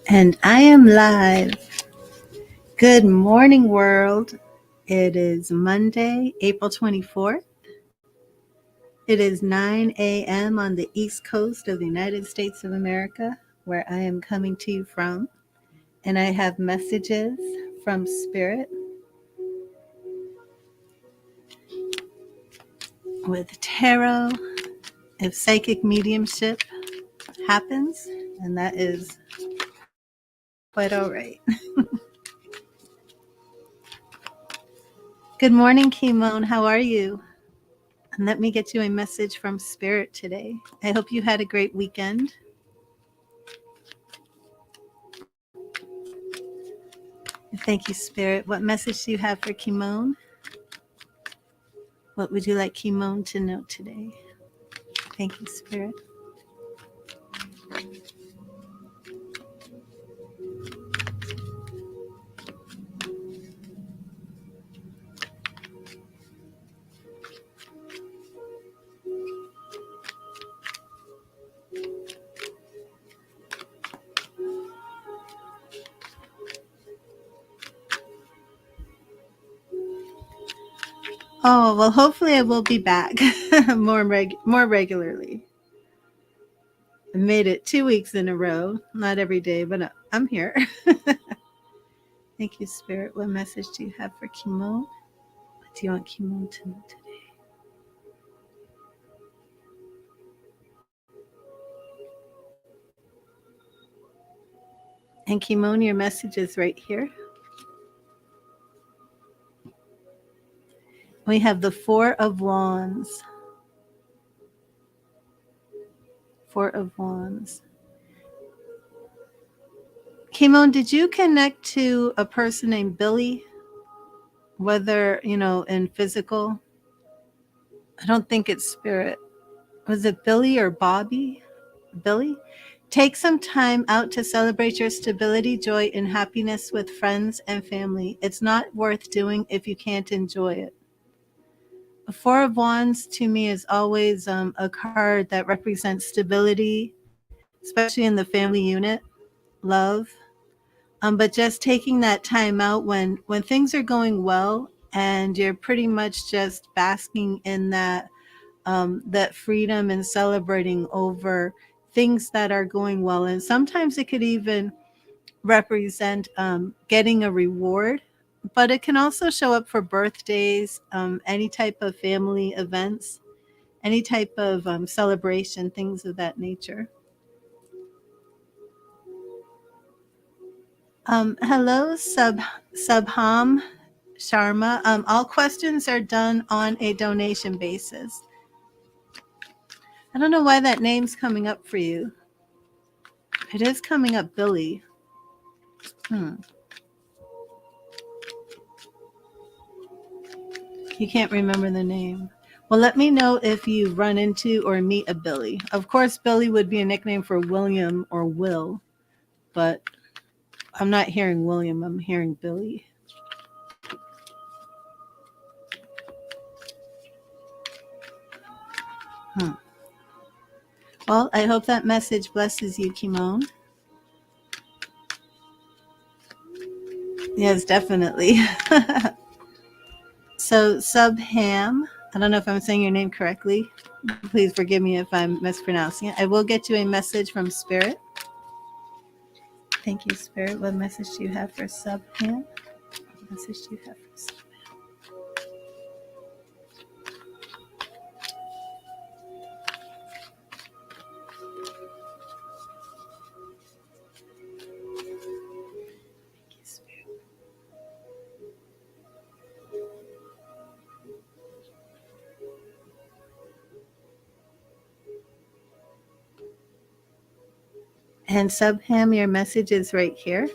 And I am live. Good morning, world. It is Monday, April 24th. It is 9 a.m. on the East Coast of the United States of America, where I am coming to you from. And I have messages from Spirit with tarot if psychic mediumship happens, and that is quite all right. Good morning, Kimon. How are you? And let me get you a message from Spirit today. I hope you had a great weekend. Thank you, Spirit. What message do you have for Kimon? What would you like Kimon to know today? Thank you, Spirit. Oh, well, hopefully I will be back more regularly. I made it 2 weeks in a row. Not every day, but I'm here. Thank you, Spirit. What message do you have for Kimon? What do you want Kimon to know today? And Kimon, your message is right here. We have the Four of Wands. Four of Wands. Kimon, did you connect to a person named Billy? Whether, in physical? I don't think it's spirit. Was it Billy or Bobby? Billy? Take some time out to celebrate your stability, joy, and happiness with friends and family. It's not worth doing if you can't enjoy it. A Four of Wands to me is always a card that represents stability, especially in the family unit, love. But just taking that time out when things are going well and you're pretty much just basking in that freedom and celebrating over things that are going well. And sometimes it could even represent getting a reward, but it can also show up for birthdays, any type of family events, any type of celebration, things of that nature. Hello, Subham Sharma. All questions are done on a donation basis. I don't know why that name's coming up for you. It is coming up Billy. You can't remember the name. Well, let me know if you run into or meet a Billy. Of course, Billy would be a nickname for William or Will, but I'm not hearing William. I'm hearing Billy. Well, I hope that message blesses you, Kimon. Yes, definitely. So, Subham, I don't know if I'm saying your name correctly. Please forgive me if I'm mispronouncing it. I will get you a message from Spirit. Thank you, Spirit. What message do you have for Subham? What message do you have for Subham? And Subham, your message is right here.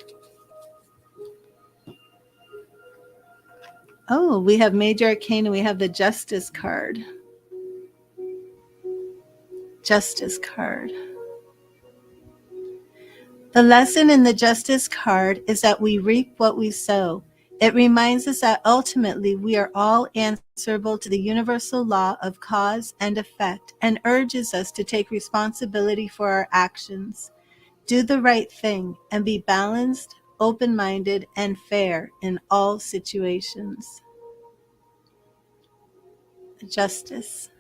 Oh, we have Major Arcana. We have the Justice card. Justice card. The lesson in the Justice card is that we reap what we sow. It reminds us that ultimately we are all answerable to the universal law of cause and effect and urges us to take responsibility for our actions. Do the right thing and be balanced, open minded, and fair in all situations. Justice.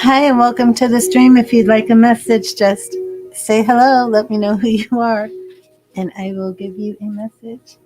Hi, and welcome to the stream. If you'd like a message, just say hello. Let me know who you are, and I will give you a message.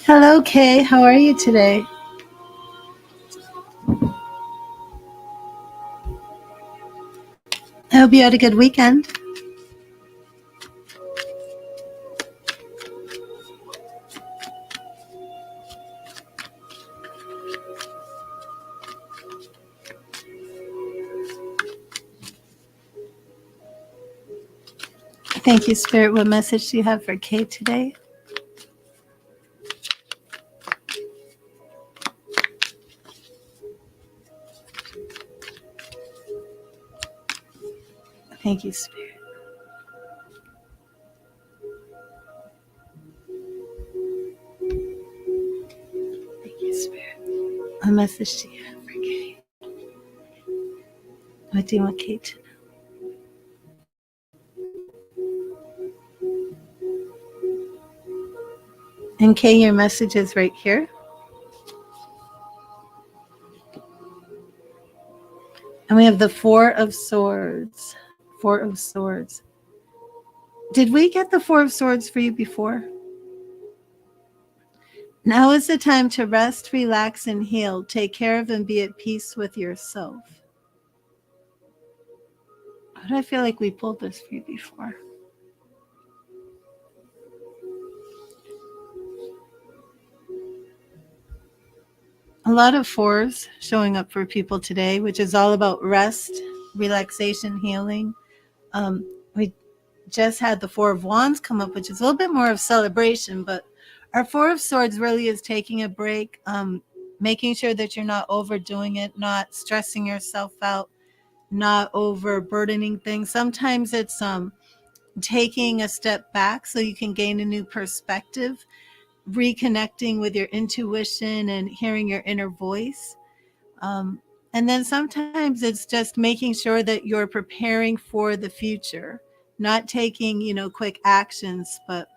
Hello, Kay. How are you today? I hope you had a good weekend. Thank you, Spirit. What message do you have for Kay today? Thank you, Spirit. Thank you, Spirit. What message do you have for Kay? What do you want Kay to know? And Kay, your message is right here. And we have the Four of Swords. Four of Swords. Did we get the Four of Swords for you before? Now is the time to rest, relax, and heal. Take care of and be at peace with yourself. Why do I feel like we pulled this for you before? A lot of fours showing up for people today, which is all about rest, relaxation, healing. We just had the Four of Wands come up, which is a little bit more of celebration, but our Four of Swords really is taking a break, making sure that you're not overdoing it, not stressing yourself out, not overburdening things. Sometimes it's taking a step back so you can gain a new perspective, reconnecting with your intuition and hearing your inner voice. And then sometimes it's just making sure that you're preparing for the future, not taking, quick actions, but,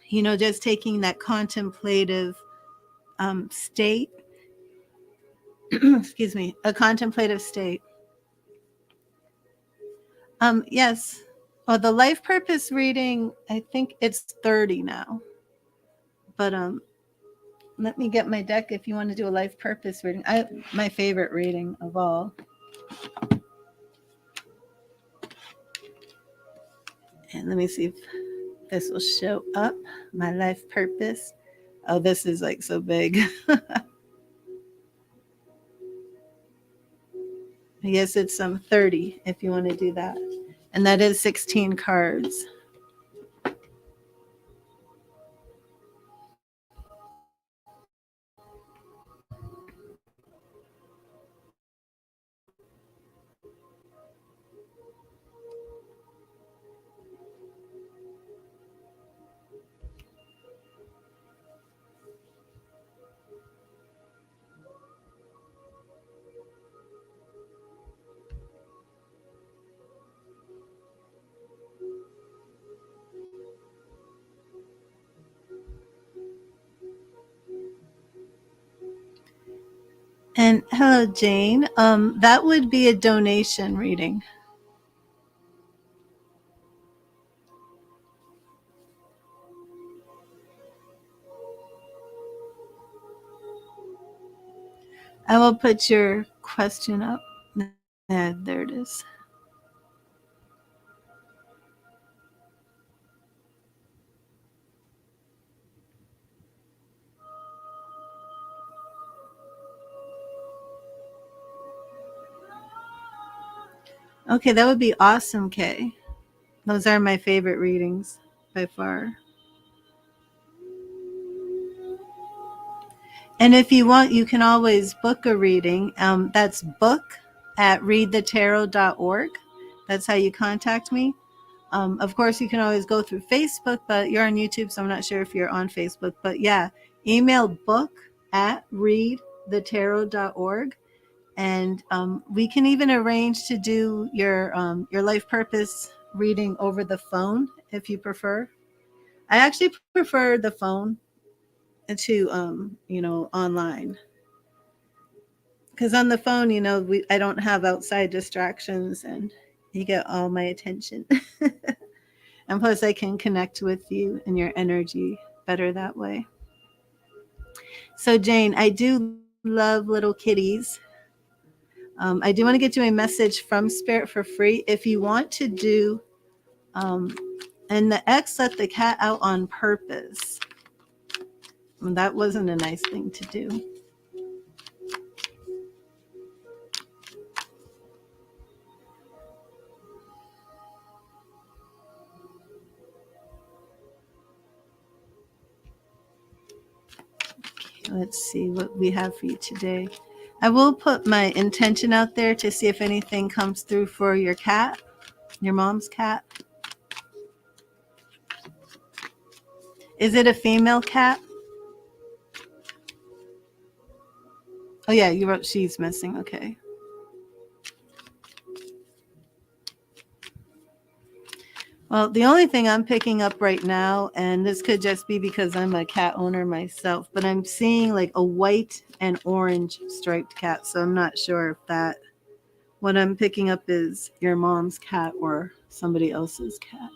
just taking that contemplative state. Excuse me, a contemplative state. Yes. Well, the life purpose reading, I think it's 30 now. But let me get my deck if you want to do a life purpose reading. My favorite reading of all. And let me see if this will show up. My life purpose. Oh, this is like so big. I guess it's 30 if you want to do that. And that is 16 cards. And hello, Jane. That would be a donation reading. I will put your question up. Yeah, there it is. Okay, that would be awesome, Kay. Those are my favorite readings by far. And if you want, you can always book a reading. That's book@readthetarot.org. That's how you contact me. Of course, you can always go through Facebook, but you're on YouTube, so I'm not sure if you're on Facebook. But yeah, email book@readthetarot.org. And we can even arrange to do your life purpose reading over the phone if you prefer. I actually prefer the phone to online, because on the phone, I don't have outside distractions, and you get all my attention. And plus, I can connect with you and your energy better that way. So, Jane, I do love little kitties. I do want to get you a message from Spirit for free. If you want to do, and the ex let the cat out on purpose. That wasn't a nice thing to do. Let's see what we have for you today. I will put my intention out there to see if anything comes through for your cat, your mom's cat. Is it a female cat? Oh, yeah, you wrote she's missing. Okay. Well, the only thing I'm picking up right now, and this could just be because I'm a cat owner myself, but I'm seeing like a white and orange striped cat. So I'm not sure if that, what I'm picking up is your mom's cat or somebody else's cat.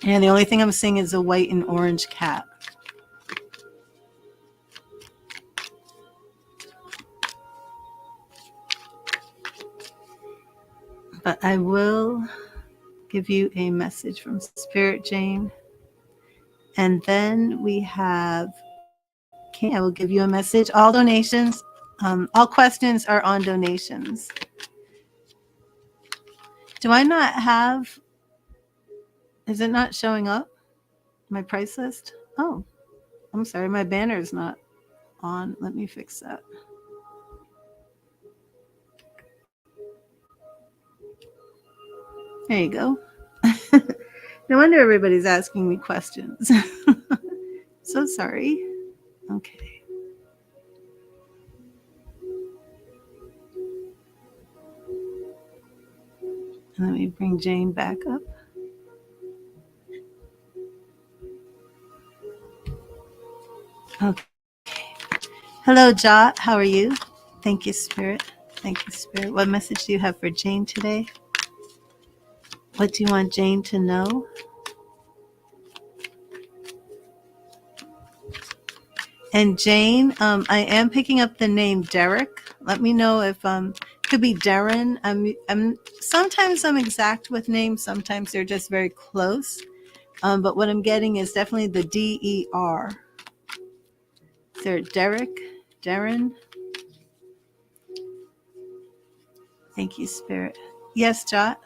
And the only thing I'm seeing is a white and orange cat. But I will give you a message from Spirit, Jane. And then we have, okay, I will give you a message. All donations, all questions are on donations. Do I not have, is it not showing up? My price list? Oh, I'm sorry, my banner is not on. Let me fix that. There you go. No wonder everybody's asking me questions. So sorry. Okay. And let me bring Jane back up. Okay. Hello, Jot. How are you? Thank you, Spirit. Thank you, Spirit. What message do you have for Jane today? What do you want Jane to know? And Jane, I am picking up the name Derek. Let me know if could be Darren. I'm sometimes I'm exact with names. Sometimes they're just very close. But what I'm getting is definitely the DER. Is there Derek? Darren? Thank you, Spirit. Yes, Jot.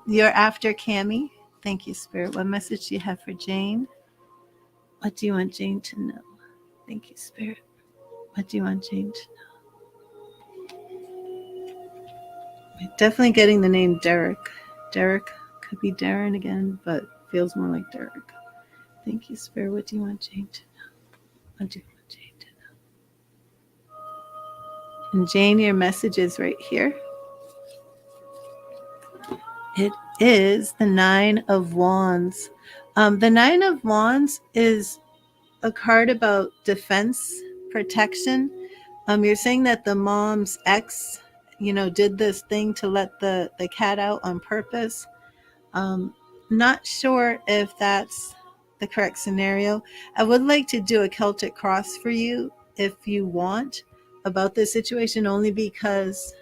You're after Cammie. Thank you, Spirit. What message do you have for Jane? What do you want Jane to know? Thank you, Spirit. What do you want Jane to know? We're definitely getting the name Derek. Derek could be Darren again, but feels more like Derek. Thank you, Spirit. What do you want Jane to know? What do you want Jane to know? And Jane, your message is right here. It is the Nine of Wands. The Nine of Wands is a card about defense, protection. You're saying that the mom's ex, did this thing to let the cat out on purpose. Um, Not sure if that's the correct scenario. I would like to do a Celtic cross for you if you want about this situation, only because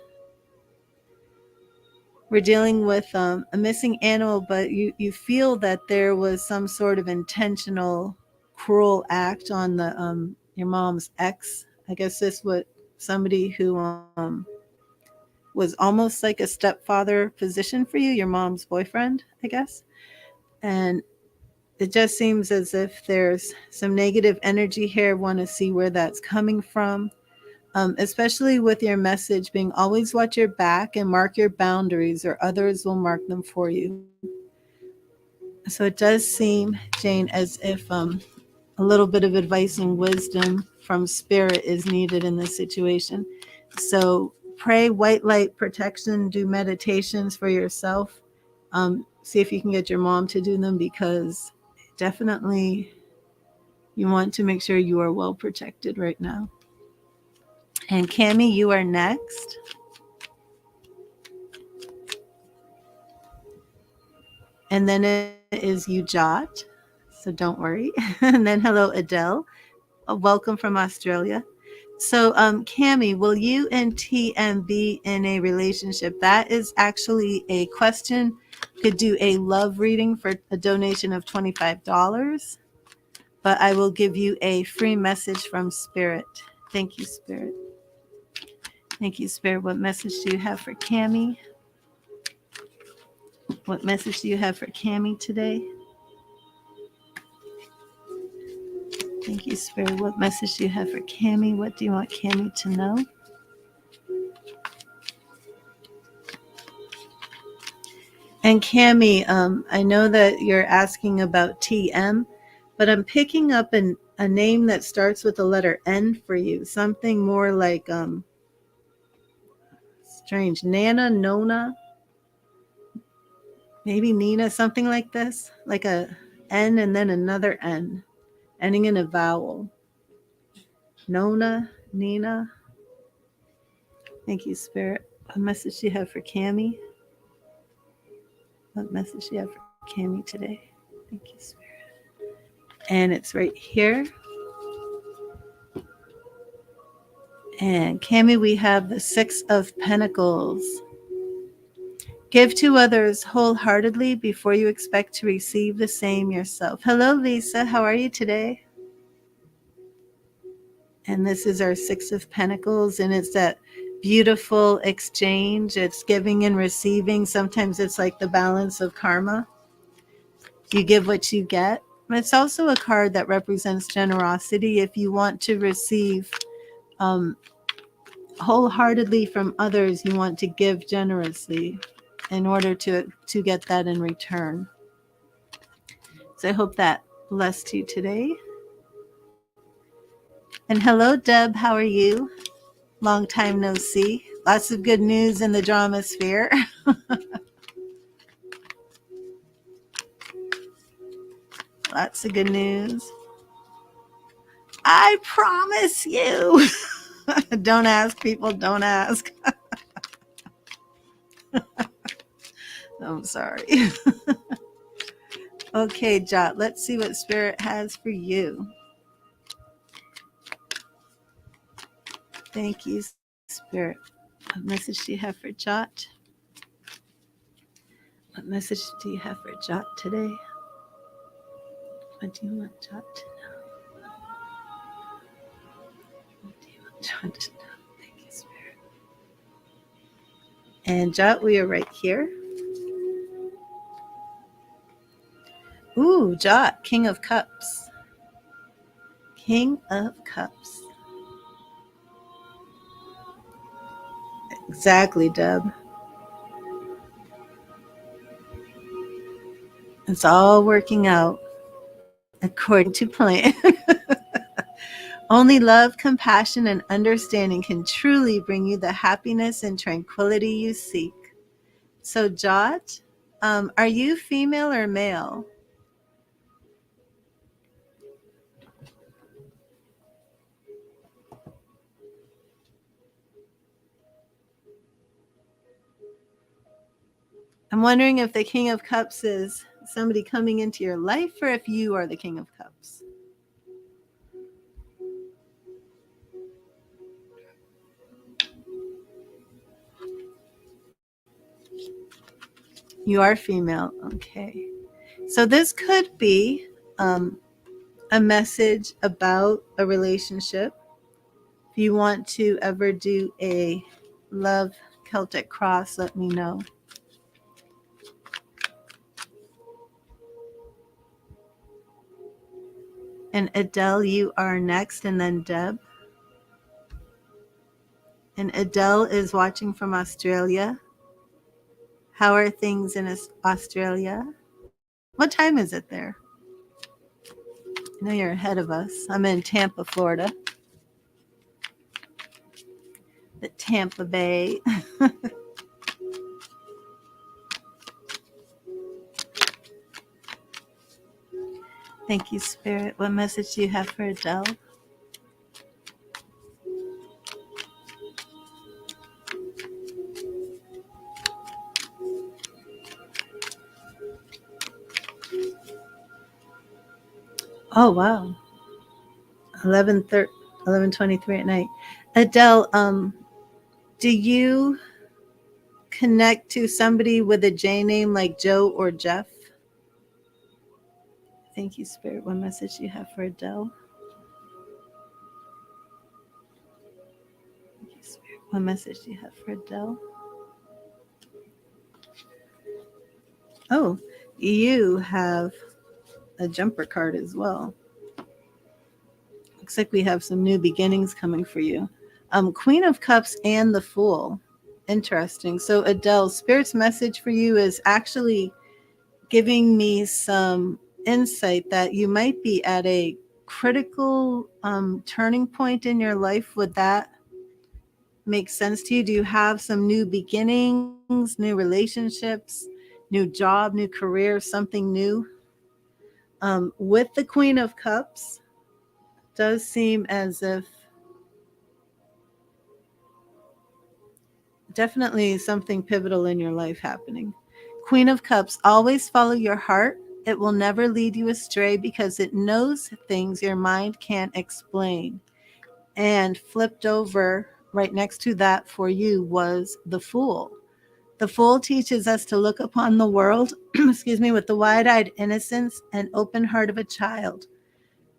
we're dealing with a missing animal, but you feel that there was some sort of intentional cruel act on the your mom's ex. I guess this was somebody who was almost like a stepfather position for you, your mom's boyfriend, I guess. And it just seems as if there's some negative energy here. Want to see where that's coming from. Especially with your message being always watch your back and mark your boundaries, or others will mark them for you. So it does seem, Jane, as if a little bit of advice and wisdom from spirit is needed in this situation. So pray white light protection, do meditations for yourself. See if you can get your mom to do them, because definitely you want to make sure you are well protected right now. And Cami, you are next. And then it is you, Jot. So don't worry. And then hello, Adele. Welcome from Australia. So, Cami, will you and TM be in a relationship? That is actually a question. Could do a love reading for a donation of $25, but I will give you a free message from Spirit. Thank you, Spirit. Thank you, Spirit. What message do you have for Cami? What message do you have for Cami today? Thank you, Spirit. What message do you have for Cami? What do you want Cami to know? And Cami, I know that you're asking about TM, but I'm picking up a name that starts with the letter N for you. Something more like strange. Nana, Nona, maybe Nina, something like this. Like a N and then another N, ending in a vowel. Nona, Nina. Thank you, Spirit. What message do you have for Cami? What message do you have for Cami today? Thank you, Spirit. And it's right here. And Cami, we have the Six of Pentacles. Give to others wholeheartedly before you expect to receive the same yourself. Hello, Lisa. How are you today? And this is our Six of Pentacles, and it's that beautiful exchange. It's giving and receiving. Sometimes it's like the balance of karma. You give what you get. It's also a card that represents generosity. If you want to receive wholeheartedly from others, you want to give generously in order to get that in return. So I hope that blessed you today. And hello, Deb. How are you? Long time no see. Lots of good news in the drama sphere. Lots of good news. I promise you. Don't ask, people. Don't ask. I'm sorry. Okay, Jot. Let's see what Spirit has for you. Thank you, Spirit. What message do you have for Jot? What message do you have for Jot today? What do you want Jot to know? What do you want Jot to know? Thank you, Spirit. And Jot, we are right here. Ooh, Jot, King of Cups. King of Cups. Exactly, Deb. It's all working out according to plan. Only love, compassion, and understanding can truly bring you the happiness and tranquility you seek. So, Jot, are you female or male? I'm wondering if the King of Cups is somebody coming into your life or if you are the King of Cups. You are female. Okay. So this could be a message about a relationship. If you want to ever do a love Celtic cross, let me know. And Adele, you are next, and then Deb. And Adele is watching from Australia. How are things in Australia? What time is it there? I know you're ahead of us. I'm in Tampa, Florida. The Tampa Bay. Thank you, Spirit. What message do you have for Adele? Oh, wow. 11:23 at night. Adele, do you connect to somebody with a J name like Joe or Jeff? Thank you, Spirit. What message do you have for Adele? Thank you, Spirit. What message do you have for Adele? Oh, you have a jumper card as well. Looks like we have some new beginnings coming for you. Queen of Cups and the Fool. Interesting. So Adele, Spirit's message for you is actually giving me some insight that you might be at a critical turning point in your life. Would that make sense to you? Do you have some new beginnings, new relationships, new job, new career, something new? With the Queen of Cups, does seem as if definitely something pivotal in your life happening. Queen of Cups, always follow your heart. It will never lead you astray because it knows things your mind can't explain. And flipped over right next to that for you was the Fool. The Fool teaches us to look upon the world, excuse me, with the wide-eyed innocence and open heart of a child.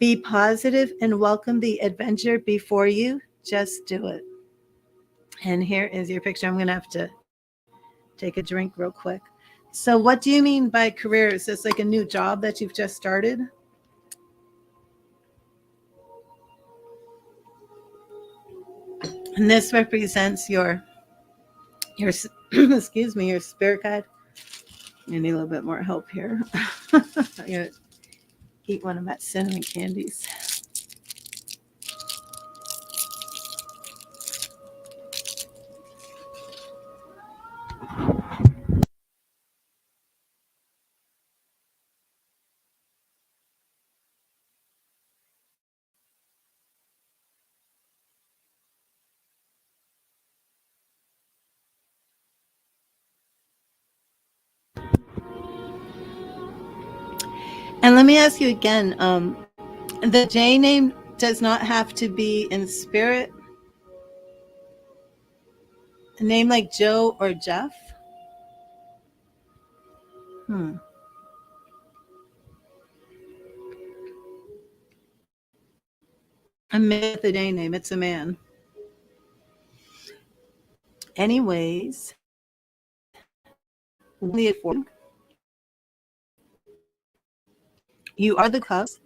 Be positive and welcome the adventure before you. Just do it. And here is your picture. I'm going to have to take a drink real quick. So what do you mean by career? Is this like a new job that you've just started? And this represents your excuse me, your spirit guide. I need a little bit more help here. I'm gonna eat one of my cinnamon candies. And let me ask you again, the J name does not have to be in spirit. A name like Joe or Jeff? A man with a J name, it's a man. Anyways, you are the Cups.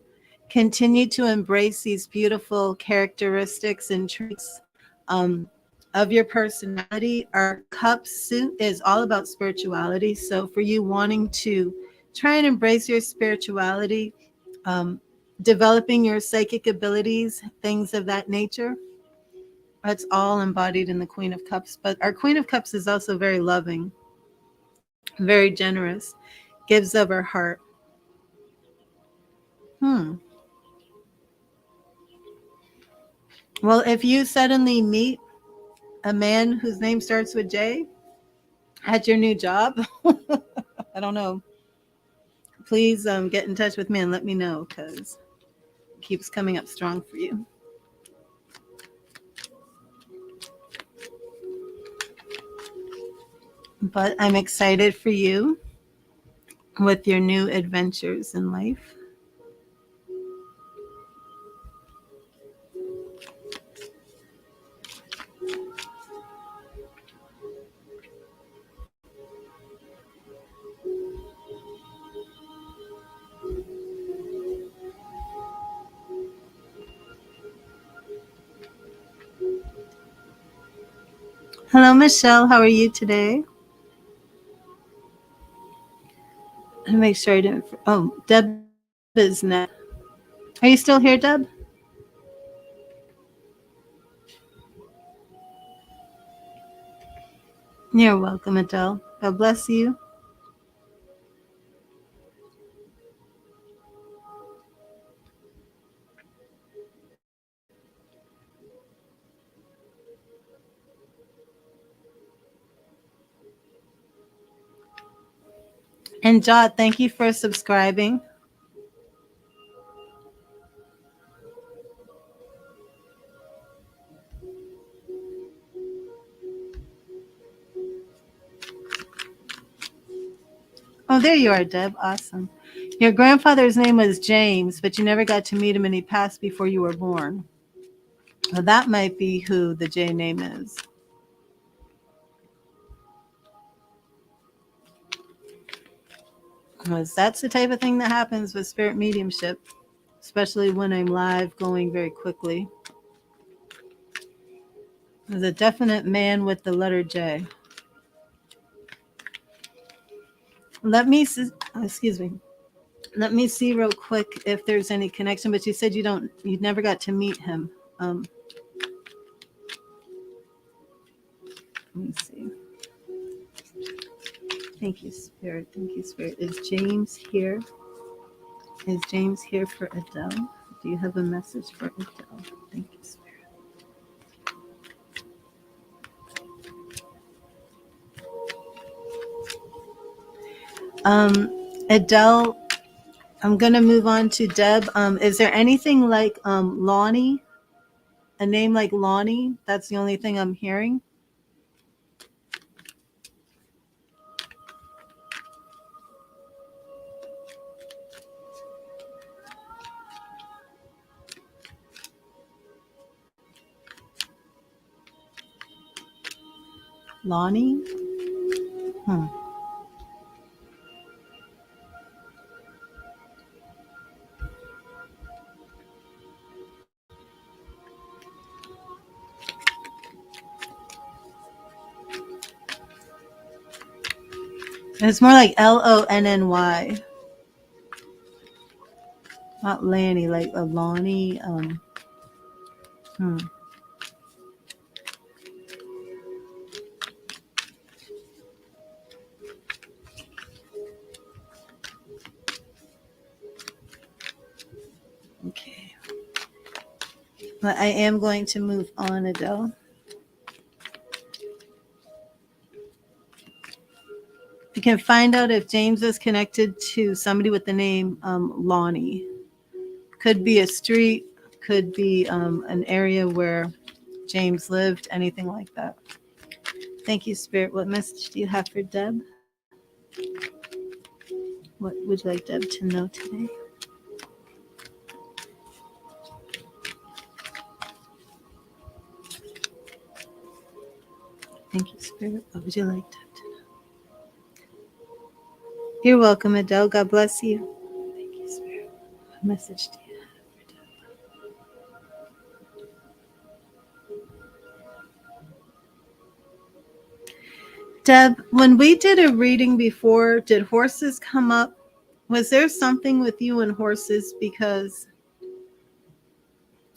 Continue to embrace these beautiful characteristics and traits of your personality. Our cup suit is all about spirituality. So for you wanting to try and embrace your spirituality, developing your psychic abilities, things of that nature, that's all embodied in the Queen of Cups. But our Queen of Cups is also very loving, very generous, gives of her heart. Well, if you suddenly meet a man whose name starts with J, at your new job. I don't know. Please get in touch with me and let me know because it keeps coming up strong for you. But I'm excited for you with your new adventures in life. Hello, Michelle. How are you today? I'll make sure I didn't. Oh, Deb is next. Are you still here, Deb? You're welcome, Adele. God bless you. And Jot, thank you for subscribing. Oh, there you are, Deb. Awesome. Your grandfather's name was James, but you never got to meet him and he passed before you were born. Well, that might be who the J name is. Because that's the type of thing that happens with spirit mediumship, especially when I'm live going very quickly. There's a definite man with the letter J. Let me see, excuse me. Let me see real quick if there's any connection. But you said you never got to meet him. Let me see. Thank you, Spirit. Thank you, Spirit. Is James here? Is James here for Adele? Do you have a message for Adele? Thank you, Spirit. Adele, I'm gonna move on to Deb. Is there anything like Lonnie? A name like Lonnie? That's the only thing I'm hearing. Lonnie? It's more like Lonny, not Lanny, like a Lonnie. Okay. But I am going to move on, Adele. You can find out if James is connected to somebody with the name Lonnie. Could be a street, could be an area where James lived, anything like that. Thank you, Spirit. What message do you have for Deb? What would you like Deb to know today? Thank you, Spirit. What would you like Deb to know? You're welcome, Adele. God bless you. Thank you, Spirit. What message do you have for Deb? Deb, when we did a reading before, did horses come up? Was there something with you and horses? Because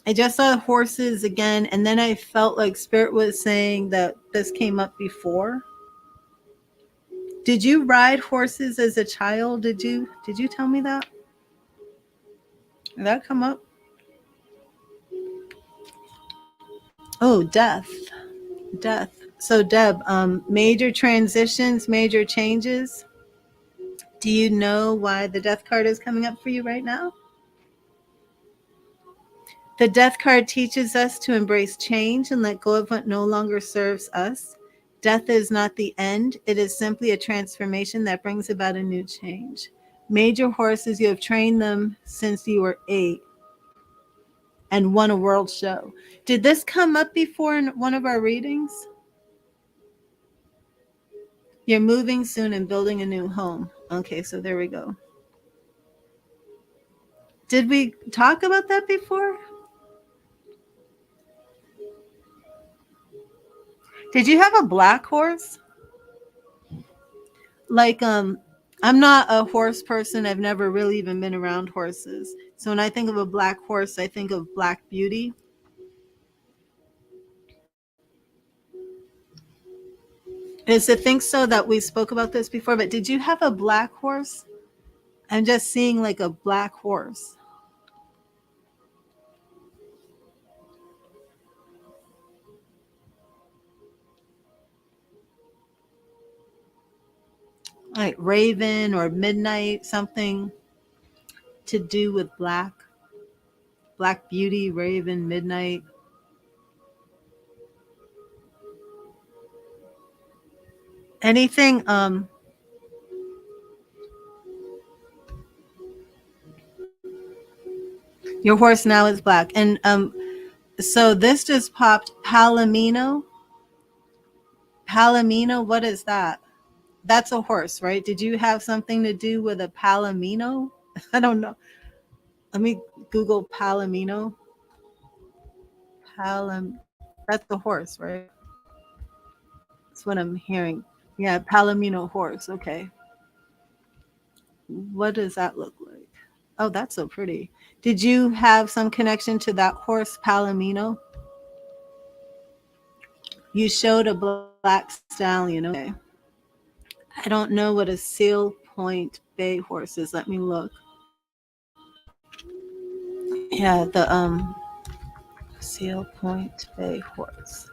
I just saw horses again, and then I felt like Spirit was saying that this came up before. Did you ride horses as a child? Did you tell me that? Did that come up? Oh, death. Death. So Deb, major transitions, major changes. Do you know why the death card is coming up for you right now? The death card teaches us to embrace change and let go of what no longer serves us. Death is not the end, it is simply a transformation that brings about a new change. Major horses, you have trained them since you were 8 and won a world show. Did this come up before in one of our readings? You're moving soon and building a new home. Okay, so there we go. Did we talk about that before? Did you have a black horse? Like, I'm not a horse person. I've never really even been around horses. So when I think of a black horse, I think of Black Beauty. Is it think so that we spoke about this before? But did you have a black horse? I'm just seeing like a black horse. Like Raven or Midnight, something to do with black. Black Beauty, Raven, Midnight. Anything your horse now is black. And so this just popped Palomino. Palomino, what is that? That's a horse, right? Did you have something to do with a Palomino? I don't know. Let me Google Palomino. Palom That's the horse, right? That's what I'm hearing. Yeah, Palomino horse. Okay. What does that look like? Oh, that's so pretty. Did you have some connection to that horse, Palomino? You showed a black stallion. Okay. I don't know what a Seal Point Bay horse is. Let me look. Yeah, the Seal Point Bay horse.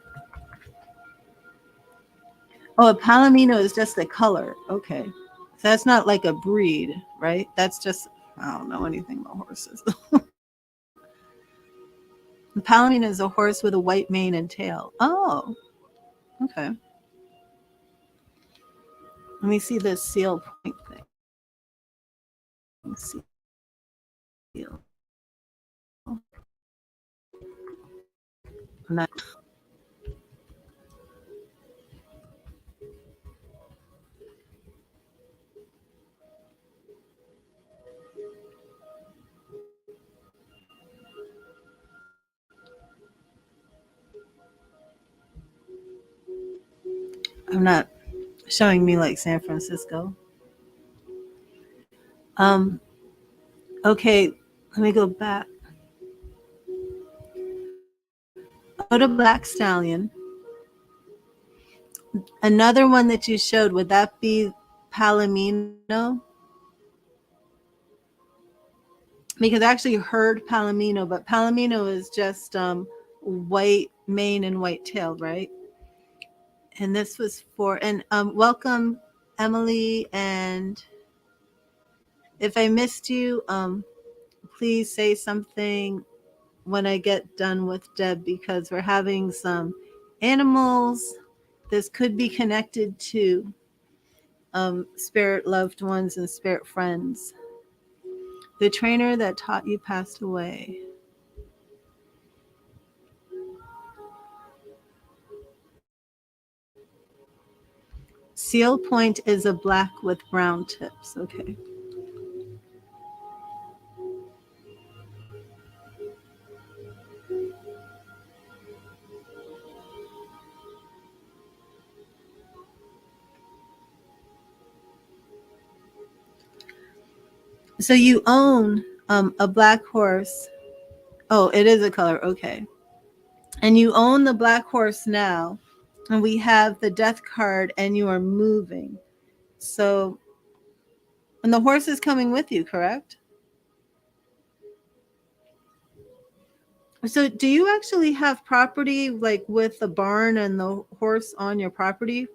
Oh, a Palomino is just a color. Okay. So that's not like a breed, right? That's just, I don't know anything about horses. Palomino is a horse with a white mane and tail. Oh, okay. Let me see this Seal Point thing. Seal. Not, I'm not showing me like San Francisco. Um, okay, let me go back. Go to Black Stallion. Another one that you showed, would that be Palomino? Because I actually heard Palomino, but Palomino is just white mane and white tail, right? And this was for, and welcome, Emily. And if I missed you, please say something when I get done with Deb, because we're having some animals. This could be connected to spirit loved ones and spirit friends. The trainer that taught you passed away. Seal Point is a black with brown tips. Okay. So you own a black horse. Oh, it is a color. Okay. And you own the black horse now. And we have the death card, and you are moving. So, and the horse is coming with you, correct? So do you actually have property like with the barn and the horse on your property?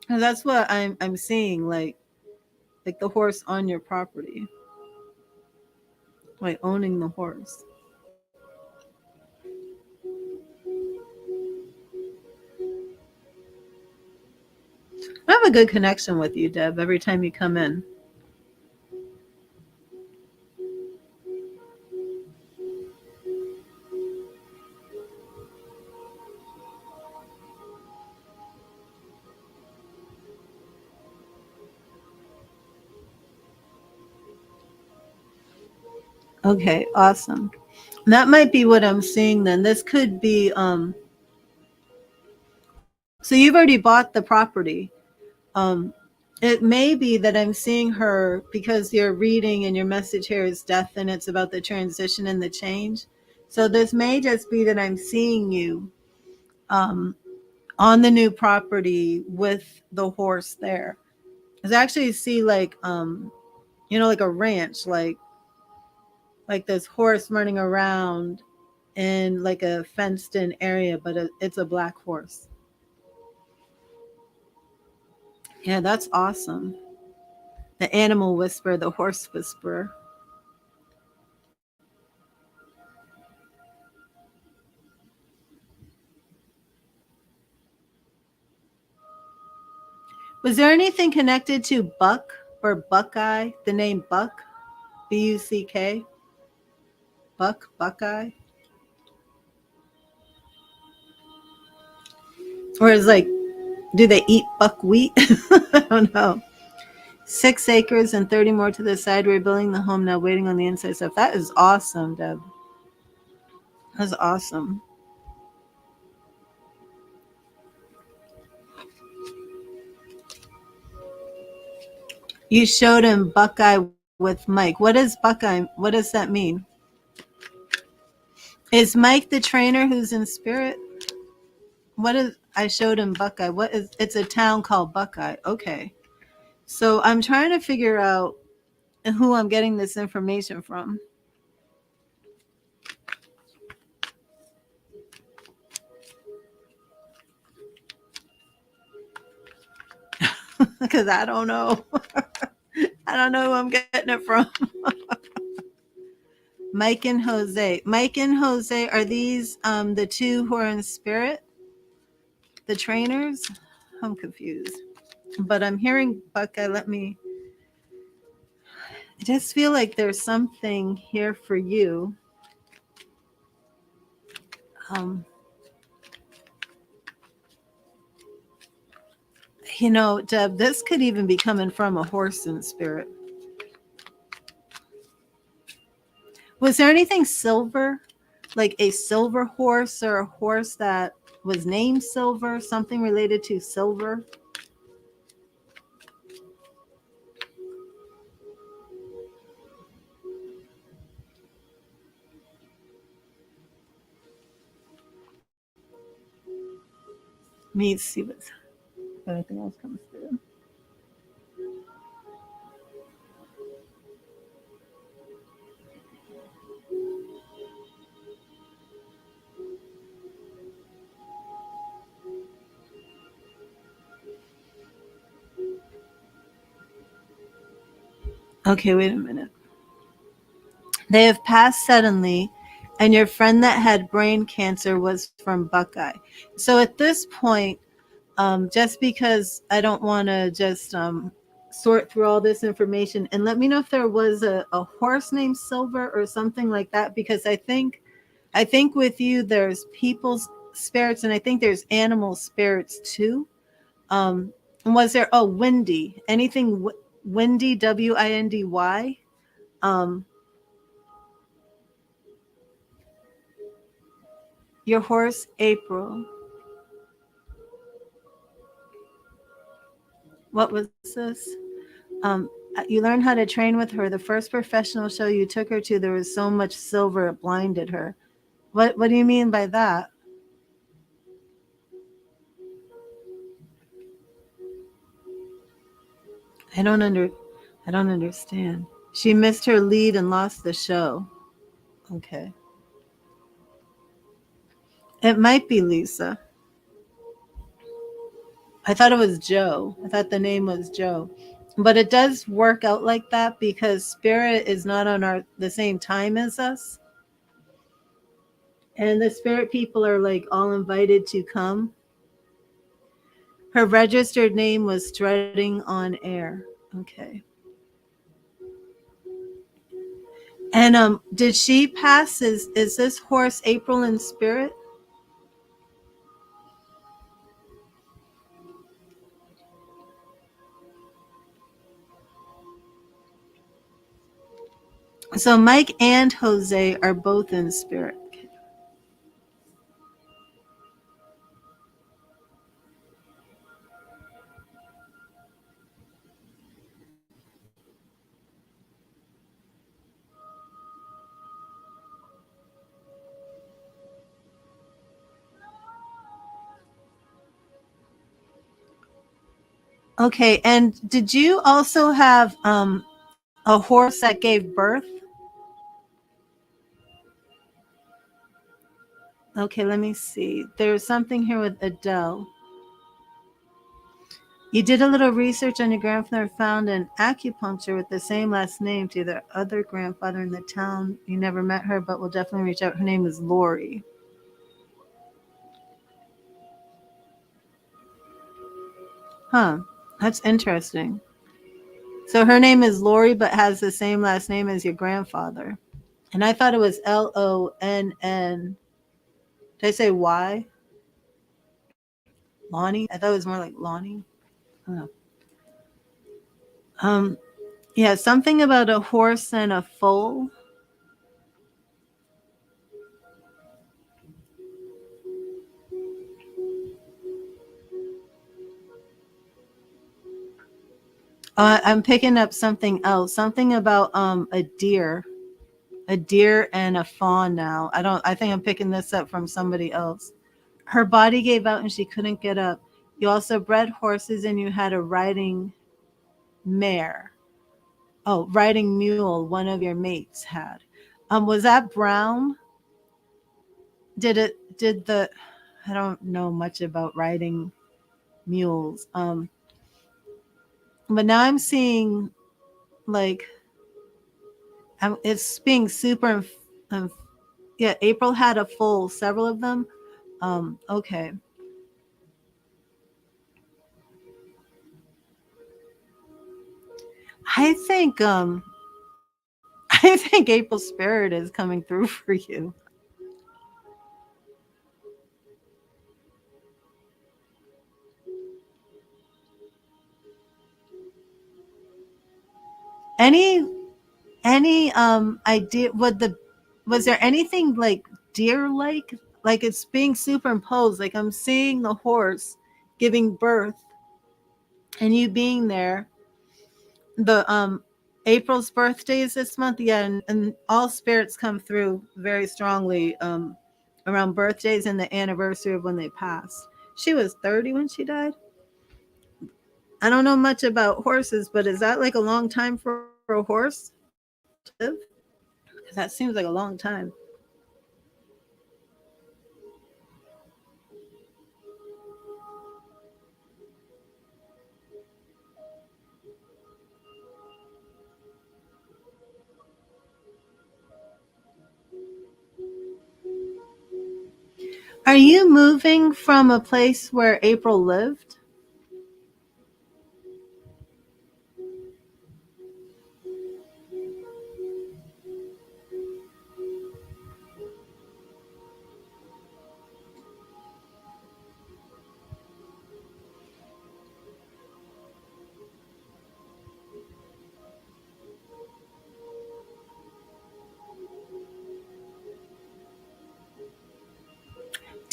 'Cause that's what I'm seeing, like the horse on your property, like owning the horse. I have a good connection with you, Deb, every time you come in. Okay, awesome. That might be what I'm seeing then. This could be so you've already bought the property. Um it may be that I'm seeing her because your reading and your message here is death and it's about the transition and the change. So this may just be that I'm seeing you um on the new property with the horse there. Because I actually see like like a ranch, like this horse running around in like a fenced in area, but it's a black horse. Yeah, that's awesome. The animal whisperer, the horse whisperer. Was there anything connected to Buck or Buckeye? The name Buck, Buck, Buckeye, or is like, do they eat buckwheat? I don't know. 6 acres and 30 more to the side. We're building the home now, waiting on the inside stuff. That is awesome, Deb. That's awesome. You showed him Buckeye with Mike. What is Buckeye? What does that mean? Is Mike the trainer who's in spirit? What is I showed him Buckeye. What is it's a town called Buckeye. Okay. So I'm trying to figure out who I'm getting this information from. Because I don't know. I don't know who I'm getting it from. Mike and Jose. Mike and Jose, are these the two who are in spirit? The trainers? I'm confused. But I'm hearing Buckeye. I just feel like there's something here for you. Um, Deb, this could even be coming from a horse in spirit. Was there anything silver, like a silver horse or a horse that was named Silver, something related to silver? Let me see if anything else comes through. Okay, wait a minute. They have passed suddenly, and your friend that had brain cancer was from Buckeye. So at this point, just because I don't want to just sort through all this information and let me know if there was a horse named Silver or something like that, because I think with you there's people's spirits and I think there's animal spirits too. And was there Windy? Anything Windy, Windy? Um, your horse April. What was this? You learned how to train with her. The first professional show you took her to, there was so much silver it blinded her. What do you mean by that? I don't under I don't understand. She missed her lead and lost the show. Okay. It might be Lisa. I thought it was Joe. I thought the name was Joe. But it does work out like that because spirit is not on our the same time as us. And the spirit people are like all invited to come. Her registered name was Strutting on Air. Okay. And did she pass is this horse April in spirit? So Mike and Jose are both in spirit. Okay, and did you also have a horse that gave birth? Okay, let me see. There's something here with Adele. You did a little research on your grandfather, found an acupuncture with the same last name to their other grandfather in the town. You never met her, but will definitely reach out. Her name is Lori. Huh, that's interesting. So her name is Lori, but has the same last name as your grandfather. And I thought it was Lonn. Did I say Y? Lonnie? I thought it was more like Lonnie. Oh. Um, yeah, something about a horse and a foal. I'm picking up something else. Something about a deer and a fawn. Now I don't. I think I'm picking this up from somebody else. Her body gave out and she couldn't get up. You also bred horses and you had a riding mare. Oh, riding mule. One of your mates had. Was that brown? Did it? Did the? I don't know much about riding mules. But now I'm seeing like it's being super. Um, yeah, April had a full several of them. Okay. I think I think April Spirit is coming through for you. Any idea what the was there anything like deer like it's being superimposed like I'm seeing the horse giving birth and you being there. The April's birthday is this month, yeah, and all spirits come through very strongly around birthdays and the anniversary of when they passed. She was 30 when she died. I don't know much about horses, but is that like a long time for a horse to live? Because that seems like a long time. Are you moving from a place where April lived?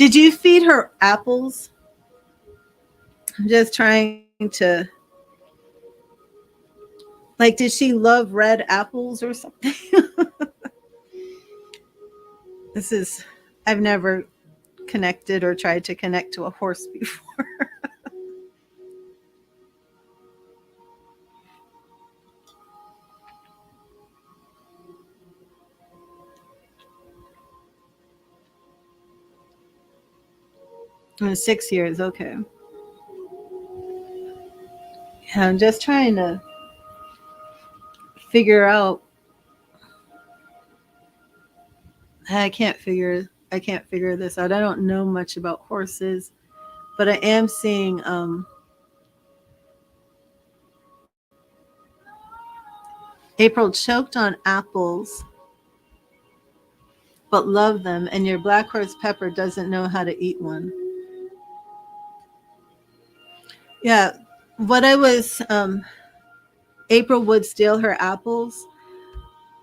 Did you feed her apples? I'm just trying to like did she love red apples or something? This is I've never connected or tried to connect to a horse before. 6 years. Okay. Yeah, I'm just trying to figure out. I can't figure this out. I don't know much about horses, but I am seeing April choked on apples but love them, and your black horse Pepper doesn't know how to eat one. Yeah, what I was April would steal her apples.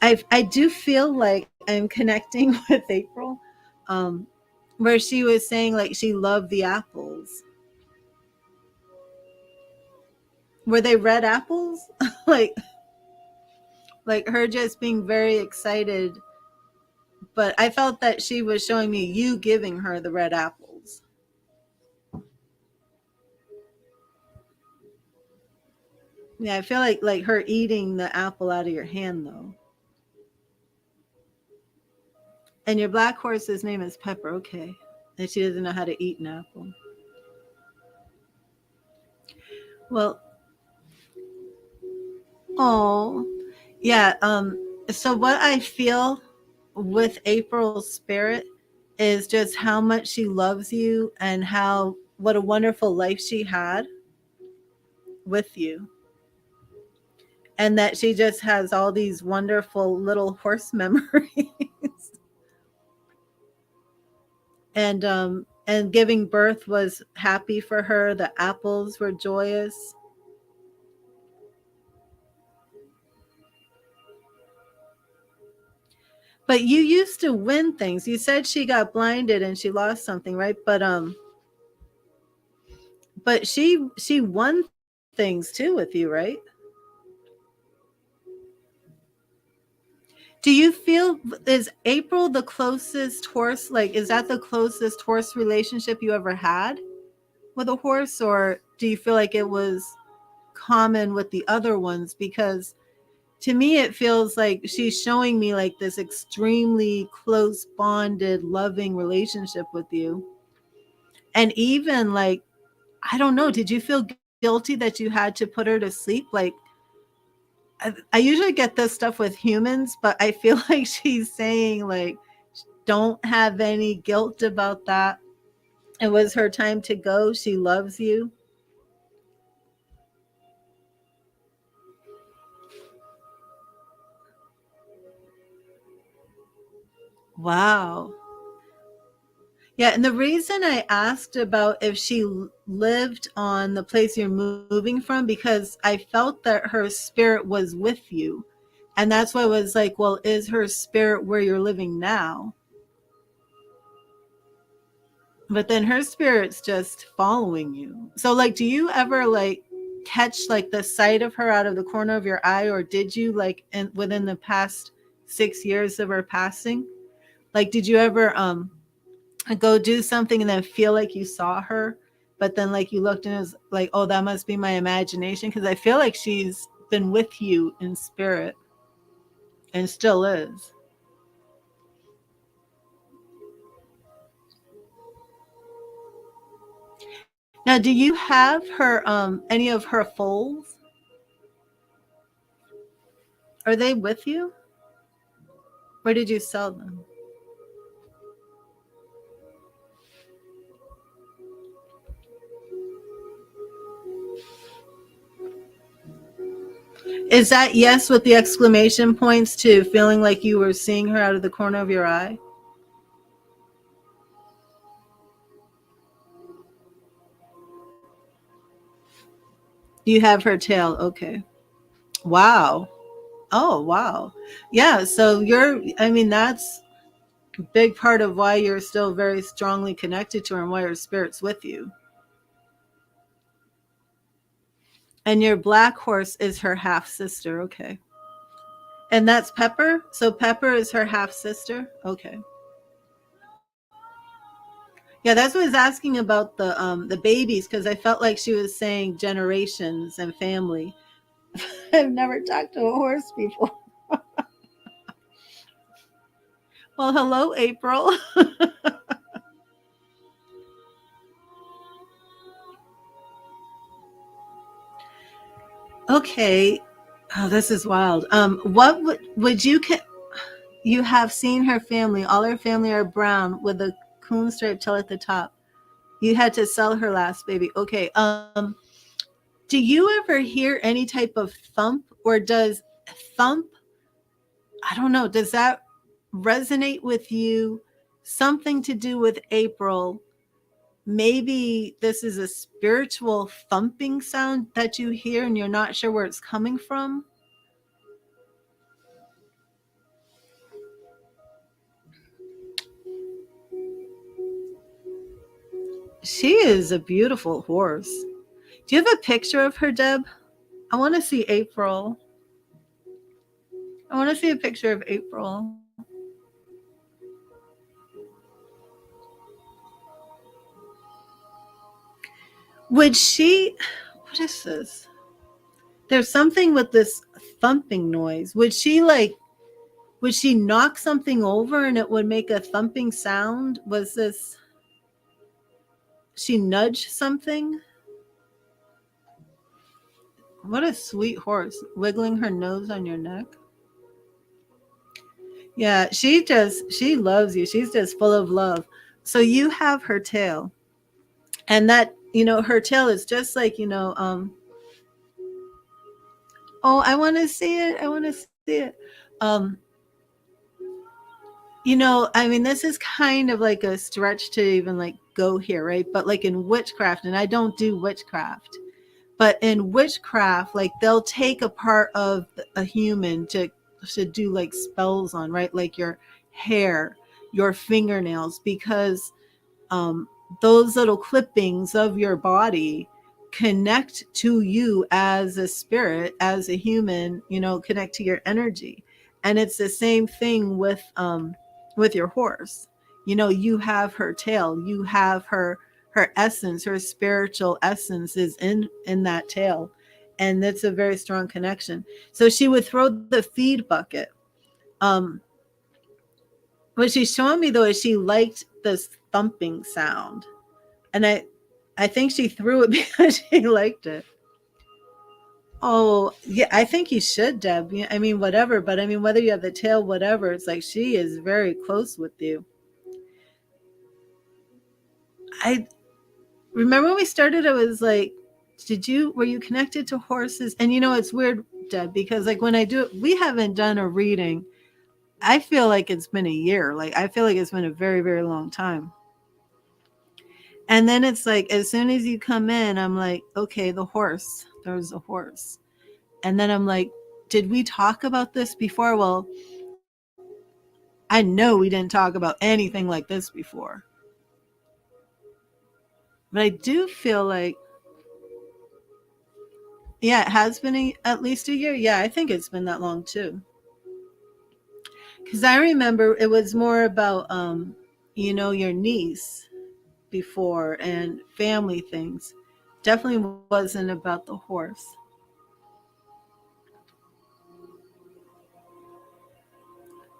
I do feel like I'm connecting with April, um, where she was saying like she loved the apples. Were they red apples? like like her just being very excited, but I felt that she was showing me you giving her the red apples. Yeah, I feel like her eating the apple out of your hand though. And your black horse's name is Pepper, okay. And she doesn't know how to eat an apple. Well, oh, yeah. So what I feel with April's spirit is just how much she loves you and how what a wonderful life she had with you. And that she just has all these wonderful little horse memories. And giving birth was happy for her. The apples were joyous. But you used to win things. You said she got blinded and she lost something, right? But she won things too with you, right? Do you feel is April the closest horse? Like, is that the closest horse relationship you ever had with a horse, or do you feel like it was common with the other ones? Because to me, it feels like she's showing me like this extremely close, bonded, loving relationship with you, and even like I don't know. Did you feel guilty that you had to put her to sleep? Like, I usually get this stuff with humans, but I feel like she's saying, like, don't have any guilt about that. It was her time to go. She loves you. Wow. Yeah. And the reason I asked about if she lived on the place you're moving from, because I felt that her spirit was with you. And that's why I was like, well, is her spirit where you're living now? But then her spirit's just following you. So like do you ever like catch like the sight of her out of the corner of your eye, or did you like within the past 6 years of her passing? Like did you ever go do something and then feel like you saw her, but then like you looked and it was like, oh, that must be my imagination? Because I feel like she's been with you in spirit and still is. Now, do you have her any of her foals? Are they with you? Where did you sell them? Is that yes with the exclamation points to feeling like you were seeing her out of the corner of your eye? You have her tail. Okay. Wow. Oh, wow. Yeah. So I mean, that's a big part of why you're still very strongly connected to her and why her spirit's with you. And your black horse is her half sister. Okay. And that's Pepper. So Pepper is her half sister. Okay. Yeah, that's what I was asking about the babies because I felt like she was saying generations and family. I've never talked to a horse before. Well, hello, April. Okay. Oh, this is wild. What would you you have seen her family? All her family are brown with a coon stripe tail at the top. You had to sell her last baby. Okay. Do you ever hear any type of thump, or does thump? I don't know. Does that resonate with you? Something to do with April? Maybe this is a spiritual thumping sound that you hear and you're not sure where it's coming from. She is a beautiful horse. Do you have a picture of her, Deb? I want to see April. I want to see a picture of April. Would she? What is this? There's something with this thumping noise. Would she like? Would she knock something over and it would make a thumping sound? Was this? She nudge something? What a sweet horse, wiggling her nose on your neck. Yeah, she loves you. She's just full of love. So you have her tail. And that, her tail is just like, oh, I want to see it. I want to see it. Um, I mean, this is kind of like a stretch to even like go here, right? But like in witchcraft, and I don't do witchcraft, but in witchcraft, like they'll take a part of a human to do like spells on, right? Like your hair, your fingernails, because um, those little clippings of your body connect to you as a spirit, as a human, connect to your energy. And it's the same thing with your horse. You have her tail, you have her essence, her spiritual essence is in that tail, and it's a very strong connection. So she would throw the feed bucket. um what she's showing me though is she liked this thumping sound, and I think she threw it because she liked it. Oh yeah, I think you should, Deb. I mean, whatever, but I mean, whether you have the tail, whatever, it's like she is very close with you. I remember when we started, I was like, were you connected to horses? And it's weird, Deb, because like when I do it, we haven't done a reading. I feel like it's been a year. Like I feel like it's been a very, very long time. And then it's like as soon as you come in, I'm like, okay, the horse. There's a horse. And then I'm like, did we talk about this before? Well, I know we didn't talk about anything like this before. But I do feel like, yeah, it has been at least a year. Yeah, I think it's been that long too. Because I remember it was more about, your niece before and family things. Definitely wasn't about the horse.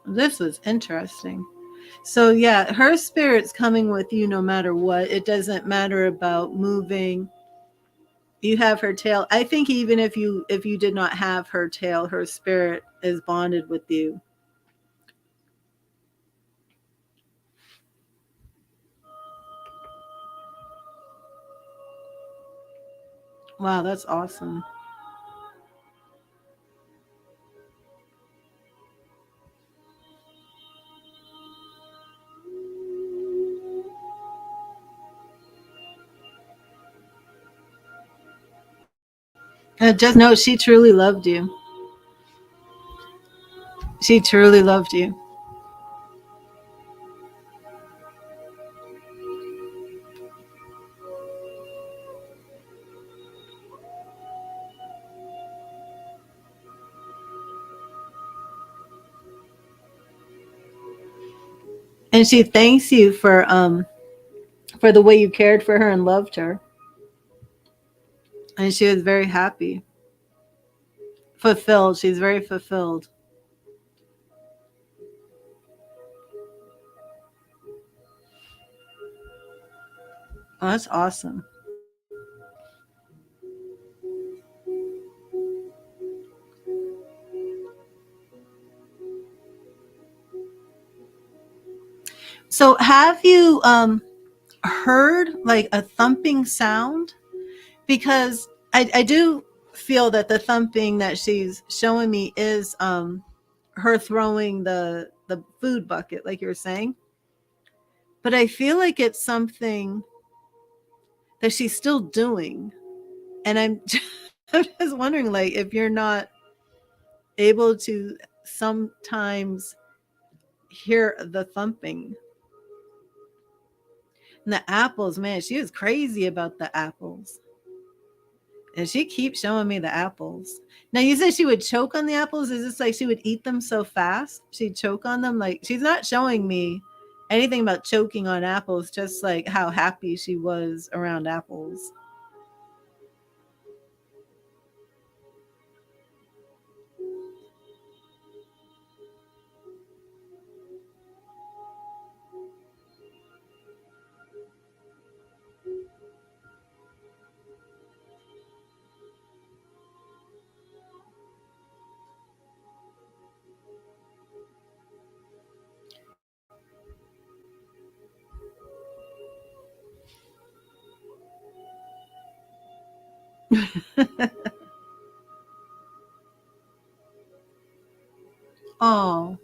This was interesting. So yeah, her spirit's coming with you no matter what. It doesn't matter about moving. You have her tail. I think even if you did not have her tail, her spirit is bonded with you. Wow, that's awesome. Just know she truly loved you. She truly loved you. And she thanks you for the way you cared for her and loved her. And she was very happy. Fulfilled. She's very fulfilled. Oh, that's awesome. have you heard like a thumping sound? Because I do feel that the thumping that she's showing me is her throwing the food bucket, like you were saying. But I feel like it's something that she's still doing, and I'm just wondering, like, if you're not able to sometimes hear the thumping. And the apples, man, she was crazy about the apples. And she keeps showing me the apples. Now you said she would choke on the apples. Is this like she would eat them so fast? She'd choke on them? Like she's not showing me anything about choking on apples, just like how happy she was around apples. Oh,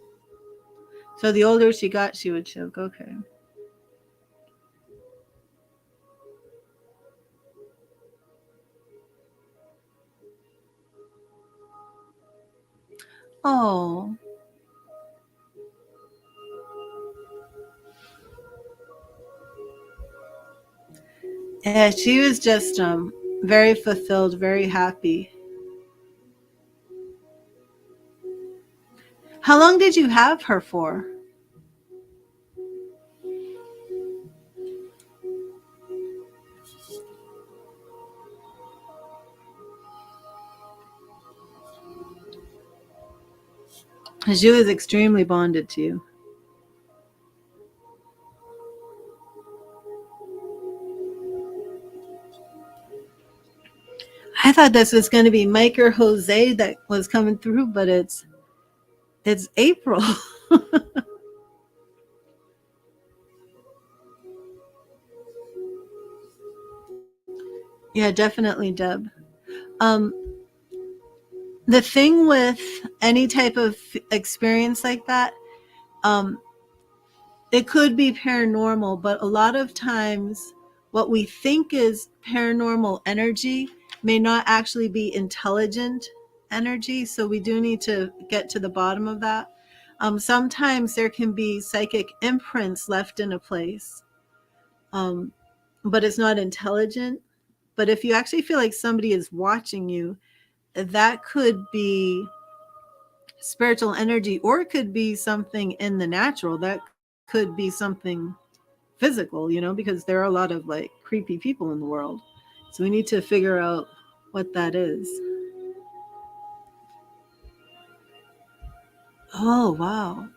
so the older she got, she would choke. Okay. Oh, yeah, she was just very fulfilled, very happy. How long did you have her for? 'Cause she was extremely bonded to you. I thought this was going to be Mike or Jose that was coming through, but it's April. Yeah, definitely, Deb. Um, the thing with any type of experience like that, um, it could be paranormal, but a lot of times what we think is paranormal energy may not actually be intelligent energy. So we do need to get to the bottom of that. Sometimes there can be psychic imprints left in a place, um, but it's not intelligent. But if you actually feel like somebody is watching you, that could be spiritual energy, or it could be something in the natural. That could be something physical, because there are a lot of like creepy people in the world. So we need to figure out what that is. Oh, wow.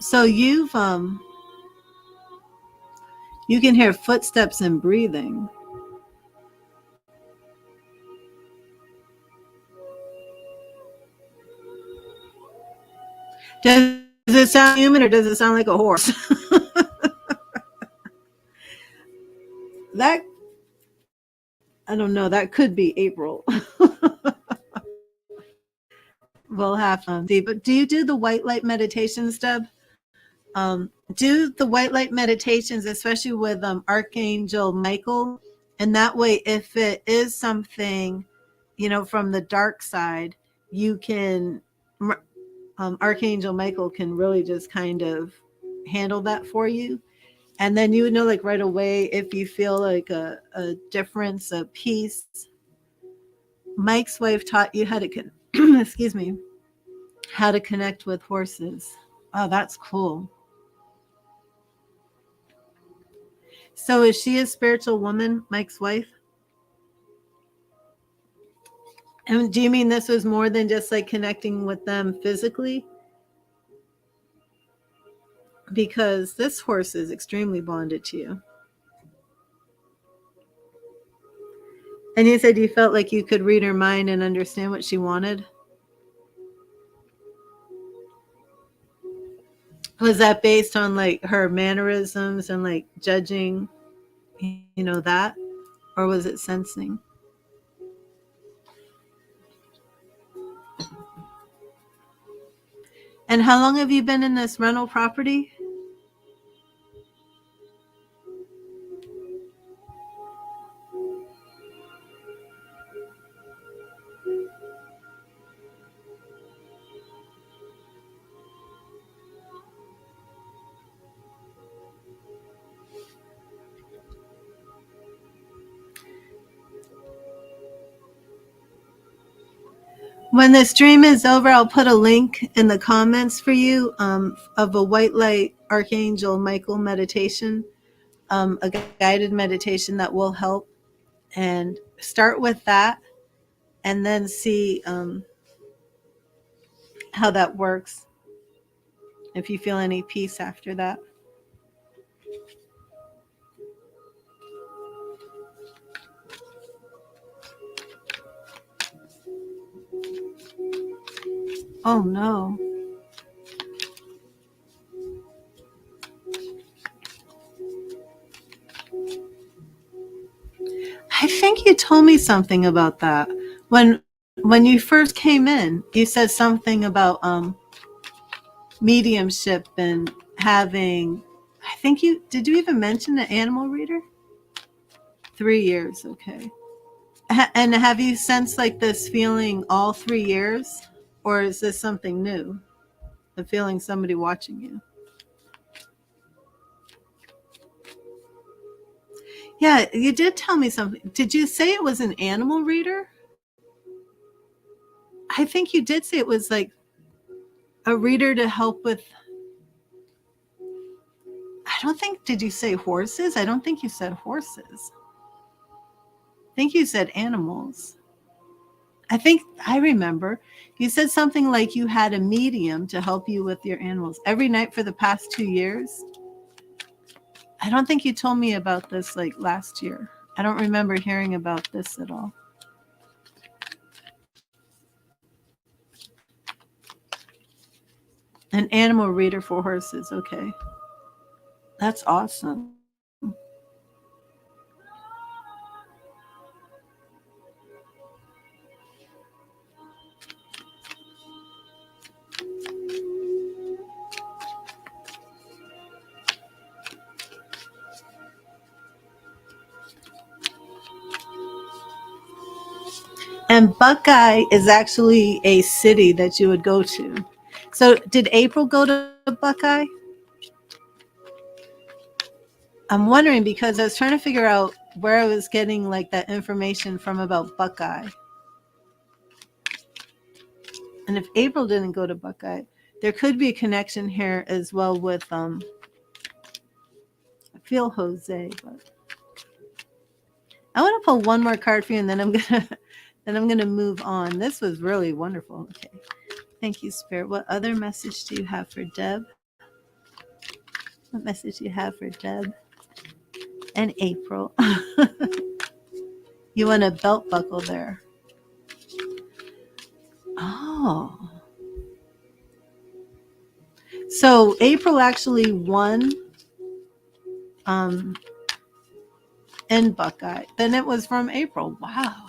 So you can hear footsteps and breathing. Does it sound human or does it sound like a horse? That I don't know. That could be April. We'll have to see. But do you do the white light meditations, Deb? Do the white light meditations, especially with Archangel Michael. And that way, if it is something, from the dark side, you can, Archangel Michael can really just kind of handle that for you. And then you would know, like, right away if you feel like a difference, a peace. Mike's wife taught you how to, excuse me, how to connect with horses. Oh, that's cool. So is she a spiritual woman, Mike's wife? And do you mean this was more than just like connecting with them physically? Because this horse is extremely bonded to you. And you said you felt like you could read her mind and understand what she wanted. Was that based on like her mannerisms and like judging, that? Or was it sensing? And how long have you been in this rental property? When the stream is over, I'll put a link in the comments for you of a white light archangel Michael meditation, a guided meditation that will help. And start with that, and then see how that works. If you feel any peace after that. Oh no. I think you told me something about that. When you first came in, you said something about mediumship and having, I think did you even mention an animal reader? 3 years, okay. And have you sensed like this feeling all 3 years? Or is this something new? The feeling somebody watching you? Yeah, you did tell me something. Did you say it was an animal reader? I think you did say it was like a reader to help with. I don't think, did you say horses? I don't think you said horses. I think you said animals. I think I remember you said something like you had a medium to help you with your animals every night for the past 2 years. I don't think you told me about this like last year. I don't remember hearing about this at all. An animal reader for horses. Okay. That's awesome. And Buckeye is actually a city that you would go to. So did April go to Buckeye? I'm wondering because I was trying to figure out where I was getting like that information from about Buckeye. And if April didn't go to Buckeye, there could be a connection here as well with I feel Jose, but I want to pull one more card for you and then I'm gonna move on. This was really wonderful. Okay. Thank you, Spirit. What other message do you have for Deb? What message do you have for Deb and April? You want a belt buckle there. Oh. So April actually won in Buckeye. Then it was from April. Wow.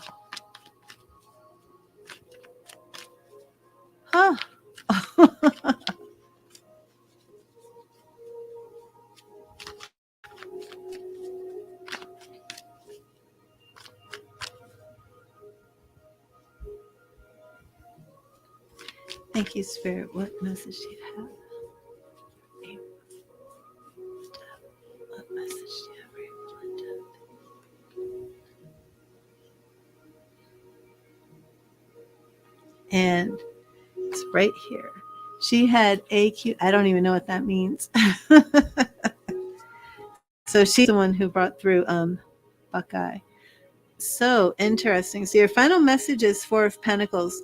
Huh. Thank you, Spirit. What message do you have? What message do you have for April and Deb? And it's right here. She had AQ. I don't even know what that means. So she's the one who brought through Buckeye. So interesting. So your final message is Four of Pentacles.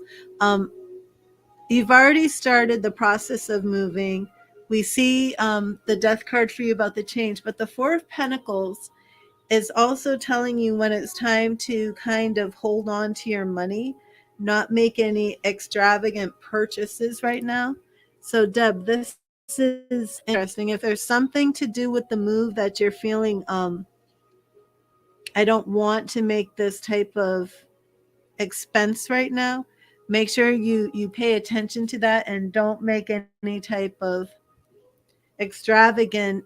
You've already started the process of moving. We see the Death card for you about the change, but the Four of Pentacles is also telling you when it's time to kind of hold on to your money, not make any extravagant purchases right now. So Deb, this is interesting. If there's something to do with the move that you're feeling, I don't want to make this type of expense right now. Make sure you pay attention to that and don't make any type of extravagant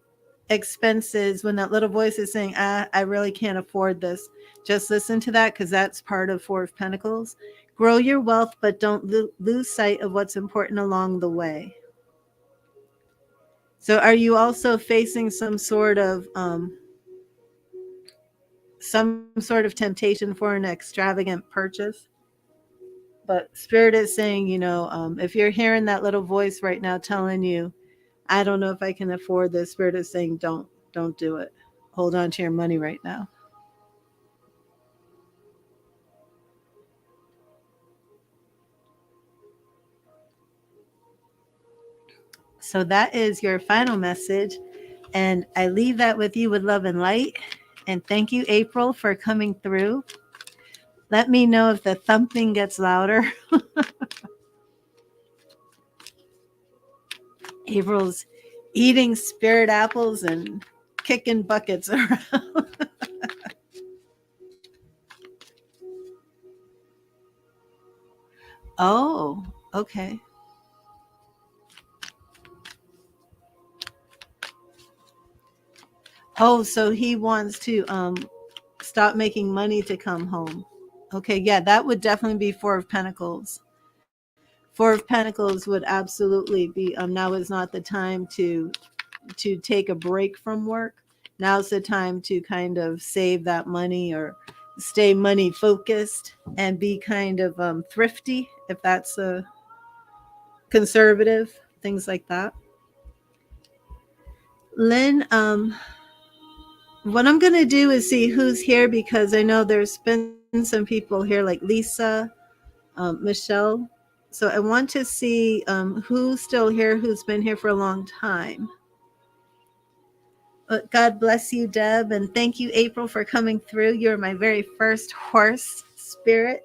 expenses when that little voice is saying, I really can't afford this. Just listen to that, because that's part of Four of Pentacles. Grow your wealth, but don't lose sight of what's important along the way. So are you also facing some sort of temptation for an extravagant purchase? But Spirit is saying, if you're hearing that little voice right now telling you, I don't know if I can afford this, Spirit is saying, don't do it. Hold on to your money right now. So that is your final message. And I leave that with you with love and light. And thank you, April, for coming through. Let me know if the thumping gets louder. April's eating spirit apples and kicking buckets around. Oh, okay. Oh, so he wants to stop making money to come home. Okay, yeah, that would definitely be Four of Pentacles. Four of Pentacles would absolutely be now is not the time to take a break from work. Now's the time to kind of save that money or stay money focused and be kind of thrifty, if that's a conservative, things like that. Lynn, what I'm going to do is see who's here, because I know there's been some people here like Lisa, Michelle. So I want to see who's still here, who's been here for a long time. God bless you, Deb, and thank you, April, for coming through. You're my very first horse spirit.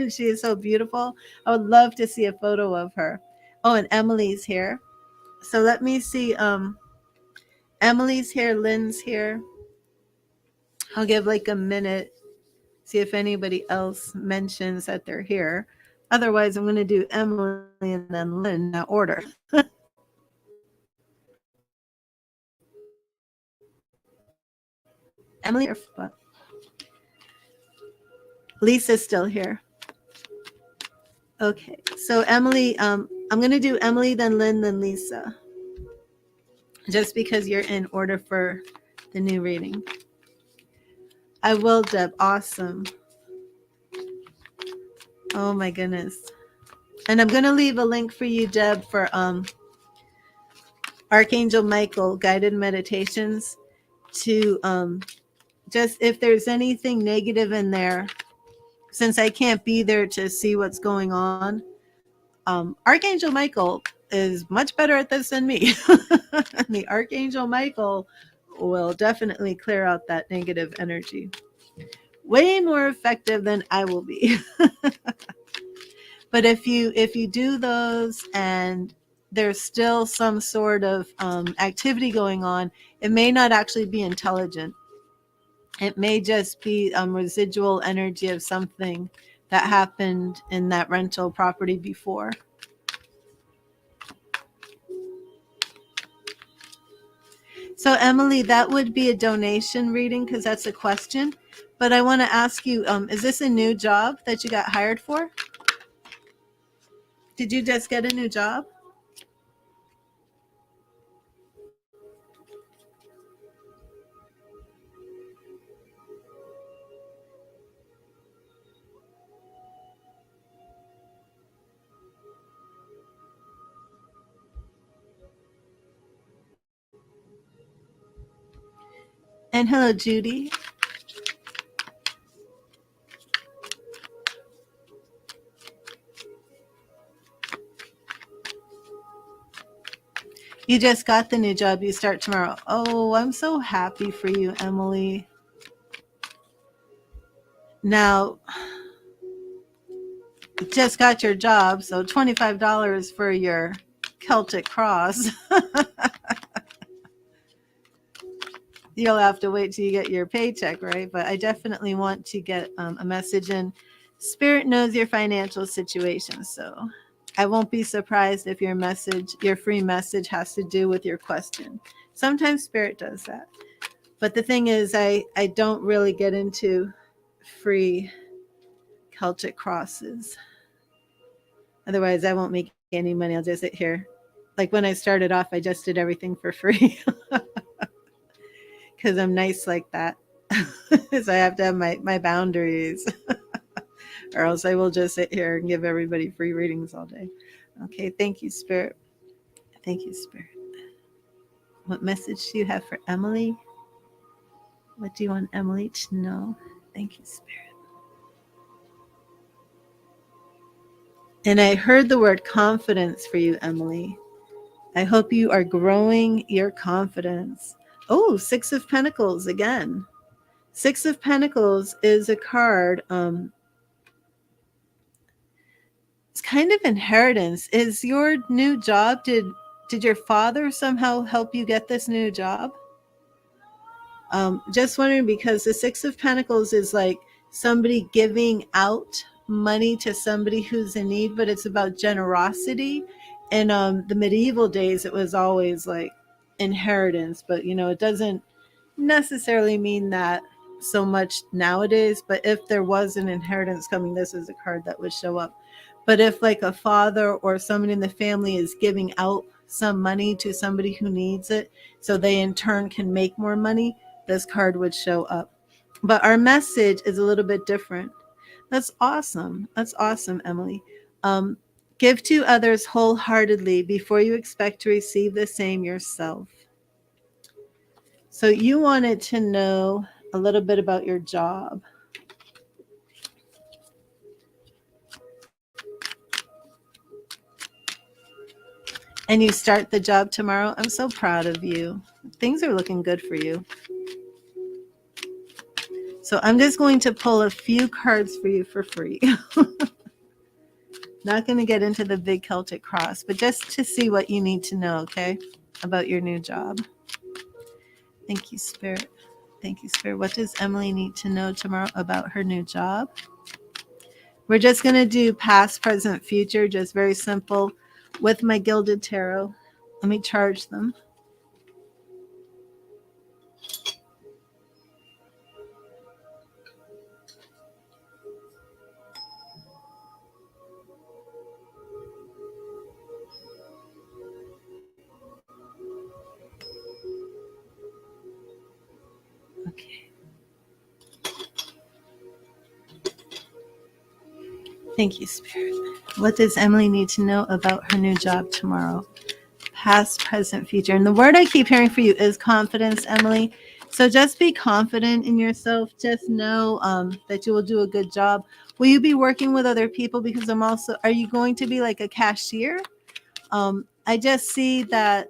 She is so beautiful. I would love to see a photo of her. Oh, and Emily's here. So let me see. Emily's here. Lynn's here. I'll give like a minute, see if anybody else mentions that they're here. Otherwise, I'm going to do Emily and then Lynn in that order. Emily, but Lisa's still here. Okay, so Emily, I'm going to do Emily, then Lynn, then Lisa, just because you're in order for the new reading. I will, Deb. Awesome. Oh my goodness. And I'm going to leave a link for you, Deb, for Archangel Michael guided meditations to just if there's anything negative in there, since I can't be there to see what's going on. Archangel Michael is much better at this than me. The Archangel Michael will definitely clear out that negative energy. Way more effective than I will be. But if you do those and there's still some sort of activity going on, it may not actually be intelligent. It may just be residual energy of something that happened in that rental property before. So Emily, that would be a donation reading because that's a question. But I want to ask you, is this a new job that you got hired for? Did you just get a new job? And hello, Judy. You just got the new job. You start tomorrow. Oh, I'm so happy for you, Emily. Now, you just got your job, so $25 for your Celtic cross. You'll have to wait till you get your paycheck, right? But I definitely want to get a message in. Spirit knows your financial situation, so I won't be surprised if your free message has to do with your question. Sometimes Spirit does that. But the thing is, I don't really get into free Celtic crosses. Otherwise, I won't make any money. I'll just sit here. Like when I started off, I just did everything for free because I'm nice like that. So I have to have my boundaries, or else I will just sit here and give everybody free readings all day. Okay, thank you, Spirit. Thank you, Spirit. What message do you have for Emily? What do you want Emily to know? Thank you, Spirit. And I heard the word confidence for you, Emily. I hope you are growing your confidence. Oh, Six of Pentacles again. Six of Pentacles is a card. It's kind of inheritance. Is your new job, did your father somehow help you get this new job? Just wondering, because the Six of Pentacles is like somebody giving out money to somebody who's in need, but it's about generosity. In the medieval days, it was always like inheritance, but it doesn't necessarily mean that so much nowadays. But if there was an inheritance coming, this is a card that would show up. But if like a father or somebody in the family is giving out some money to somebody who needs it, so they in turn can make more money, this card would show up. But our message is a little bit different. That's awesome. That's awesome, Emily. Give to others wholeheartedly before you expect to receive the same yourself. So you wanted to know a little bit about your job. And you start the job tomorrow. I'm so proud of you. Things are looking good for you. So I'm just going to pull a few cards for you for free. Not going to get into the big Celtic cross, but just to see what you need to know, okay, about your new job. Thank you, Spirit. Thank you, Spirit. What does Emily need to know tomorrow about her new job? We're just going to do past, present, future, just very simple with my Gilded Tarot. Let me charge them. Okay. Thank you, Spirit. What does Emily need to know about her new job tomorrow? Past, present, future. And the word I keep hearing for you is confidence, Emily. So just be confident in yourself. Just know that you will do a good job. Will you be working with other people? Because are you going to be like a cashier? I just see that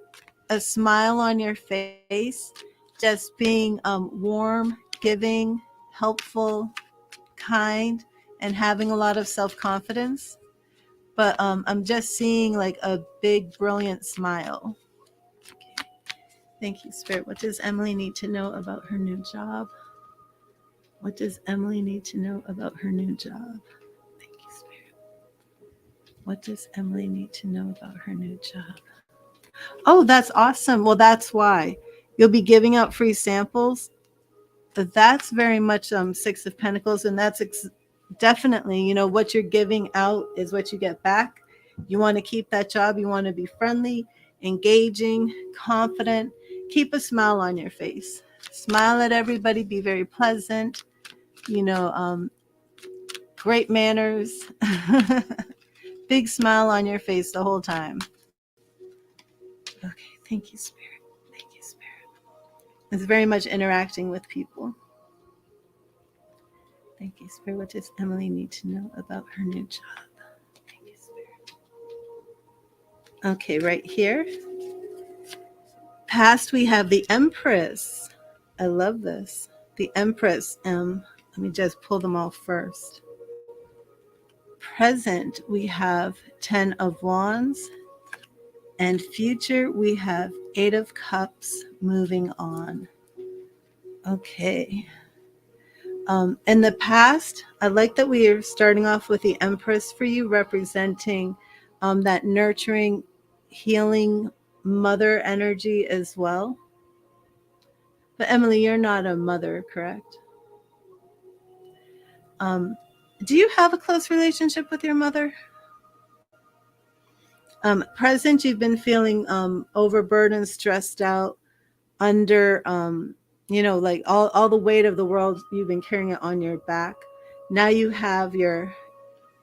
a smile on your face, just being warm, giving, helpful, kind, and having a lot of self-confidence. But I'm just seeing like a big, brilliant smile. Okay. Thank you, Spirit. What does Emily need to know about her new job? What does Emily need to know about her new job? Thank you, Spirit. What does Emily need to know about her new job? Oh, that's awesome. Well, that's why. You'll be giving out free samples. That's very much Six of Pentacles, and that's definitely, what you're giving out is what you get back. You want to keep that job. You want to be friendly, engaging, confident. Keep a smile on your face. Smile at everybody. Be very pleasant. Great manners. Big smile on your face the whole time. Okay, thank you, Spirit. Thank you, Spirit. It's very much interacting with people. Thank you, Spirit. What does Emily need to know about her new job? Thank you, Spirit. Okay, right here. Past, we have the Empress. I love this. The Empress. Let me just pull them all first. Present, we have 10 of Wands, And future, we have Eight of Cups moving on. Okay. In the past, I like that we are starting off with the Empress for you, representing that nurturing, healing mother energy as well. But Emily, you're not a mother, correct? Do you have a close relationship with your mother? Present, you've been feeling overburdened, stressed out, under like all the weight of the world, you've been carrying it on your back. Now you have your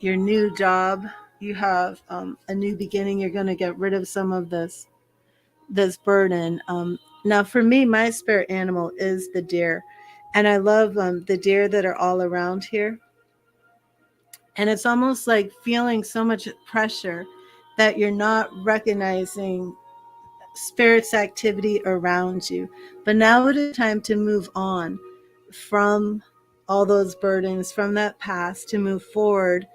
new job, you have a new beginning, you're going to get rid of some of this burden. Now for me, my spirit animal is the deer, and I love the deer that are all around here. And it's almost like feeling so much pressure that you're not recognizing spirit's activity around you. But now it is time to move on from all those burdens, from that past, to move forward,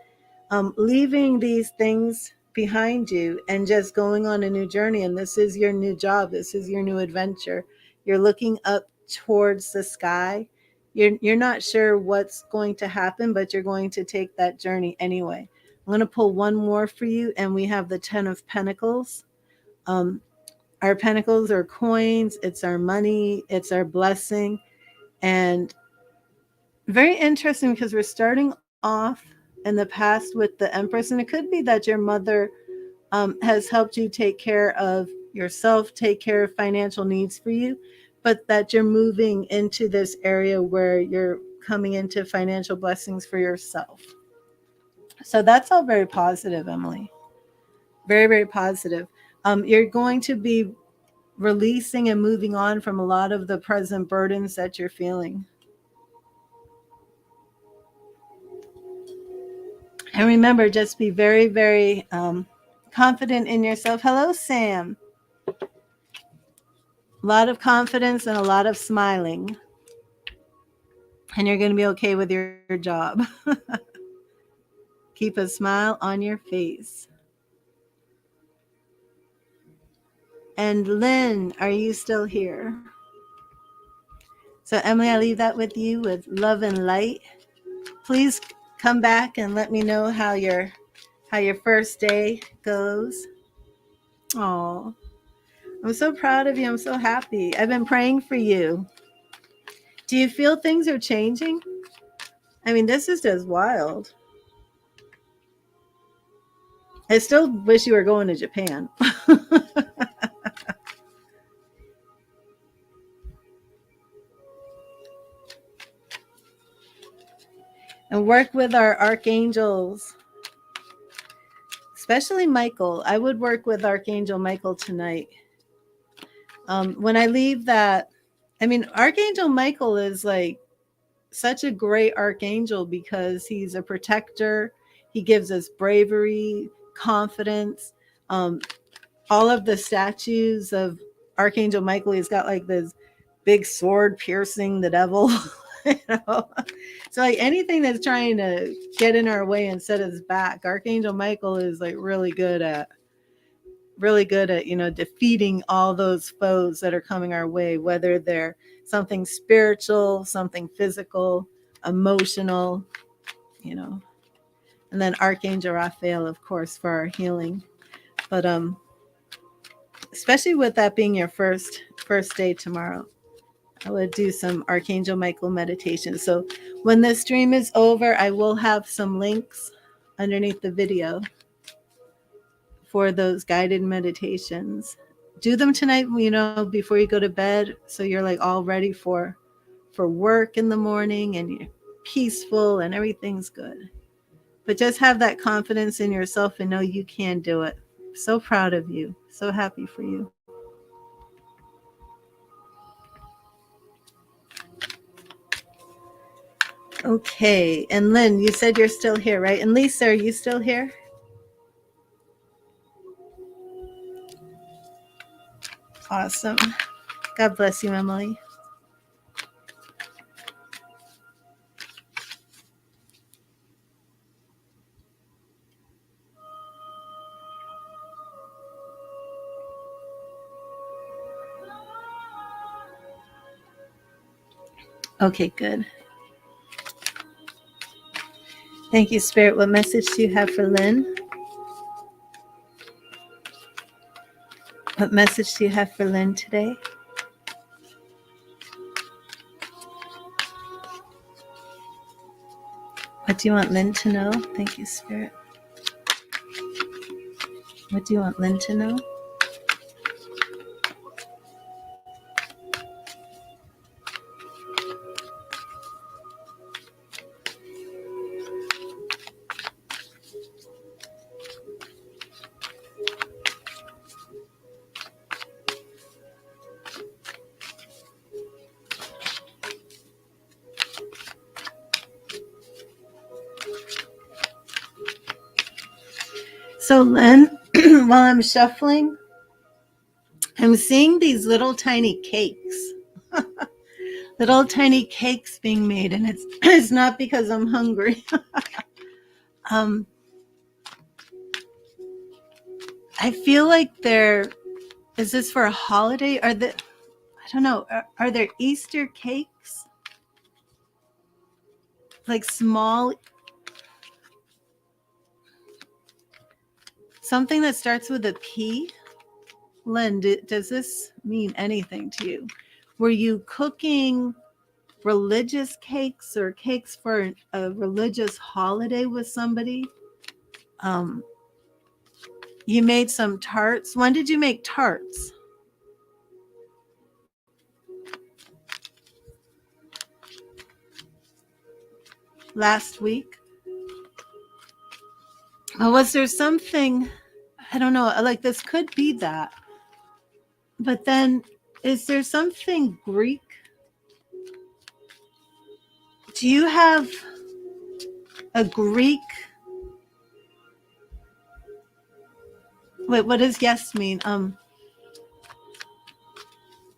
leaving these things behind you and just going on a new journey. And this is your new job. This is your new adventure. You're looking up towards the sky. You're not sure what's going to happen, but you're going to take that journey anyway. I'm going to pull one more for you, and we have the Ten of Pentacles. Our pentacles are coins, it's our money, it's our blessing. And very interesting because we're starting off in the past with the Empress, and it could be that your mother has helped you take care of yourself, take care of financial needs for you, but that you're moving into this area where you're coming into financial blessings for yourself. So that's all very positive, Emily. Very, very positive. You're going to be releasing and moving on from a lot of the present burdens that you're feeling. And remember, just be very, very confident in yourself. Hello, Sam. A lot of confidence and a lot of smiling. And you're going to be okay with your job. Keep a smile on your face. And Lynn, are you still here? So Emily, I leave that with you with love and light. Please come back and let me know how your first day goes. Oh, I'm so proud of you. I'm so happy. I've been praying for you. Do you feel things are changing? I mean, this is just wild. I still wish you were going to Japan. And work with our archangels, especially Michael. I would work with Archangel Michael tonight. When I leave that, I mean, Archangel Michael is like such a great archangel because he's a protector. He gives us bravery, confidence. All of the statues of Archangel Michael, he's got like this big sword piercing the devil. You know? So like anything that's trying to get in our way and set us back, Archangel Michael is like really good at defeating all those foes that are coming our way, whether they're something spiritual, something physical, emotional, and then Archangel Raphael, of course, for our healing. But especially with that being your first day tomorrow, I would do some Archangel Michael meditation. So when this stream is over, I will have some links underneath the video for those guided meditations. Do them tonight, before you go to bed, so you're like all ready for work in the morning and you're peaceful and everything's good. But just have that confidence in yourself and know you can do it. So proud of you. So happy for you. Okay. And Lynn, you said you're still here, right? And Lisa, are you still here? Awesome. God bless you, Emily. Okay, good. Thank you, Spirit. What message do you have for Lynn? What message do you have for Lynn today? What do you want Lynn to know? Thank you, Spirit. What do you want Lynn to know? So, Lynn, while I'm shuffling, I'm seeing these little tiny cakes. Little tiny cakes being made, and it's not because I'm hungry. I feel like is this for a holiday? I don't know, are there Easter cakes? Like small, something that starts with a P? Lynn, does this mean anything to you? Were you cooking religious cakes or cakes for a religious holiday with somebody? You made some tarts. When did you make tarts? Last week? Was there something, I don't know, like this could be that. But then, is there something Greek? Do you have a Greek? Wait, what does yes mean?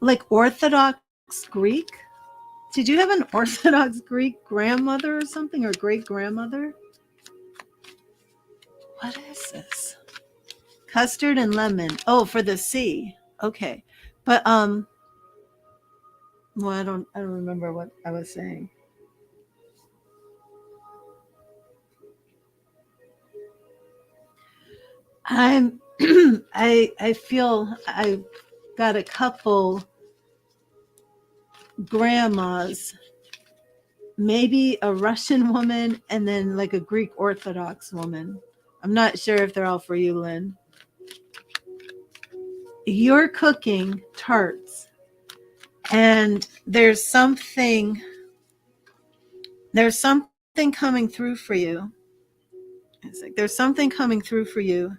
Like Orthodox Greek? Did you have an Orthodox Greek grandmother or something, or great grandmother? What is this? Custard and lemon. Oh, for the C. Okay. But well, I don't remember what I was saying. I'm I feel I've got a couple grandmas, maybe a Russian woman and then like a Greek Orthodox woman. I'm not sure if they're all for you, Lynn. You're cooking tarts, and there's something coming through for you. It's like there's something coming through for you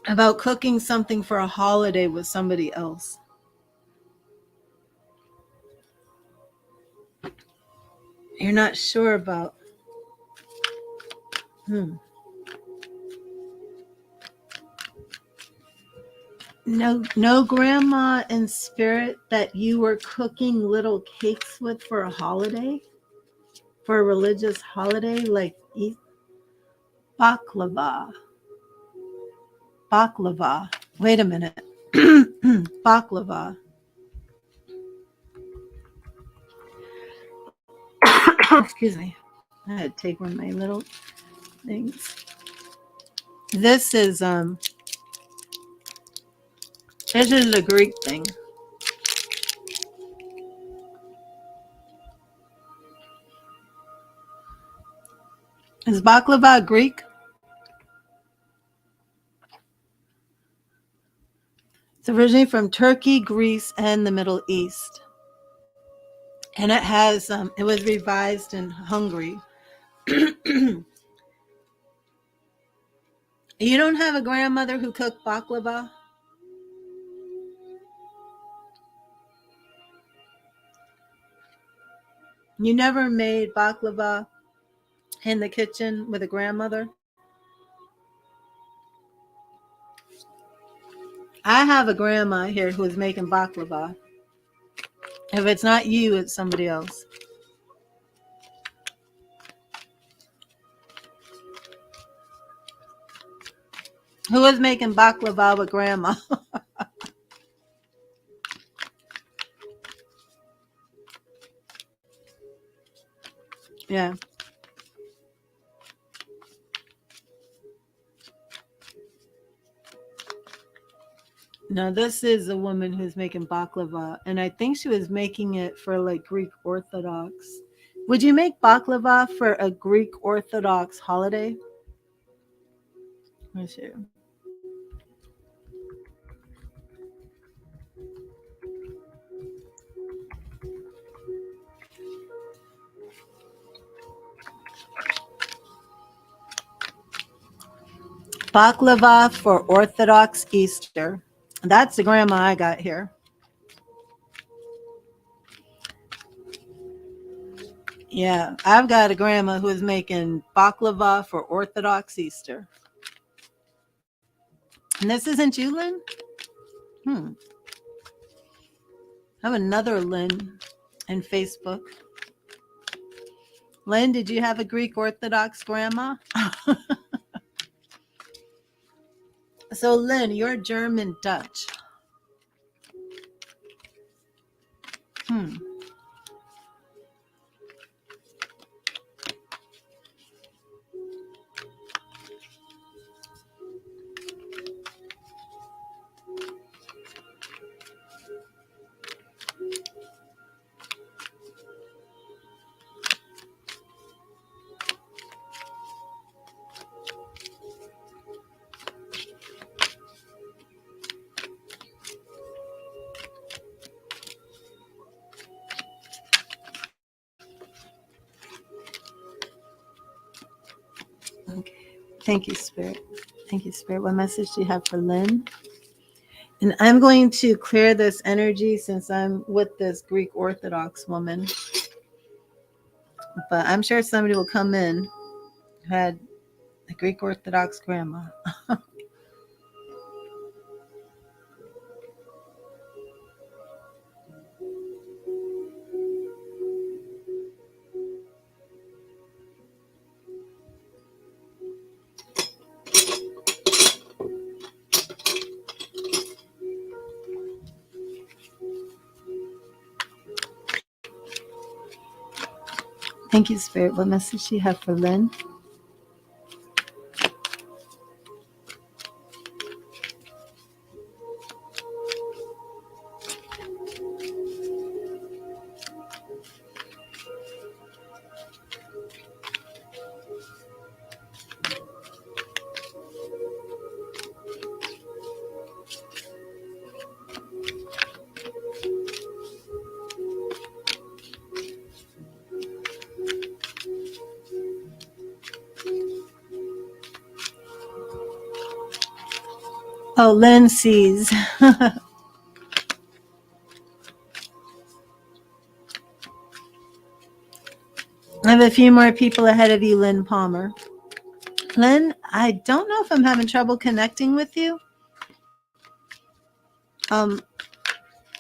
about cooking something for a holiday with somebody else. You're not sure about. No grandma in spirit that you were cooking little cakes with for a holiday, for a religious holiday, like baklava. Baklava. Wait a minute. Baklava. Excuse me. I had to take one of my little things. This is a Greek thing. Is baklava Greek? It's originally from Turkey, Greece, and the Middle East. And it has, it was revised in Hungary. You don't have a grandmother who cooked baklava? You never made baklava in the kitchen with a grandmother? I have a grandma here who is making baklava. If it's not you, it's somebody else. Who is making baklava with grandma? Yeah. Now this is a woman who's making baklava, and I think she was making it for like Greek Orthodox. Would you make baklava for a Greek Orthodox holiday? Let's see. Baklava for Orthodox Easter. That's the grandma I got here. Yeah, I've got a grandma who is making baklava for Orthodox Easter. And this isn't you, Lynn? Hmm. I have another Lynn in Facebook. Lynn, did you have a Greek Orthodox grandma? So, Lynn, you're German Dutch. Hmm. Okay. Thank you, Spirit. Thank you, Spirit. What message do you have for Lynn? And I'm going to clear this energy since I'm with this Greek Orthodox woman. But I'm sure somebody will come in who had a Greek Orthodox grandma. Thank you, Spirit. What message do you have for Lynn? Oh, Lynn sees. I have a few more people ahead of you, Lynn Palmer. Lynn, I don't know if I'm having trouble connecting with you. Um,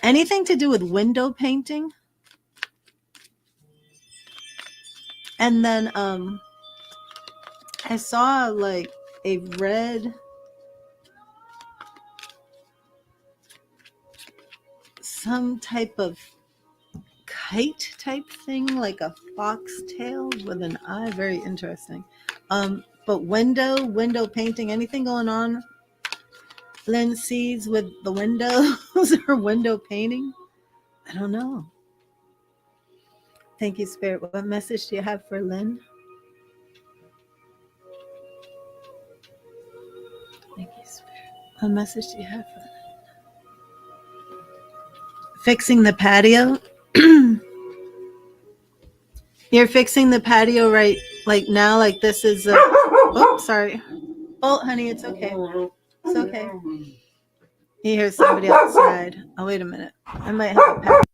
Anything to do with window painting? And then I saw like a red some type of kite type thing, like a foxtail with an eye. Very interesting. But window painting, anything going on? Lynn sees with the windows or window painting? I don't know. Thank you, Spirit. What message do you have for Lynn? Thank you, Spirit. What message do you have for Lynn? Fixing the patio? You're fixing the patio right like now, like this is a oh sorry. Oh honey, it's okay. It's okay. You hear somebody outside. Oh wait a minute. I might have a pet.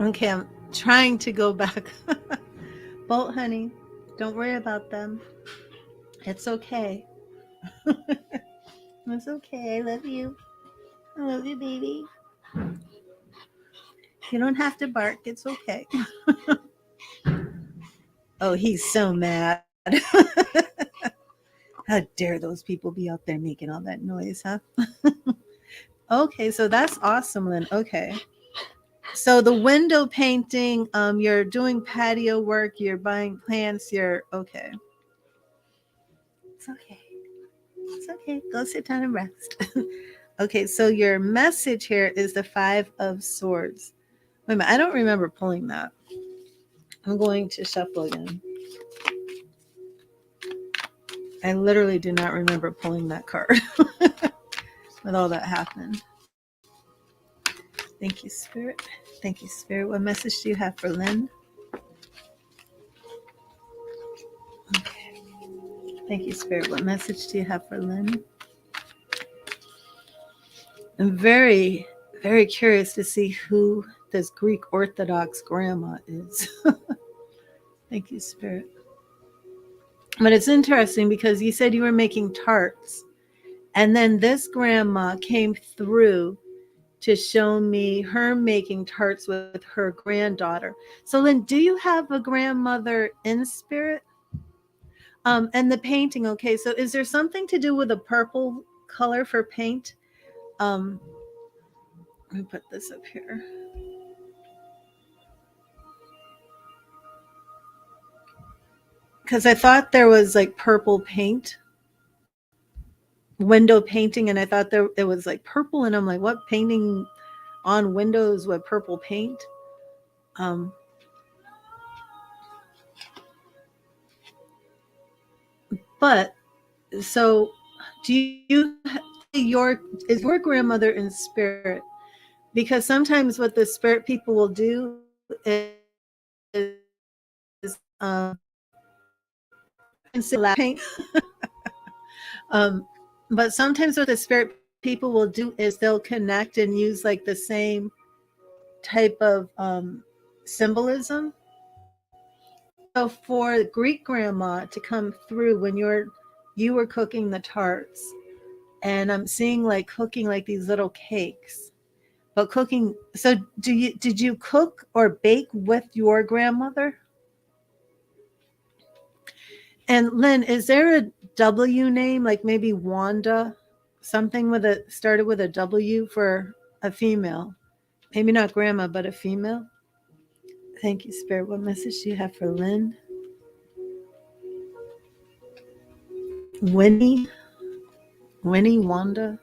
Okay, I'm trying to go back. Bolt, honey, don't worry about them. It's okay. It's okay. I love you. I love you, baby. You don't have to bark. It's okay. Oh, he's so mad. How dare those people be out there making all that noise, huh? Okay, so that's awesome, Lynn. Okay. So the window painting, you're doing patio work, you're buying plants, you're okay. It's okay. It's okay. Go sit down and rest. Okay, so your message here is the Five of Swords. Wait a minute, I don't remember pulling that. I'm going to shuffle again. I literally do not remember pulling that card with all that happened. Thank you, Spirit. Thank you, Spirit. What message do you have for Lynn? Okay. Thank you, Spirit. What message do you have for Lynn? I'm very, very curious to see who this Greek Orthodox grandma is. Thank you, Spirit. But it's interesting because you said you were making tarts, and then this grandma came through to show me her making tarts with her granddaughter. So, Lynn, do you have a grandmother in spirit? And the painting, okay, so is there something to do with a purple color for paint? Let me put this up here. Because I thought there was like purple paint, window painting, and I thought there it was like purple, and I'm like, what painting on windows with purple paint? Um, but so do you your is your grandmother in spirit? Because sometimes what the spirit people will do is paint. um, but sometimes what the spirit people will do is they'll connect and use like the same type of symbolism. So for Greek grandma to come through when you were cooking the tarts, and I'm seeing like cooking like these little cakes. But cooking, so did you cook or bake with your grandmother? And Lynn, is there a W name, like maybe Wanda, something with a started with a W for a female? Maybe not grandma, but a female. Thank you, Spirit. What message do you have for Lynn? Winnie, Winnie, Wanda.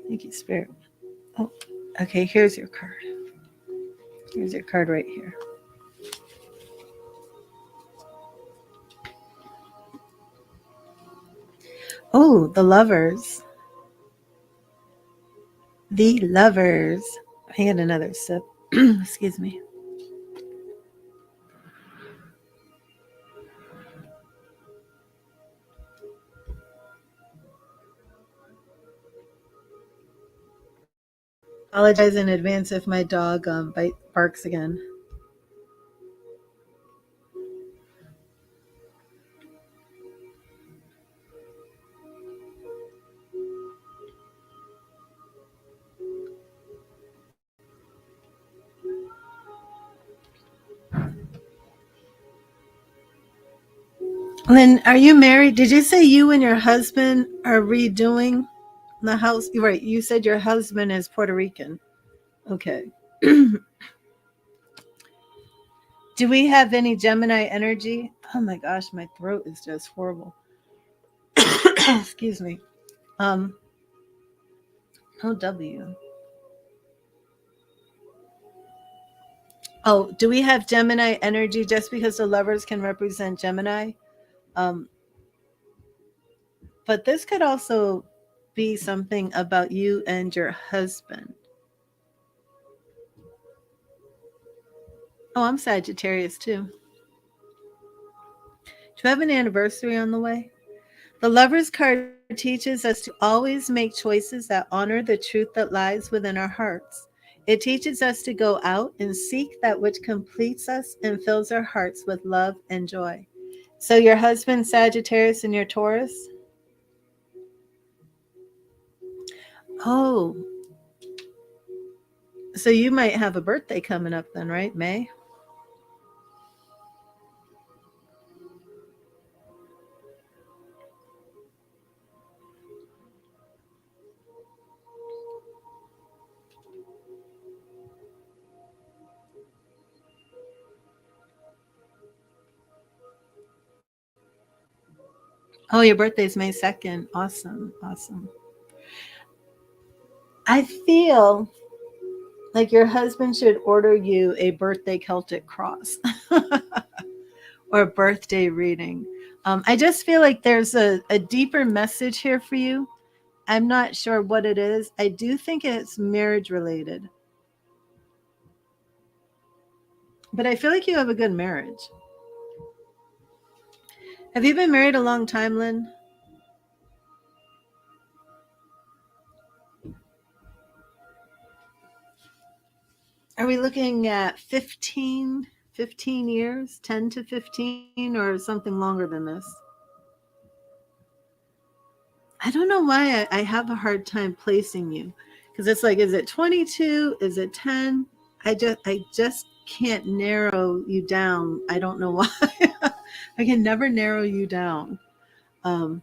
Thank you, Spirit. Oh, okay. Here's your card. Here's your card right here. Oh, the lovers. The lovers. I had another sip. Excuse me. Apologize in advance if my dog barks again. Lynn, are you married? Did you say you and your husband are redoing the house? Right. You said your husband is Puerto Rican. Okay. Do we have any Gemini energy? Oh my gosh, my throat is just horrible. Excuse me. Um, no W. Oh, do we have Gemini energy just because the lovers can represent Gemini? Um, but this could also be something about you and your husband. Oh, I'm Sagittarius too. Do you have an anniversary on the way? The Lover's card teaches us to always make choices that honor the truth that lies within our hearts. It teaches us to go out and seek that which completes us and fills our hearts with love and joy. So your husband Sagittarius and your Taurus? Oh, so you might have a birthday coming up then, right? May? Oh, your birthday's May 2nd. Awesome. Awesome. I feel like your husband should order you a birthday Celtic cross or a birthday reading. I just feel like there's a deeper message here for you. I'm not sure what it is. I do think it's marriage related, but I feel like you have a good marriage. Have you been married a long time, Lynn? Are we looking at 15 years, 10 to 15, or something longer than this? I don't know why I have a hard time placing you because it's like, is it 22? Is it 10? I just can't narrow you down. I don't know why. I can never narrow you down. Um,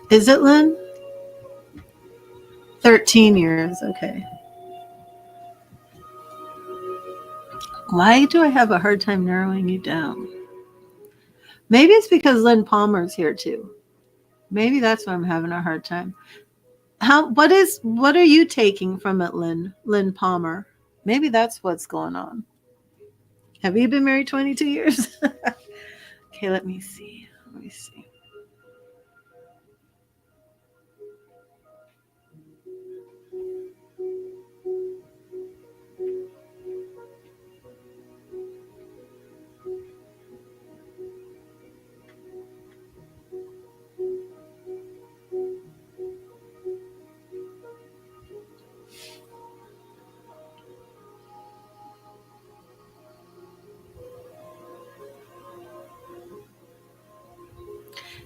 is it Lynn? 13 years. Okay. Why do I have a hard time narrowing you down? Maybe it's because Lynn Palmer's here too. Maybe that's why I'm having a hard time. What are you taking from it, Lynn Palmer? Maybe that's what's going on. Have you been married 22 years? Okay, let me see. Let me see.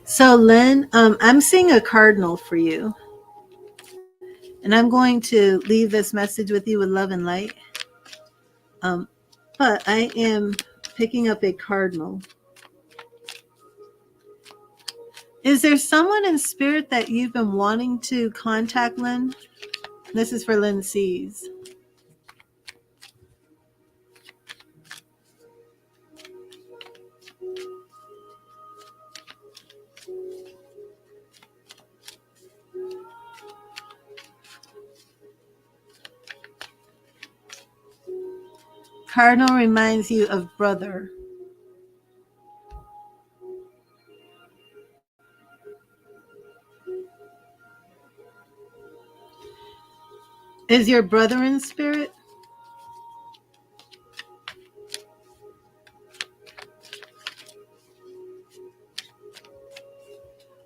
So, Lynn, I'm seeing a cardinal for you, and I'm going to leave this message with you with love and light. Um, but I am picking up a cardinal. Is there someone in spirit that you've been wanting to contact, Lynn? This is for Lynn C's. Cardinal reminds you of brother. Is your brother in spirit?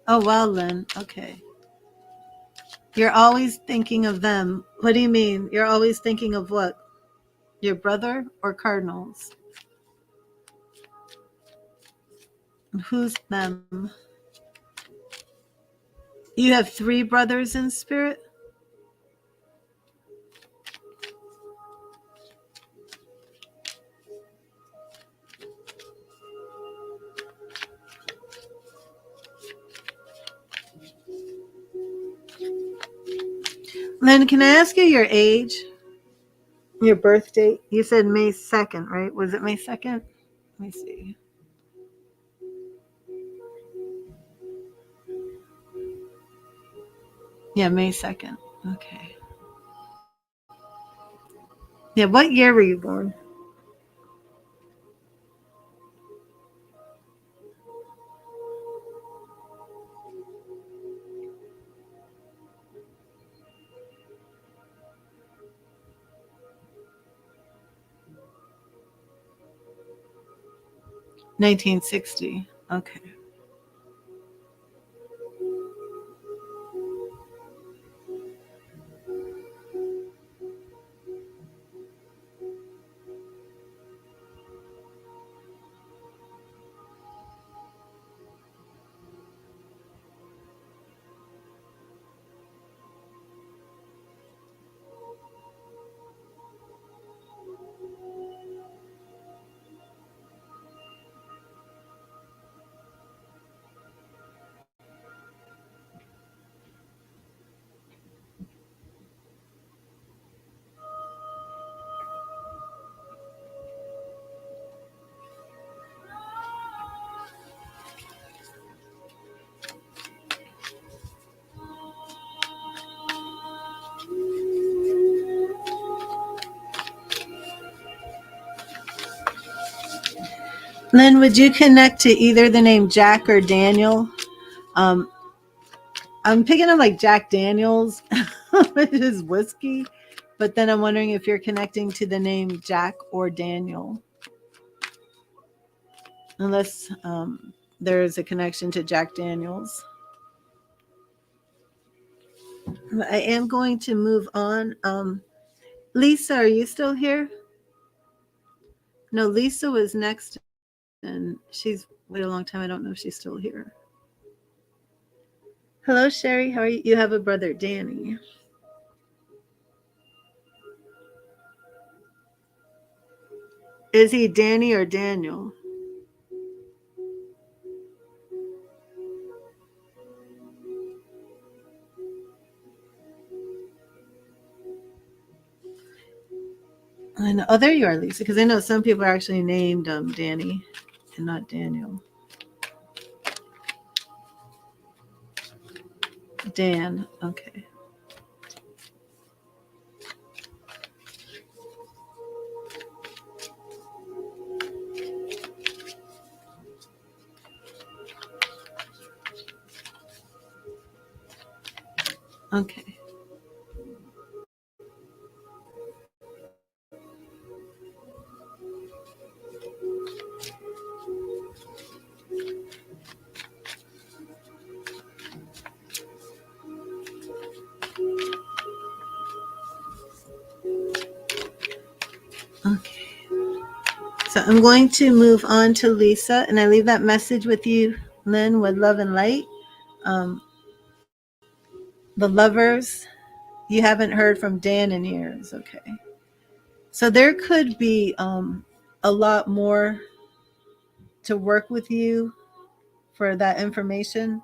Oh, well, Lynn. Okay. You're always thinking of them. What do you mean? You're always thinking of what? Your brother or cardinals? Who's them? You have three brothers in spirit? Lynn, can I ask you your age? Your birth date? You said May 2nd, right? Was it May 2nd? Let me see. Yeah, May 2nd. Okay. Yeah, what year were you born? 1960. Okay. Lynn, would you connect to either the name Jack or Daniel? Um, I'm picking up like Jack Daniels, which is whiskey, but then I'm wondering if you're connecting to the name Jack or Daniel, unless there's a connection to Jack Daniels. I am going to move on. Lisa, are you still here? No, Lisa was next, and she's waited a long time. I don't know if she's still here. Hello, Sherry. How are you? You have a brother, Danny. Is he Danny or Daniel? I know. Oh, there you are, Lisa. Because I know some people are actually named Danny and not Daniel. Dan. Okay. Okay. Okay. So I'm going to move on to Lisa, and I leave that message with you, Lynn, with love and light. Um, the lovers, you haven't heard from Dan in years. Okay. So there could be a lot more to work with you for that information,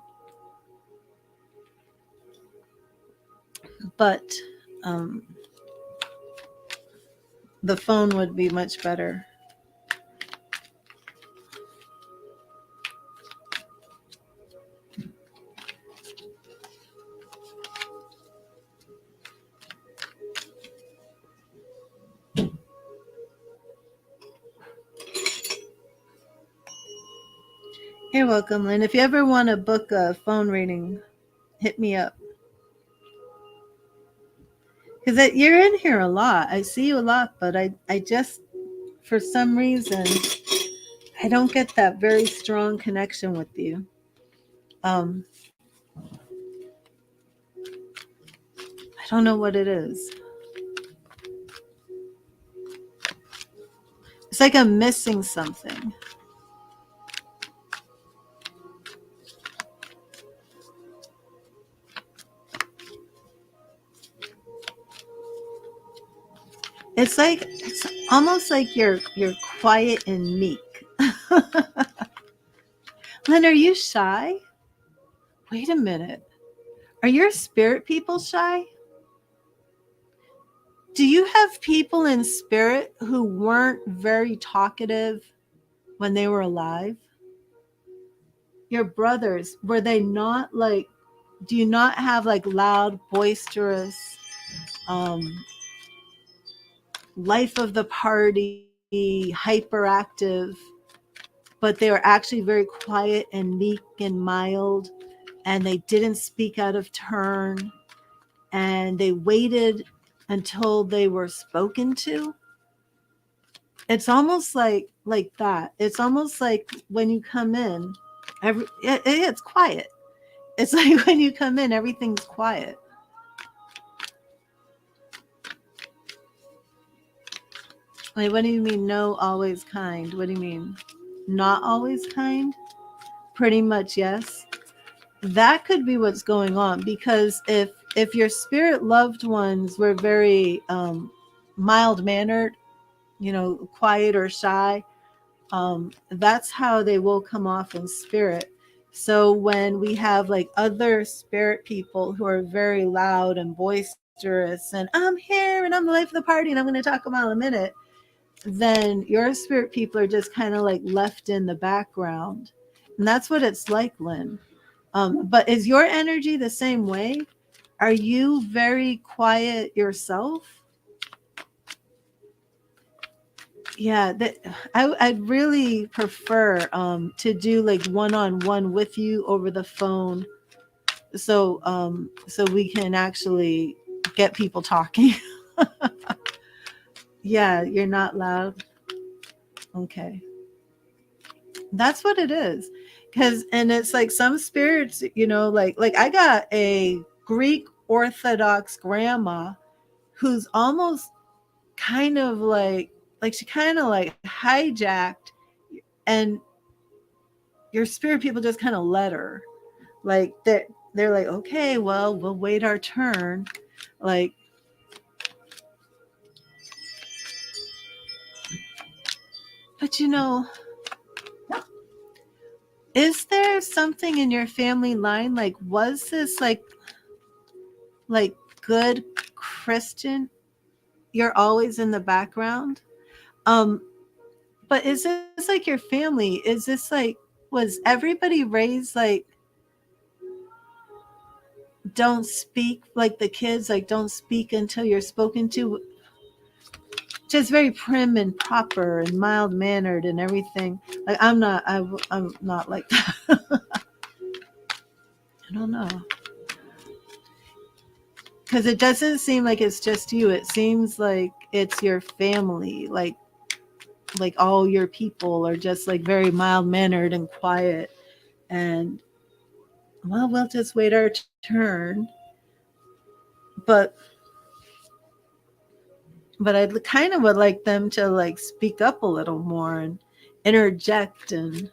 but um, the phone would be much better. You're welcome, Lynn. If you ever want to book a phone reading, hit me up. Because you're in here a lot. I see you a lot, but I just, for some reason, I don't get that very strong connection with you. Um, I don't know what it is. It's like I'm missing something. It's almost like you're quiet and meek. Lynn, are you shy? Wait a minute. Are your spirit people shy? Do you have people in spirit who weren't very talkative when they were alive? Your brothers, were they not like, do you not have like loud, boisterous, um, life of the party, hyperactive, but they were actually very quiet and meek and mild, and they didn't speak out of turn, and they waited until they were spoken to? It's almost like that. It's almost like when you come in, it's quiet. It's like when you come in, everything's quiet. Like, what do you mean, no, always kind? What do you mean? Not always kind? Pretty much, yes. That could be what's going on, because if your spirit loved ones were very mild mannered, quiet or shy, that's how they will come off in spirit. So when we have like other spirit people who are very loud and boisterous and I'm here and I'm the life of the party and I'm going to talk a mile a minute, then your spirit people are just kind of like left in the background. And that's what it's like, Lynn. But is your energy the same way? Are you very quiet yourself? Yeah, I'd really prefer to do like one-on-one with you over the phone, so we can actually get people talking. Yeah, you're not loud. Okay, that's what it is. And it's like some spirits, like I got a Greek Orthodox grandma who's almost kind of like she kind of like hijacked, and your spirit people just kind of let her, like they're like, okay, well, we'll wait our turn, like. But is there something in your family line, like was this like good Christian? You're always in the background. um but is this like your family? Is this like, was everybody raised like don't speak, like the kids, like don't speak until you're spoken to, just very prim and proper and mild mannered and everything? Like I'm not like that. I don't know, because it doesn't seem like it's just you. It seems like it's your family, like all your people are just like very mild mannered and quiet, and well, we'll just wait our turn. but but I kind of would like them to like speak up a little more and interject. And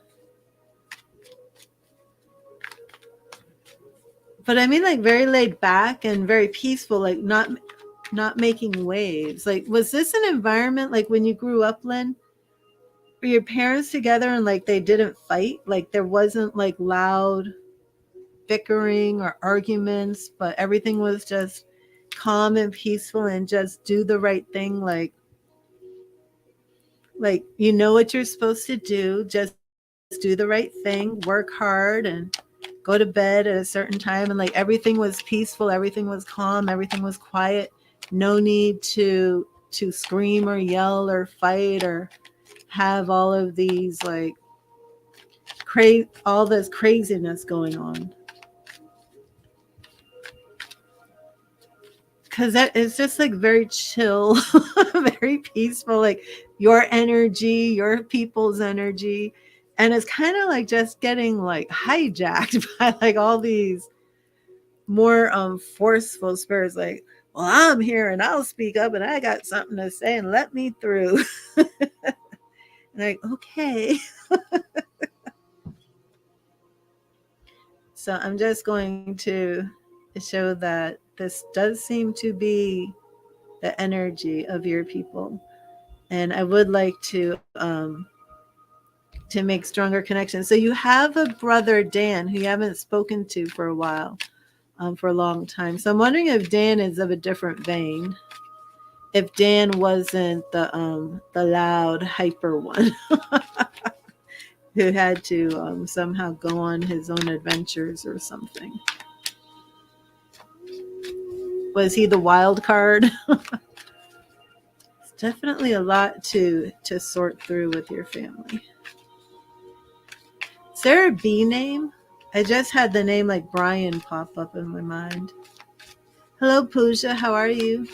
but I mean, like very laid back and very peaceful, like not making waves. Like, was this an environment like when you grew up, Lynn? Were your parents together and like they didn't fight? Like there wasn't like loud bickering or arguments, but everything was just calm and peaceful and just do the right thing. Like you know what you're supposed to do, just do the right thing, work hard, and go to bed at a certain time. And like everything was peaceful, everything was calm, everything was quiet. No need to scream or yell or fight or have all of these like all this craziness going on. Because that is just like very chill, very peaceful, like your energy, your people's energy. And it's kind of like just getting like hijacked by like all these more forceful spirits, like, well, I'm here and I'll speak up and I got something to say and let me through. Like, okay. So I'm just going to show that this does seem to be the energy of your people. And I would like to make stronger connections. So you have a brother, Dan, who you haven't spoken to for a while, for a long time. So I'm wondering if Dan is of a different vein. If Dan wasn't the loud, hyper one who had to somehow go on his own adventures or something. Was he the wild card? It's definitely a lot to sort through with your family. Is there a B name? I just had the name like Brian pop up in my mind. Hello, Pooja. How are you?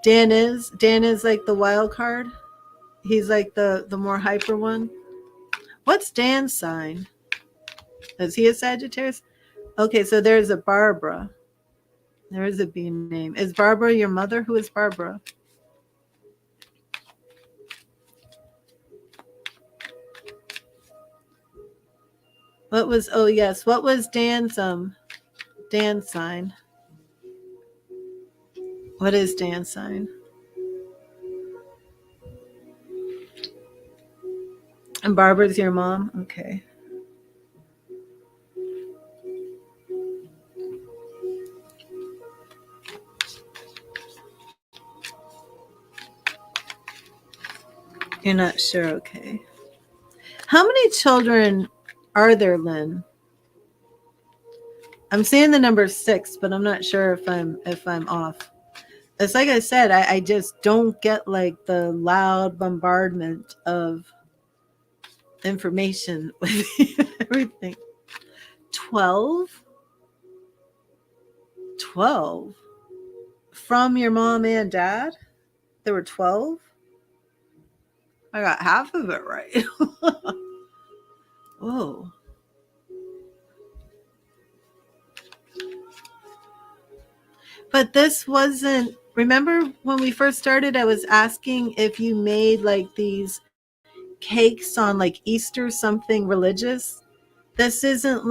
Dan is like the wild card. He's like the more hyper one. What's Dan's sign? Is he a Sagittarius? Okay, so there's a Barbara. There is a B name. Is Barbara your mother? Who is Barbara? What was, oh yes, what was Dan's sign? What is Dan's sign? And Barbara's your mom? Okay. You're not sure, okay. How many children are there, Lynn? I'm seeing the number 6, but I'm not sure if I'm off. It's like I said, I just don't get like the loud bombardment of information with everything. 12? 12? From your mom and dad? There were 12? I got half of it right. Whoa. But this wasn't, remember when we first started, I was asking if you made like these cakes on like Easter, something religious. This isn't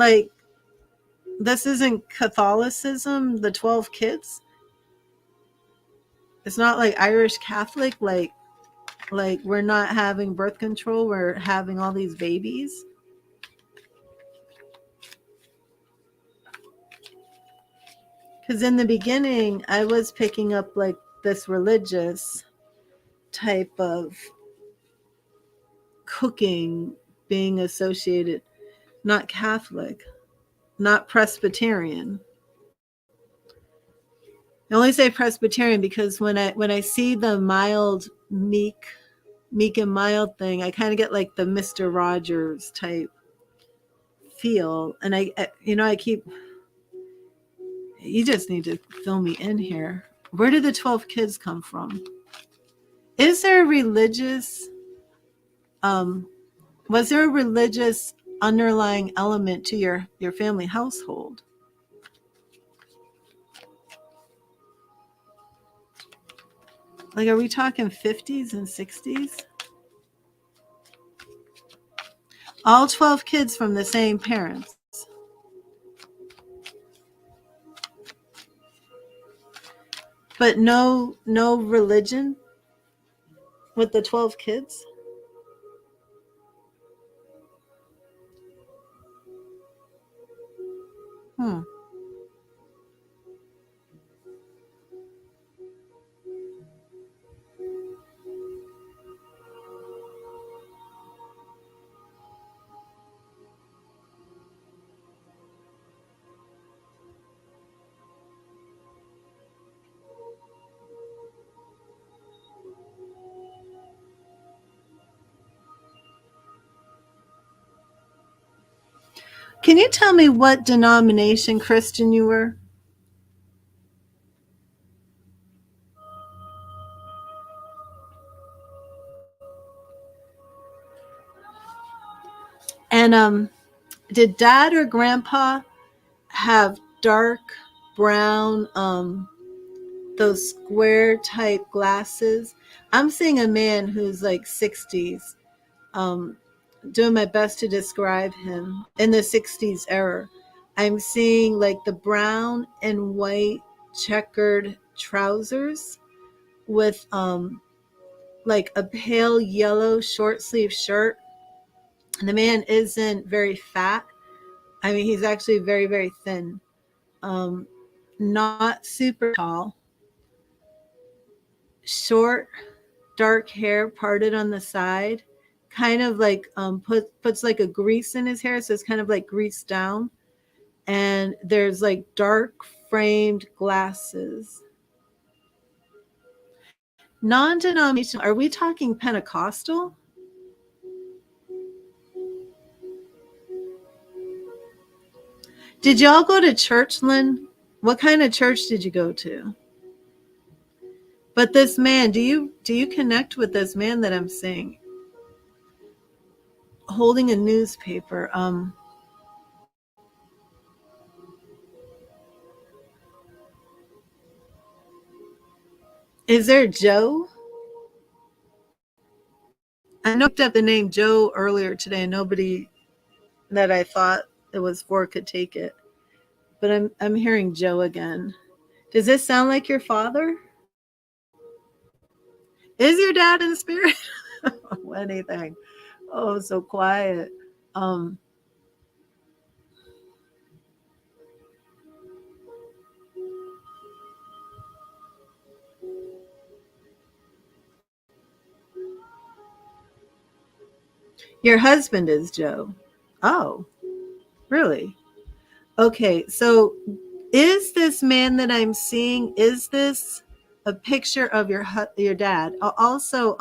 Catholicism, the 12 kids. It's not like Irish Catholic, like we're not having birth control, we're having all these babies. Because in the beginning, I was picking up like this religious type of cooking being associated, not Catholic, not Presbyterian. I only say Presbyterian because when I see the mild, meek and mild thing, I kind of get like the Mr. Rogers type feel. And I keep, you just need to fill me in here. Where did the 12 kids come from? Is there a religious, was there a religious underlying element to your family household? Like, are we talking 50s and 60s? All 12 kids from the same parents. But no religion with the 12 kids? Can you tell me what denomination Christian you were? And did dad or grandpa have dark brown, those square type glasses? I'm seeing a man who's like 60s, doing my best to describe him in the 60s era. I'm seeing like the brown and white checkered trousers with like a pale yellow short sleeve shirt. And the man isn't very fat. I mean, he's actually very, very thin. Um, Not super tall. Short, dark hair parted on the side. Kind of like puts like a grease in his hair, so it's kind of like greased down. And there's like dark framed glasses. Non-denominational. Are we talking Pentecostal? Did y'all go to church, Lynn? What kind of church did you go to? But this man, do you connect with this man that I'm seeing holding a newspaper? Is there Joe? I looked up the name Joe earlier today, and nobody that I thought it was for could take it. But I'm hearing Joe again. Does this sound like your father? Is your dad in spirit? Anything? Oh, so quiet. Um, your husband is Joe. Oh, really? Okay, so is this man that I'm seeing? Is this a picture of your dad? Also,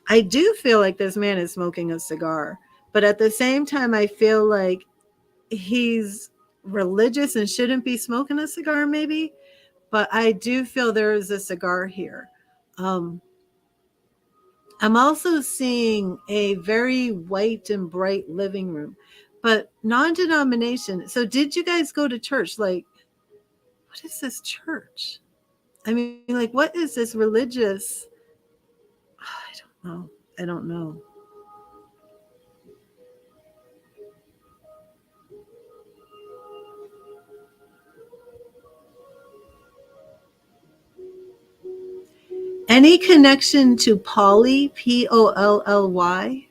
I do feel like this man is smoking a cigar, but at the same time, I feel like he's religious and shouldn't be smoking a cigar, maybe. But I do feel there is a cigar here. Um, I'm also seeing a very white and bright living room, but non-denomination. So, did you guys go to church? Like, what is this church? I mean, like, what is this religious? I don't know. I don't know. Any connection to Polly? Polly?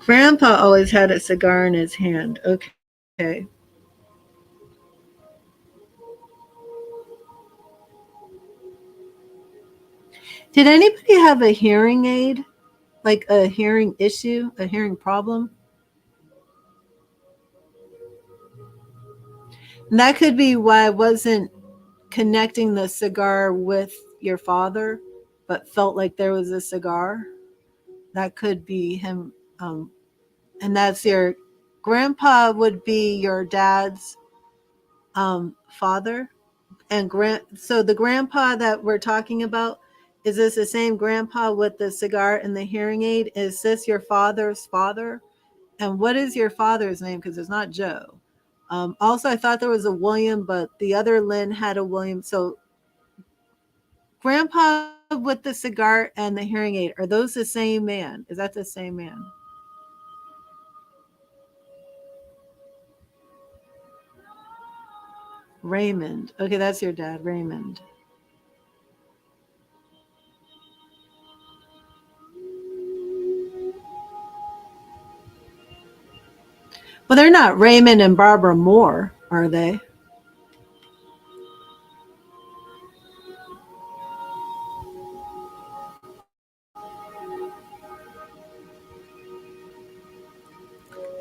Grandpa always had a cigar in his hand. Okay. Did anybody have a hearing aid? Like a hearing issue, a hearing problem? And that could be why I wasn't connecting the cigar with your father, but felt like there was a cigar. That could be him. And that's your grandpa would be your dad's father. And so the grandpa that we're talking about, is this the same grandpa with the cigar and the hearing aid? Is this your father's father? And what is your father's name? Because it's not Joe. Also, I thought there was a William, but the other Lynn had a William. So, grandpa with the cigar and the hearing aid, are those the same man? Is that the same man? Raymond. Okay, that's your dad, Raymond. Well, they're not Raymond and Barbara Moore, are they?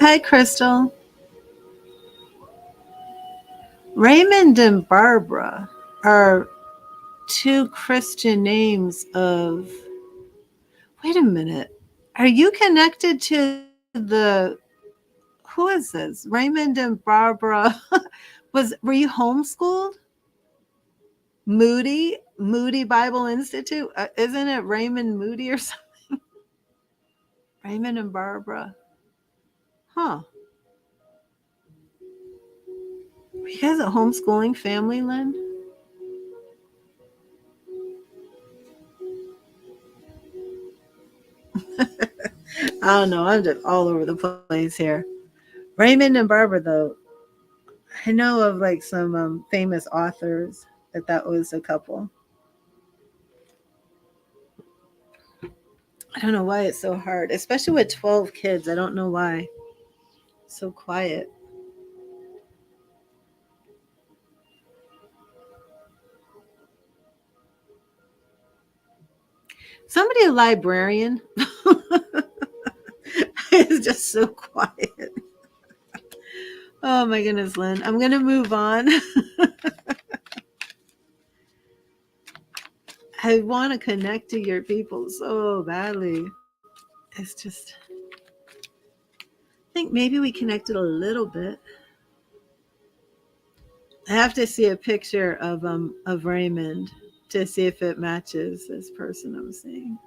Hi, Crystal. Raymond and Barbara are two Christian names of. Wait a minute. Are you connected to the. Who is this? Raymond and Barbara. Were you homeschooled? Moody Bible Institute. Isn't it Raymond Moody or something? Raymond and Barbara. Huh. Were you guys a homeschooling family, Lynn? I don't know. I'm just all over the place here. Raymond and Barbara, though, I know of like some famous authors that was a couple. I don't know why it's so hard, especially with 12 kids. I don't know why. It's so quiet. Somebody a librarian. It's just so quiet. Oh my goodness, Lynn. I'm gonna move on. I want to connect to your people so badly. It's just, I think maybe we connected a little bit. I have to see a picture of Raymond to see if it matches this person I'm seeing.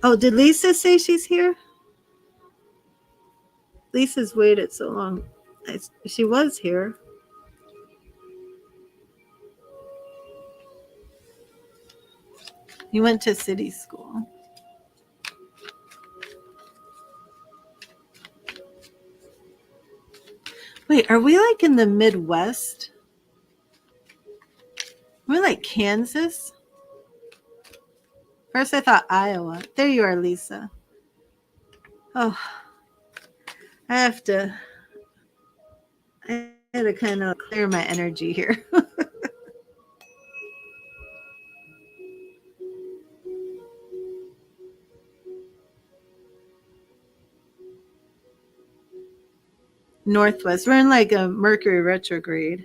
Oh, did Lisa say she's here? Lisa's waited so long. She was here. You went to city school. Wait, are we like in the Midwest? We're like Kansas? First I thought Iowa. There you are, Lisa. Oh, I have to, I had to kind of clear my energy here. Northwest. We're in like a Mercury retrograde.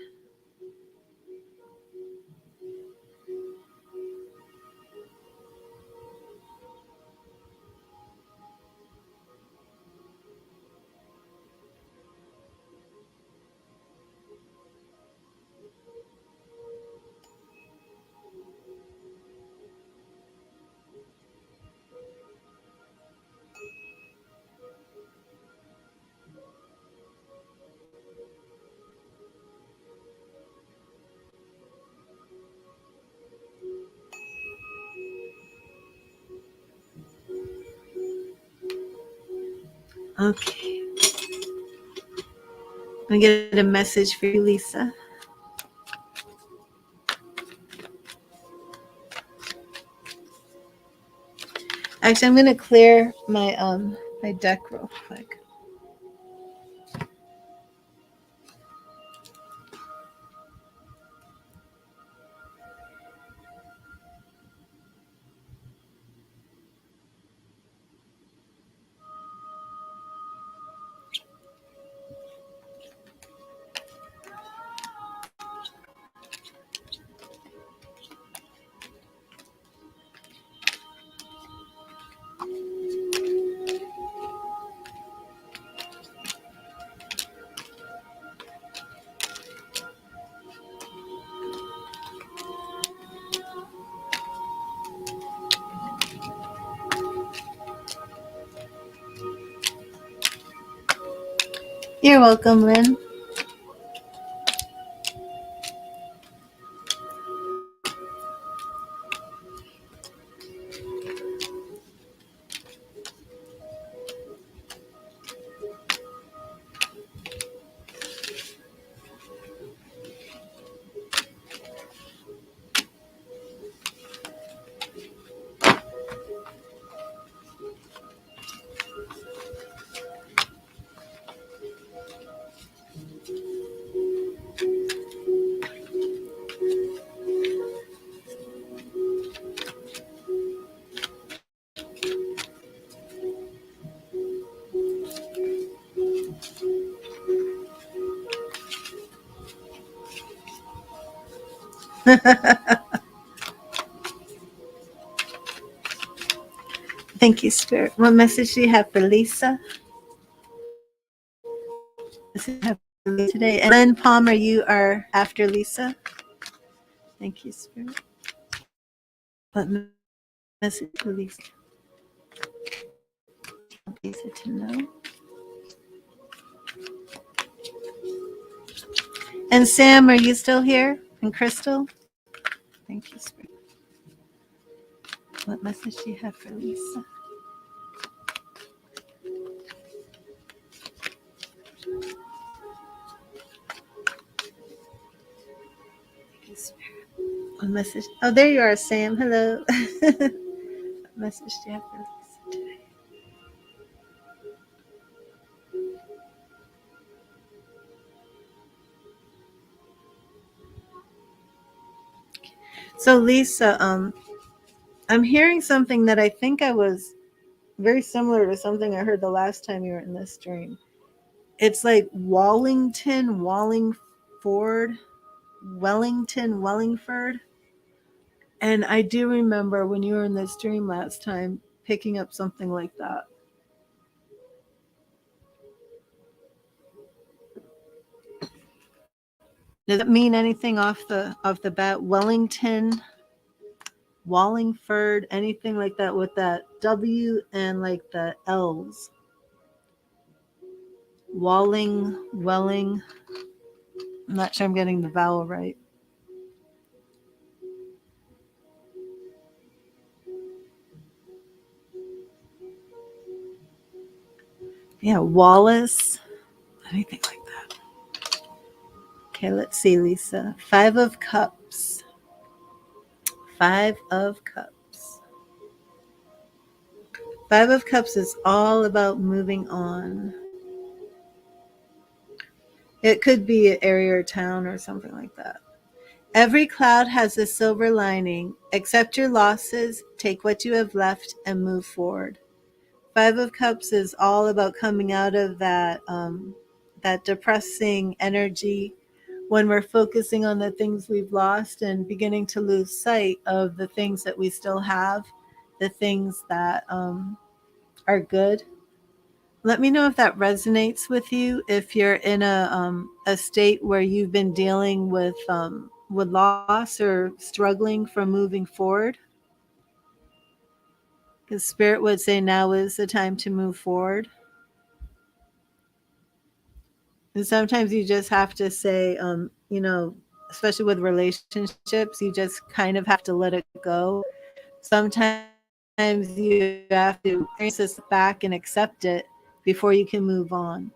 Okay. I get a message for you, Lisa. Actually, I'm gonna clear my deck real quick. You're welcome, Lynn. Thank you, Spirit. What message do you have for Lisa? Today. And Lynn Palmer, you are after Lisa. Thank you, Spirit. What message for Lisa? Lisa to know. And Sam, are you still here? And Crystal? Thank you, Spirit. What message do you have for Lisa? Thank you, Spirit. What message? Oh, there you are, Sam. Hello. What message do you have for Lisa today? So Lisa, I'm hearing something that I think I was very similar to something I heard the last time you were in this dream. It's like Wallington, Wallingford, Wellington, Wellingford. And I do remember when you were in this dream last time picking up something like that. Does it mean anything off the bat? Wellington, Wallingford, anything like that with that W and like the L's? Welling. I'm not sure I'm getting the vowel right. Yeah, Wallace. Anything like that. Okay, let's see, Lisa. Five of Cups. Five of Cups. Five of Cups is all about moving on. It could be an area or town or something like that. Every cloud has a silver lining. Accept your losses, take what you have left, and move forward. Five of Cups is all about coming out of that depressing energy when we're focusing on the things we've lost and beginning to lose sight of the things that we still have, the things that are good. Let me know if that resonates with you. If you're in a state where you've been dealing with loss or struggling from moving forward, because Spirit would say now is the time to move forward. And sometimes you just have to say, especially with relationships, you just kind of have to let it go. Sometimes you have to experience this back and accept it before you can move on.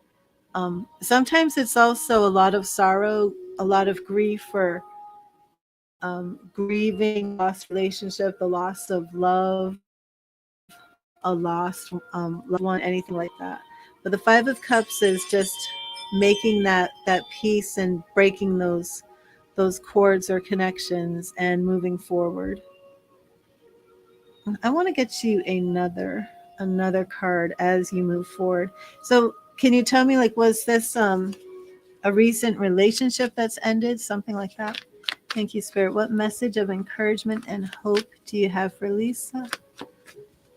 Sometimes it's also a lot of sorrow, a lot of grief for grieving a lost relationship, the loss of love, a lost loved one, anything like that. But the Five of Cups is just making that peace and breaking those cords or connections and moving forward. I want to get you another card as you move forward. So can you tell me, like, was this a recent relationship that's ended, something like that? Thank you, Spirit. What message of encouragement and hope do you have for Lisa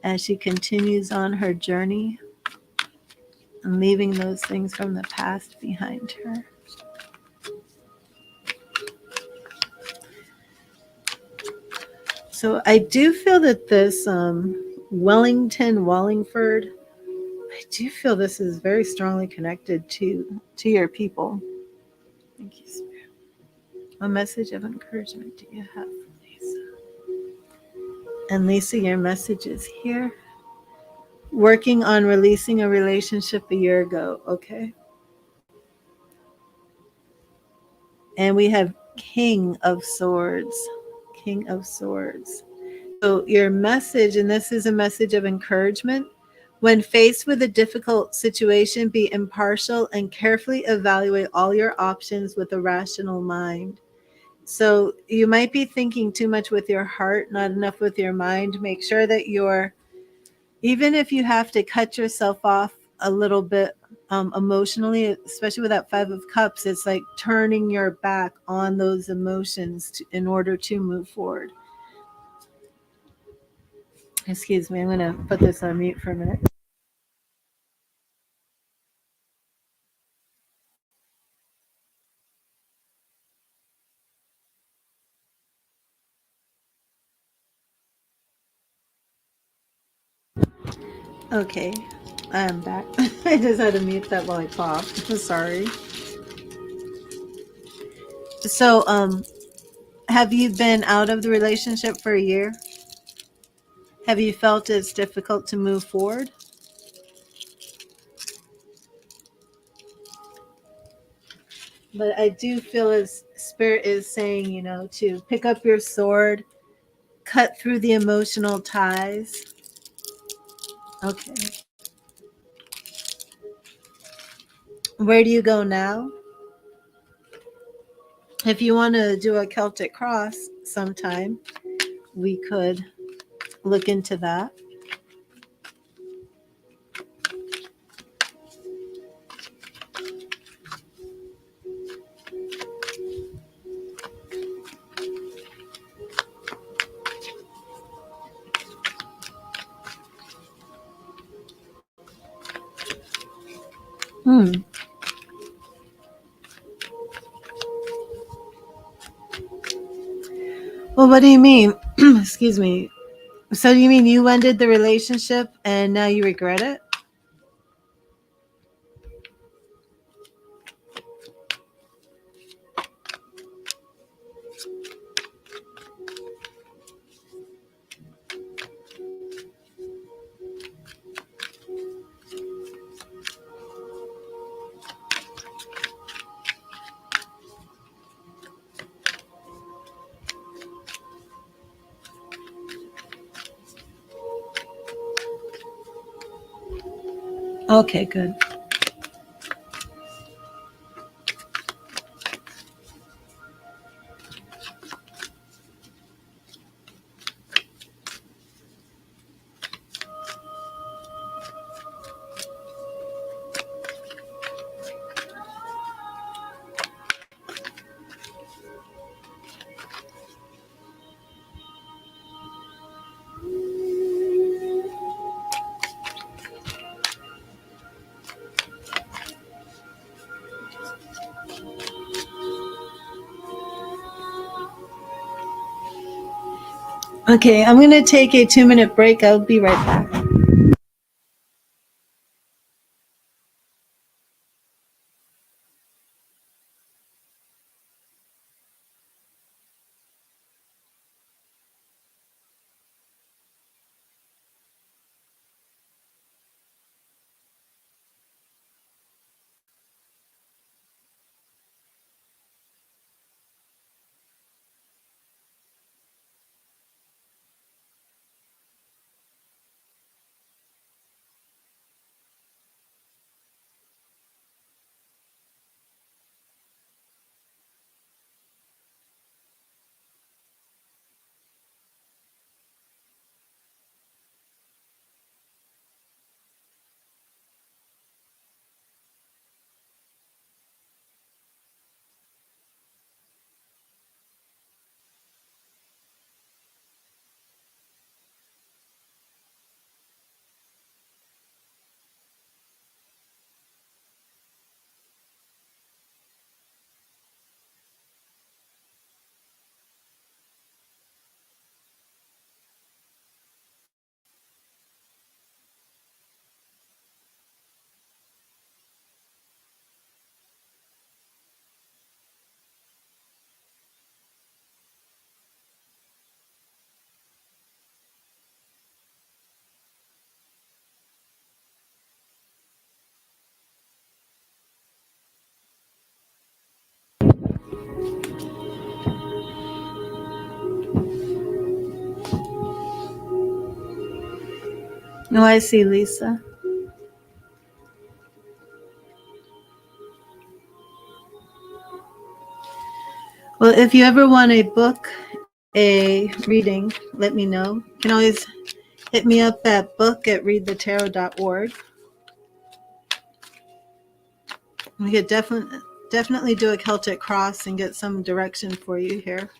as she continues on her journey and leaving those things from the past behind her? So I do feel that this Wellington, Wallingford, I do feel this is very strongly connected to your people. Thank you, Spirit. What message of encouragement do you have for Lisa? And Lisa, your message is here. Working on releasing a relationship a year ago. Okay. And we have King of Swords. King of Swords. So your message, and this is a message of encouragement, when faced with a difficult situation, be impartial and carefully evaluate all your options with a rational mind. So you might be thinking too much with your heart, not enough with your mind. Make sure that you're, even if you have to cut yourself off a little bit emotionally, especially with that Five of Cups, it's like turning your back on those emotions in order to move forward. Excuse me, I'm going to put this on mute for a minute. Okay, I'm back. I just had to mute that while I coughed. Sorry. So, have you been out of the relationship for a year? Have you felt it's difficult to move forward? But I do feel as Spirit is saying, to pick up your sword, cut through the emotional ties. Okay. Where do you go now? If you want to do a Celtic cross sometime, we could look into that. Well, what do you mean? Excuse me. So do you mean you ended the relationship and now you regret it? Okay, good. Okay, I'm going to take a 2-minute break. I'll be right back. Oh, I see, Lisa. Well, if you ever want a book, a reading, let me know. You can always hit me up at book@readthetarot.org. We could definitely do a Celtic cross and get some direction for you here.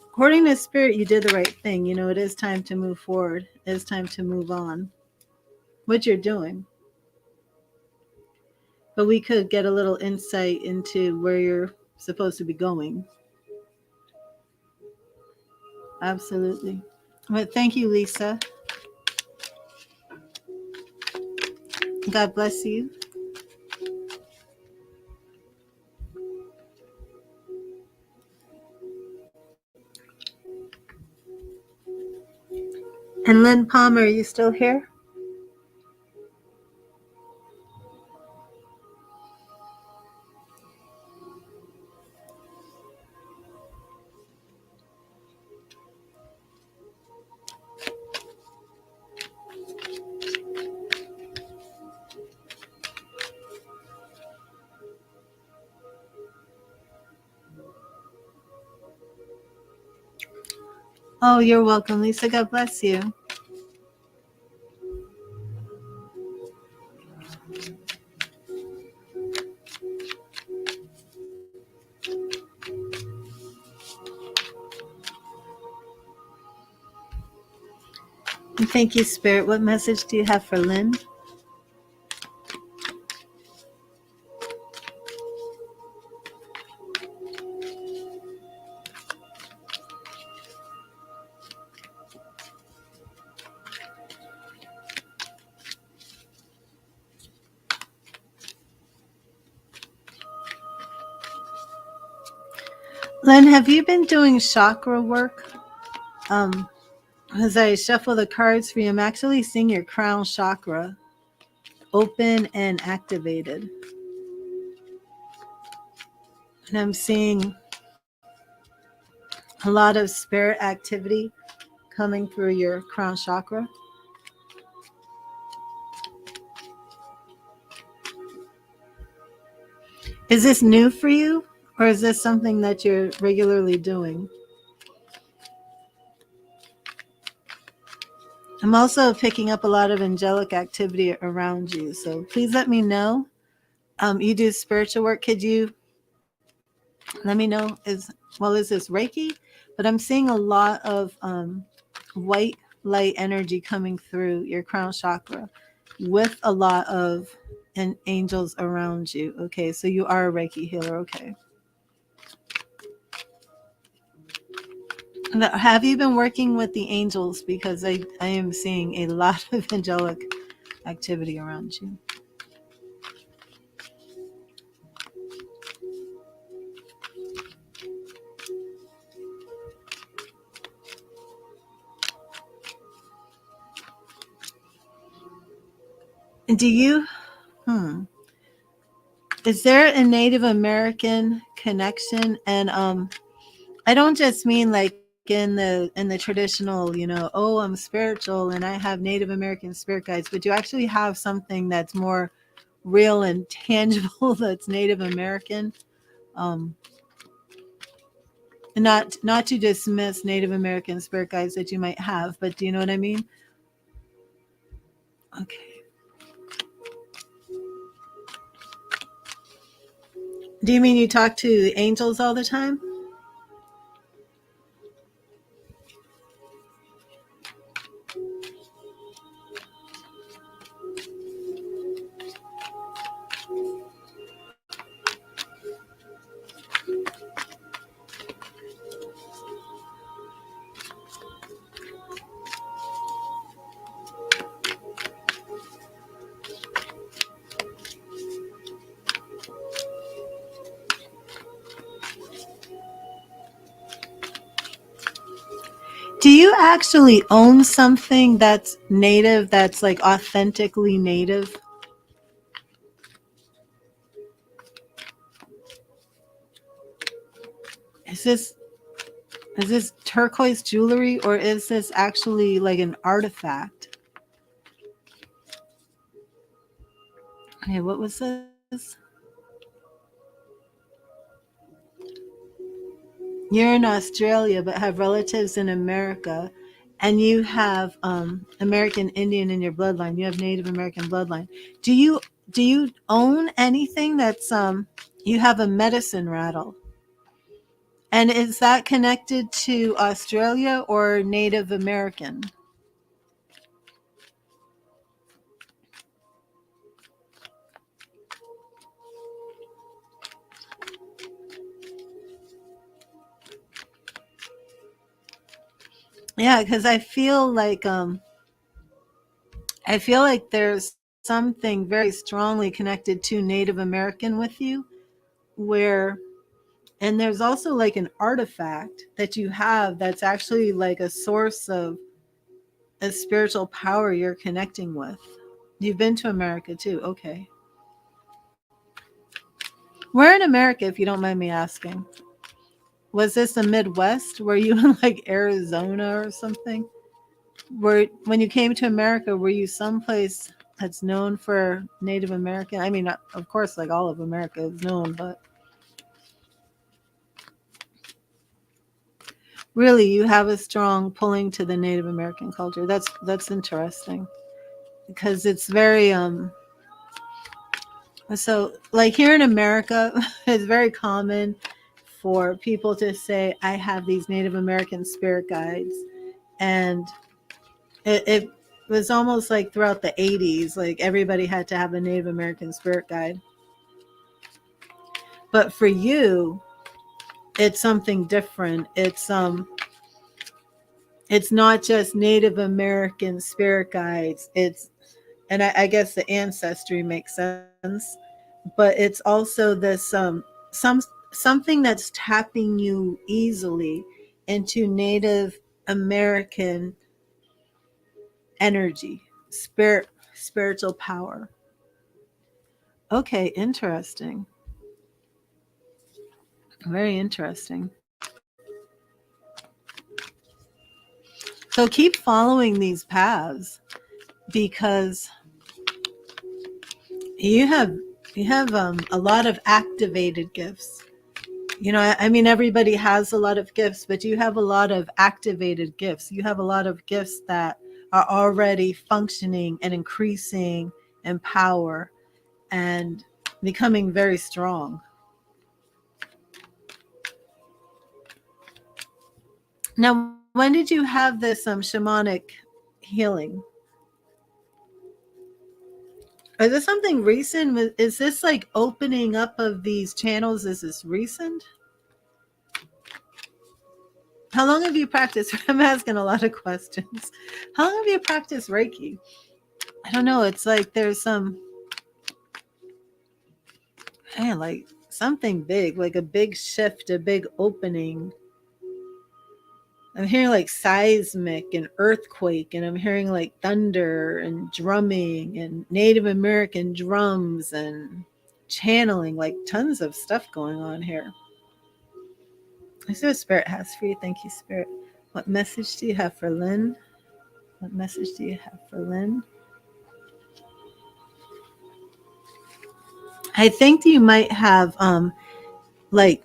According to Spirit, you did the right thing. You know, it is time to move forward. It is time to move on. What you're doing. But we could get a little insight into where you're supposed to be going. Absolutely. But thank you, Lisa. God bless you. And Lynn Palmer, are you still here? Oh, you're welcome, Lisa. God bless you. And thank you, Spirit. What message do you have for Lynn? Len, have you been doing chakra work? Um, as I shuffle the cards for you, I'm actually seeing your crown chakra open and activated. And I'm seeing a lot of spirit activity coming through your crown chakra. Is this new for you, or is this something that you're regularly doing? I'm also picking up a lot of angelic activity around you. So please let me know. You do spiritual work. Could you let me know? Is this Reiki? But I'm seeing a lot of white light energy coming through your crown chakra with a lot of angels around you. Okay, so you are a Reiki healer. Okay. Now, have you been working with the angels? Because I am seeing a lot of angelic activity around you. Do you, hmm, is there a Native American connection? And I don't just mean like in the traditional, oh, I'm spiritual and I have Native American spirit guides, but you actually have something that's more real and tangible that's Native American. Um, not to dismiss Native American spirit guides that you might have, but do you know what I mean? Okay. Do you mean you talk to angels all the time? Do you actually own something that's native, that's like authentically native? Is this is this turquoise jewelry, or is this actually like an artifact? Okay, what was this? You're in Australia but have relatives in America, and you have American Indian in your bloodline. You have Native American bloodline. Do you do you own anything that's you have a medicine rattle? And is that connected to Australia or Native American? Yeah, because I feel like there's something very strongly connected to Native American with you, where and there's also like an artifact that you have that's actually like a source of a spiritual power you're connecting with. You've been to America too. Okay. Where in America, if you don't mind me asking? Was this the Midwest? Were you in like Arizona or something? When you came to America, were you someplace that's known for Native American? I mean, of course, like all of America is known, but really, you have a strong pulling to the Native American culture. That's interesting because it's very so like here in America, it's very common for people to say, "I have these Native American spirit guides," and it was almost like throughout the 80s, like everybody had to have a Native American spirit guide. But for you, it's something different. It's not just Native American spirit guides. It's and I guess the ancestry makes sense, but it's also this some something that's tapping you easily into Native American energy, spiritual power. Okay, interesting. Very interesting. So keep following these paths because you have a lot of activated gifts. I mean, everybody has a lot of gifts, but you have a lot of activated gifts. You have a lot of gifts that are already functioning and increasing in power and becoming very strong. Now, when did you have this shamanic healing? Is this something recent? Is this like opening up of these channels? Is this recent? How long have you practiced? I'm asking a lot of questions. How long have you practiced Reiki? I don't know. It's like there's like something big, like a big shift, a big opening. I'm hearing like seismic and earthquake, and I'm hearing like thunder and drumming and Native American drums and channeling, like tons of stuff going on here. I see what Spirit has for you. Thank you, Spirit. What message do you have for Lynn? What message do you have for Lynn? I think you might have like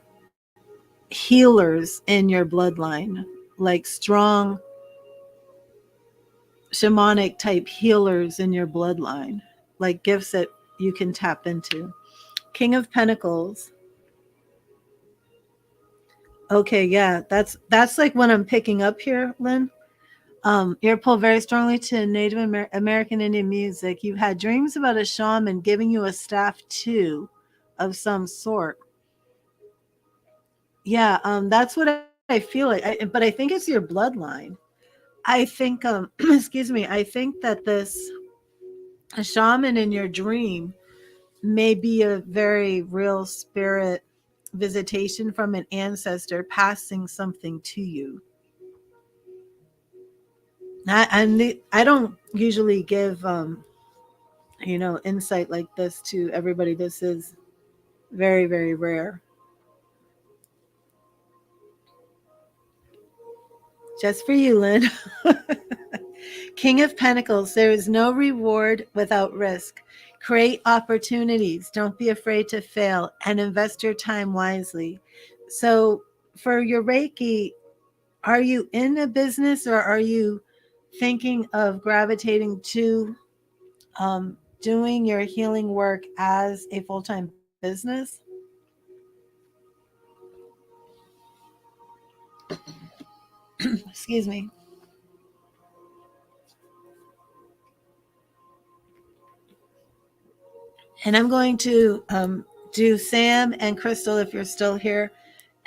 healers in your bloodline, like strong shamanic type healers in your bloodline, like gifts that you can tap into. King of Pentacles. Okay, yeah, that's like what I'm picking up here, Lynn. You're pulled very strongly to Native American Indian music. You've had dreams about a shaman giving you a staff too, of some sort. Yeah, that's what I feel like. But I think it's your bloodline. I think, excuse me, I think that this a shaman in your dream may be a very real spirit visitation from an ancestor passing something to you. I don't usually give insight like this to everybody. This is very, very rare. Just for you, Lynn. King of Pentacles, there is no reward without risk. Create opportunities. Don't be afraid to fail and invest your time wisely. So, for your Reiki, are you in a business or are you thinking of gravitating to doing your healing work as a full-time business? Excuse me. And I'm going to do Sam and Crystal if you're still here.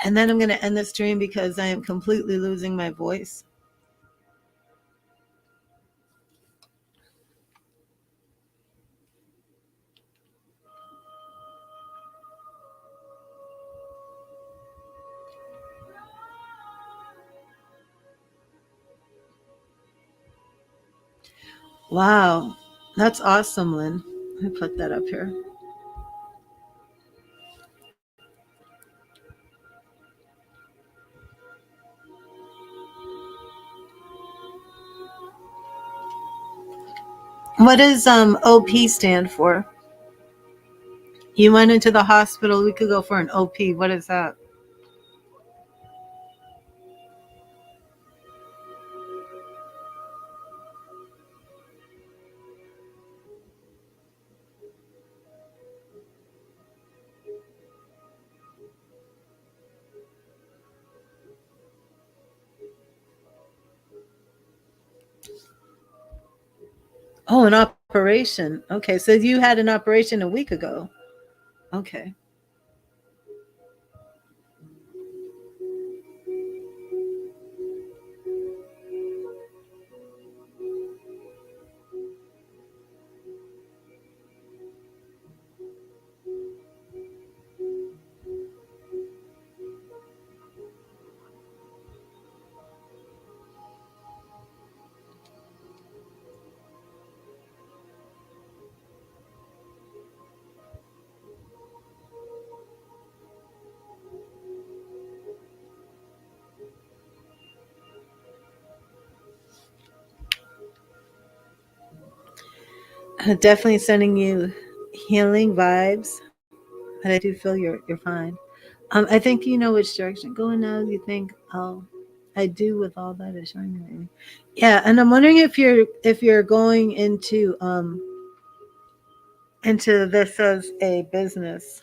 And then I'm going to end the stream because I am completely losing my voice. Wow. That's awesome, Lynn. Let me put that up here. What does OP stand for? You went into the hospital. We could go for an OP. What is that? Oh, an operation. Okay, so you had an operation a week ago. Okay. Definitely sending you healing vibes, but I do feel you're fine. I think you know which direction going now. You think, oh, I do with all that is showing me. Yeah, and I'm wondering if you're going into this as a business.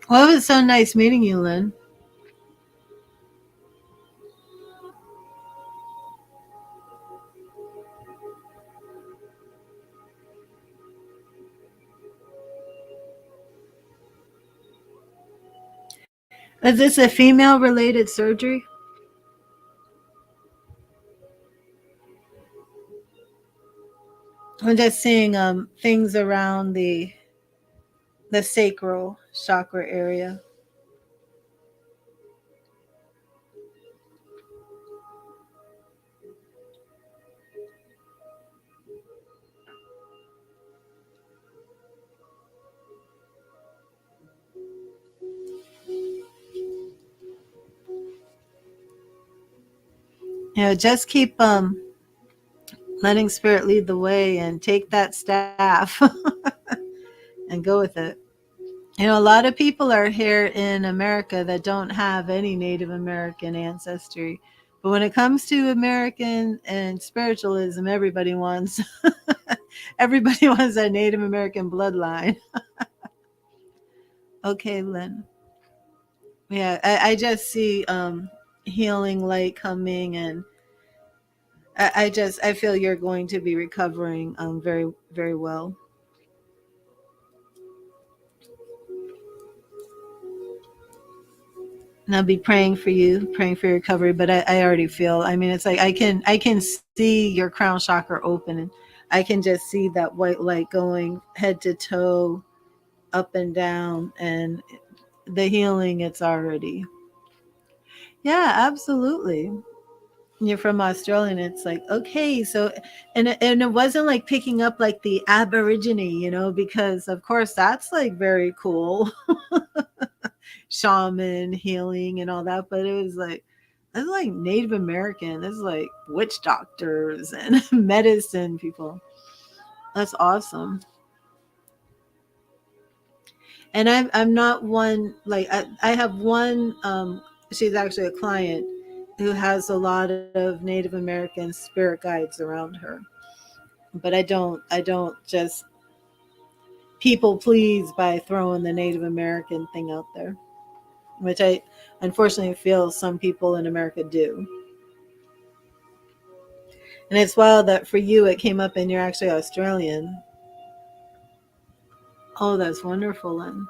Well, it was so nice meeting you, Lynn. Is this a female related surgery? I'm just seeing things around the sacral chakra area. Just keep letting spirit lead the way and take that staff and go with it. A lot of people are here in America that don't have any Native American ancestry. But when it comes to American and spiritualism, everybody wants everybody wants that Native American bloodline. Okay, Lynn. Yeah, I just see healing light coming, and I feel you're going to be recovering very very well. And I'll be praying for you, praying for your recovery. But I already feel. I mean, it's like I can see your crown chakra open, and I can just see that white light going head to toe, up and down, and the healing. It's already. Yeah, absolutely. You're from Australia, and it's like okay, so and it wasn't like picking up like the Aborigine, because of course that's like very cool, shaman healing and all that, but it was like this is like Native American. This is like witch doctors and medicine people. That's awesome. And I'm not one like I have one. She's actually a client who has a lot of Native American spirit guides around her. But I don't just people please by throwing the Native American thing out there, which I unfortunately feel some people in America do. And it's wild that for you it came up and you're actually Australian. Oh, that's wonderful, Len.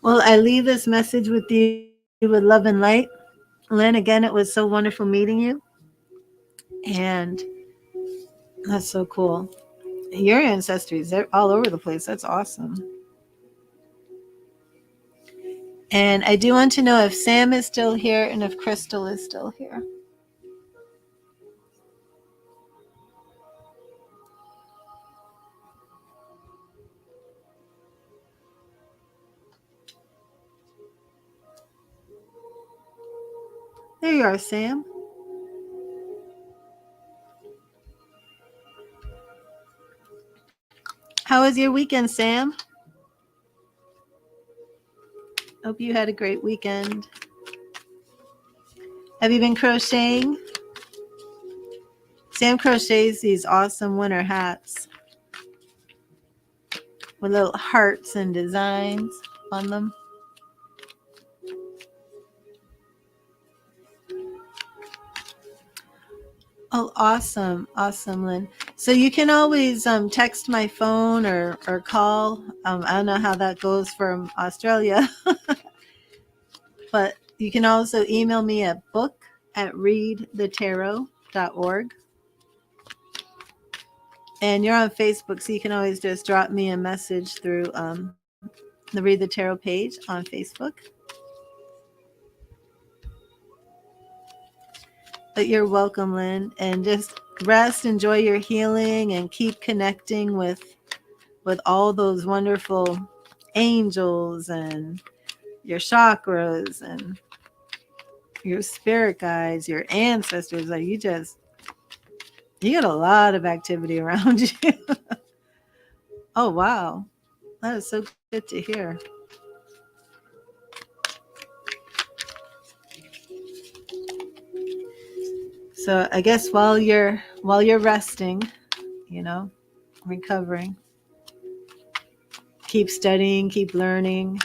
Well, I leave this message with you with love and light. Len, again, it was so wonderful meeting you. And that's so cool. Your ancestries, they're all over the place. That's awesome. And I do want to know if Sam is still here and if Crystal is still here. There you are, Sam. How was your weekend, Sam? Hope you had a great weekend. Have you been crocheting? Sam crochets these awesome winter hats with little hearts and designs on them. Oh, awesome. Awesome, Lynn. So you can always text my phone or call. I don't know how that goes from Australia, but you can also email me at book@readthetarot.org. And you're on Facebook, so you can always just drop me a message through the Read the Tarot page on Facebook. But you're welcome, Lynn. And just rest, enjoy your healing, and keep connecting with all those wonderful angels and your chakras and your spirit guides, your ancestors. Like you got a lot of activity around you. Oh wow. That is so good to hear. So I guess while you're resting, recovering, keep studying, keep learning.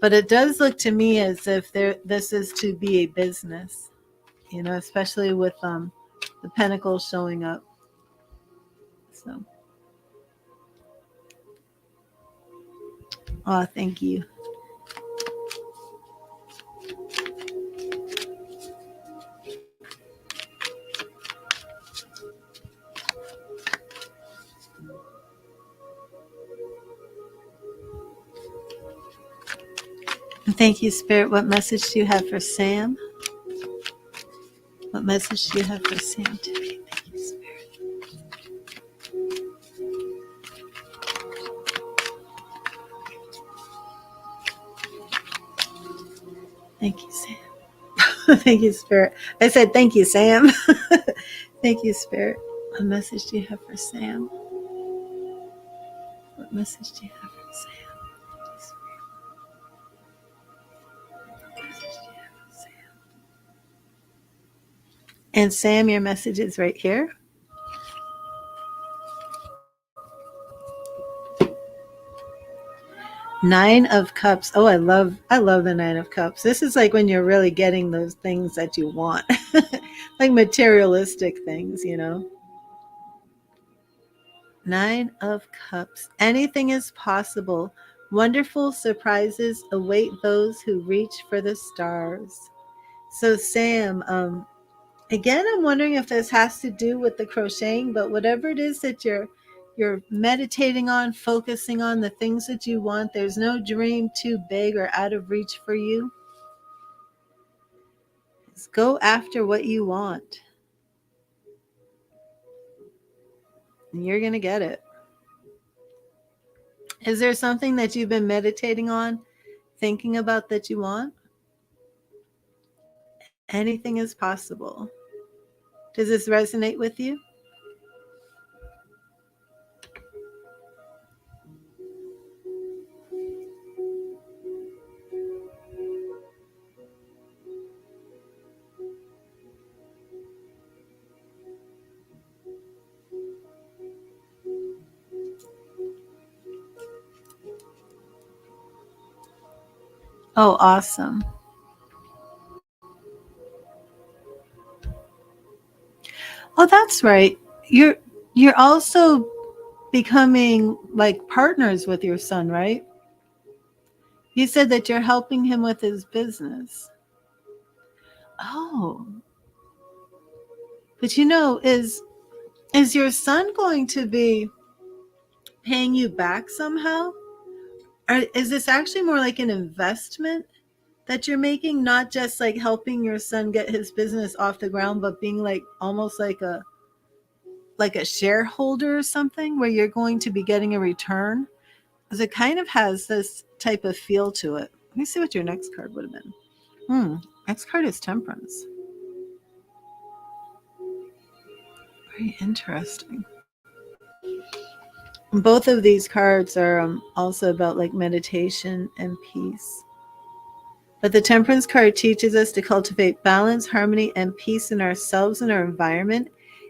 But it does look to me as if this is to be a business, especially with the pentacles showing up. So, oh, thank you. Thank you, Spirit. What message do you have for Sam? What message do you have for Sam today? Thank you, Spirit. Thank you, Sam. Thank you, Spirit. I said thank you, Sam. Thank you, Spirit. What message do you have for Sam? What message do you have for Sam? And Sam, your message is right here. Nine of Cups. Oh, I love the Nine of Cups. This is like when you're really getting those things that you want. Like materialistic things, Nine of Cups. Anything is possible. Wonderful surprises await those who reach for the stars. So Sam, again, I'm wondering if this has to do with the crocheting, but whatever it is that you're meditating on, focusing on the things that you want, there's no dream too big or out of reach for you. Just go after what you want. And you're going to get it. Is there something that you've been meditating on, thinking about that you want? Anything is possible. Does this resonate with you? Oh, awesome. Oh, that's right. You're also becoming like partners with your son, right? You said that you're helping him with his business. Oh. But is your son going to be paying you back somehow? Or is this actually more like an investment that you're making, not just like helping your son get his business off the ground, but being like almost like a shareholder or something where you're going to be getting a return? Because it kind of has this type of feel to it. Let me see what your next card would have been. Next card is Temperance. Very interesting. Both of these cards are also about like meditation and peace. But the Temperance card teaches us to cultivate balance, harmony, and peace in ourselves and our environment.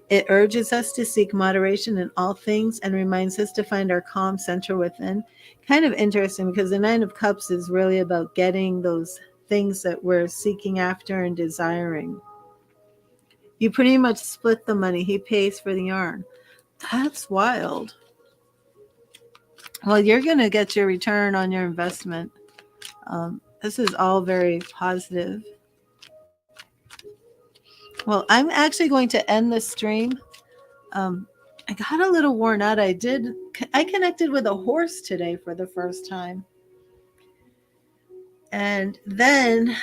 It urges us to seek moderation in all things and reminds us to find our calm center within. Kind of interesting because the Nine of Cups is really about getting those things that we're seeking after and desiring. You pretty much split the money. He pays for the yarn. That's wild. Well, you're going to get your return on your investment. This is all very positive. Well, I'm actually going to end the stream. I got a little worn out. I connected with a horse today for the first time. And then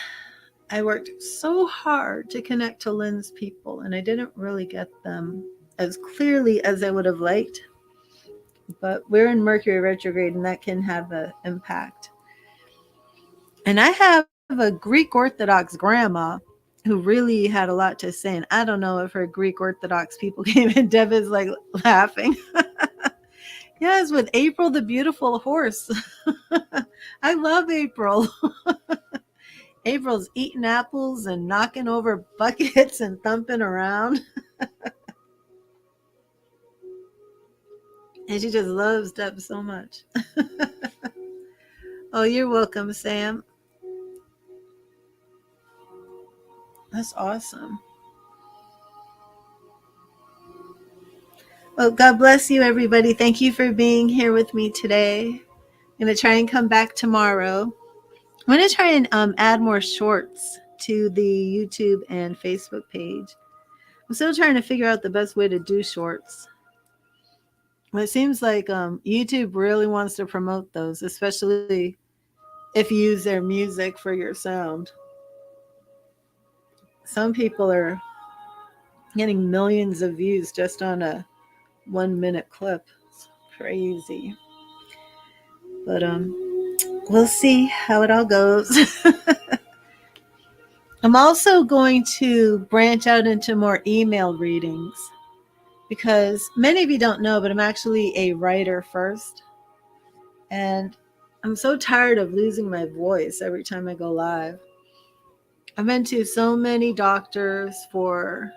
I worked so hard to connect to Lynn's people, and I didn't really get them as clearly as I would have liked. But we're in Mercury retrograde, and that can have an impact. And I have a Greek Orthodox grandma who really had a lot to say. And I don't know if her Greek Orthodox people came in. Deb is like laughing. Yes, with April the beautiful horse. I love April. April's eating apples and knocking over buckets and thumping around. And she just loves Deb so much. Oh, you're welcome, Sam. That's awesome. Well, God bless you, everybody. Thank you for being here with me today. I'm going to try and come back tomorrow. I'm going to try and add more shorts to the YouTube and Facebook page. I'm still trying to figure out the best way to do shorts. It seems like YouTube really wants to promote those, especially if you use their music for your sound. Some people are getting millions of views just on a 1-minute clip. It's crazy. But we'll see how it all goes. I'm also going to branch out into more email readings because many of you don't know, but I'm actually a writer first. And I'm so tired of losing my voice every time I go live. I've been to so many doctors for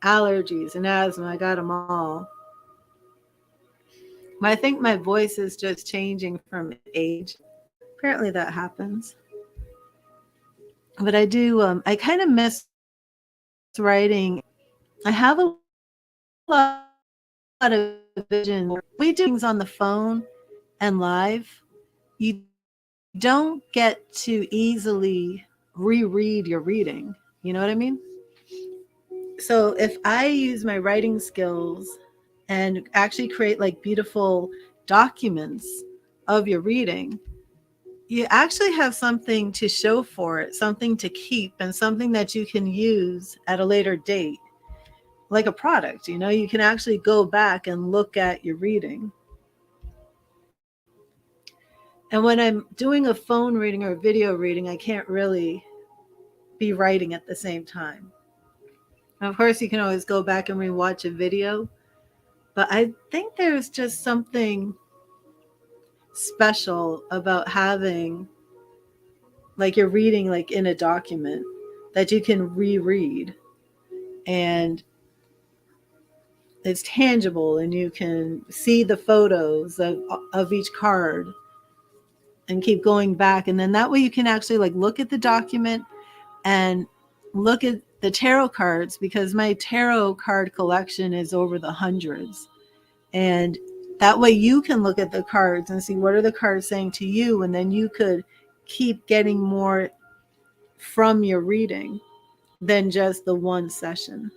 allergies and asthma. I got them all. But I think my voice is just changing from age. Apparently that happens. But I do, I kind of miss writing. I have a lot of vision. We do things on the phone and live. You don't get to easily reread your reading. You know what I mean? So if I use my writing skills and actually create like beautiful documents of your reading, you actually have something to show for it, something to keep, and something that you can use at a later date, like a product. You know, you can actually go back and look at your reading. And when I'm doing a phone reading or a video reading, I can't really be writing at the same time. Now, of course, you can always go back and rewatch a video, but I think there's just something special about having like you're reading like in a document that you can reread, and it's tangible and you can see the photos of each card and keep going back. And then that way you can actually like look at the document and look at the tarot cards, because my tarot card collection is over the hundreds. And that way you can look at the cards and see what are the cards saying to you, and then you could keep getting more from your reading than just the one session.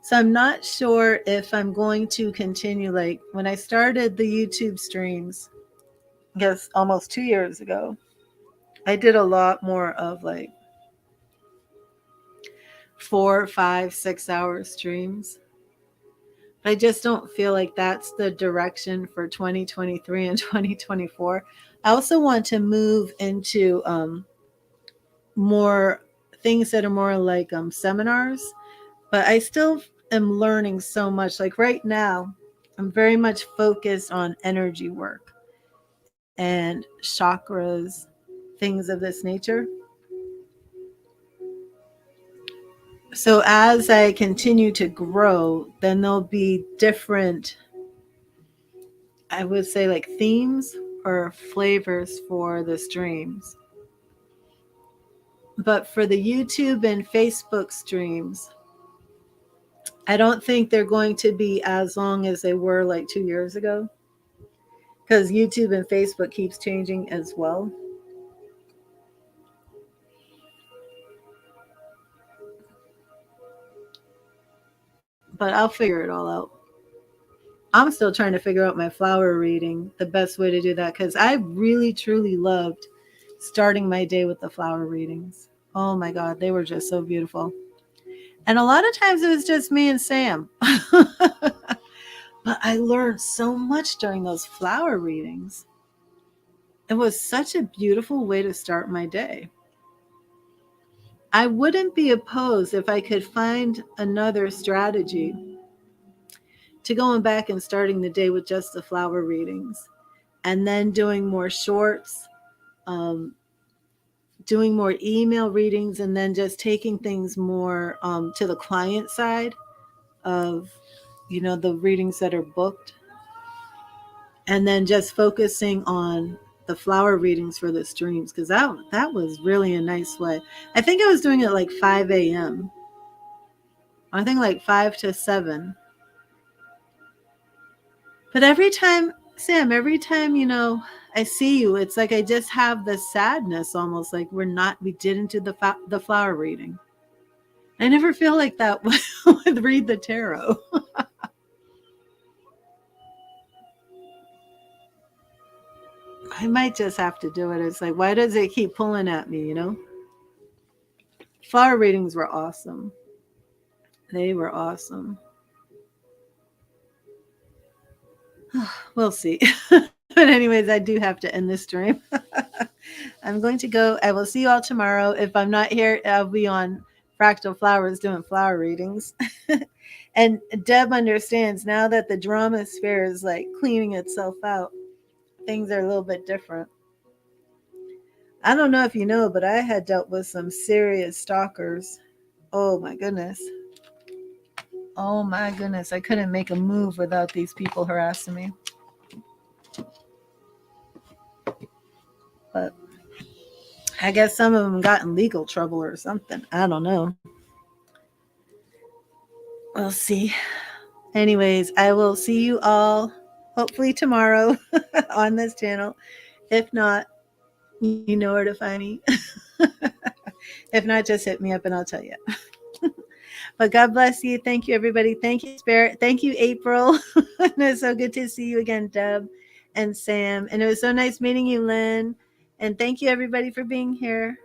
So I'm not sure if I'm going to continue. Like when I started the YouTube streams, I guess almost 2 years ago, I did a lot more of like 4, 5, 6 hour streams. I just don't feel like that's the direction for 2023 and 2024. I also want to move into more things that are more like seminars, but I still am learning so much. Like right now, I'm very much focused on energy work and chakras, things of this nature. So as I continue to grow, then there'll be different, I would say, like themes or flavors for the streams. But for the YouTube and Facebook streams, I don't think they're going to be as long as they were like 2 years ago, because YouTube and Facebook keeps changing as well. but I'll figure it all out. I'm still trying to figure out my flower reading, the best way to do that, because I really truly loved starting my day with the flower readings. Oh my God, they were just so beautiful. And a lot of times it was just me and Sam. But I learned so much during those flower readings. It was such a beautiful way to start my day. I wouldn't be opposed if I could find another strategy to going back and starting the day with just the flower readings and then doing more shorts, um, doing more email readings, and then just taking things more to the client side of, the readings that are booked, and then just focusing on the flower readings for the streams, because that was really a nice way. I think I was doing it like 5 a.m. I think like 5 to 7. But every time, Sam, every time, I see you, it's like I just have the sadness, almost like we didn't do the flower reading. I never feel like that with Read the Tarot. I might just have to do it. It's like, why does it keep pulling at me? Flower readings were awesome. They were awesome. We'll see. But anyways, I do have to end this stream. I'm going to go. I will see you all tomorrow. If I'm not here, I'll be on Fractal Flowers doing flower readings. And Deb understands now that the drama sphere is like cleaning itself out. Things are a little bit different. I don't know if you know, but I had dealt with some serious stalkers. Oh my goodness. Oh my goodness. I couldn't make a move without these people harassing me. But I guess some of them got in legal trouble or something. I don't know. We'll see. Anyways, I will see you all hopefully tomorrow on this channel. If not, you know where to find me. If not, just hit me up and I'll tell you. But God bless you. Thank you, everybody. Thank you, Spirit. Thank you, April. It's so good to see you again, Deb and Sam. And it was so nice meeting you, Lynn. And thank you, everybody, for being here.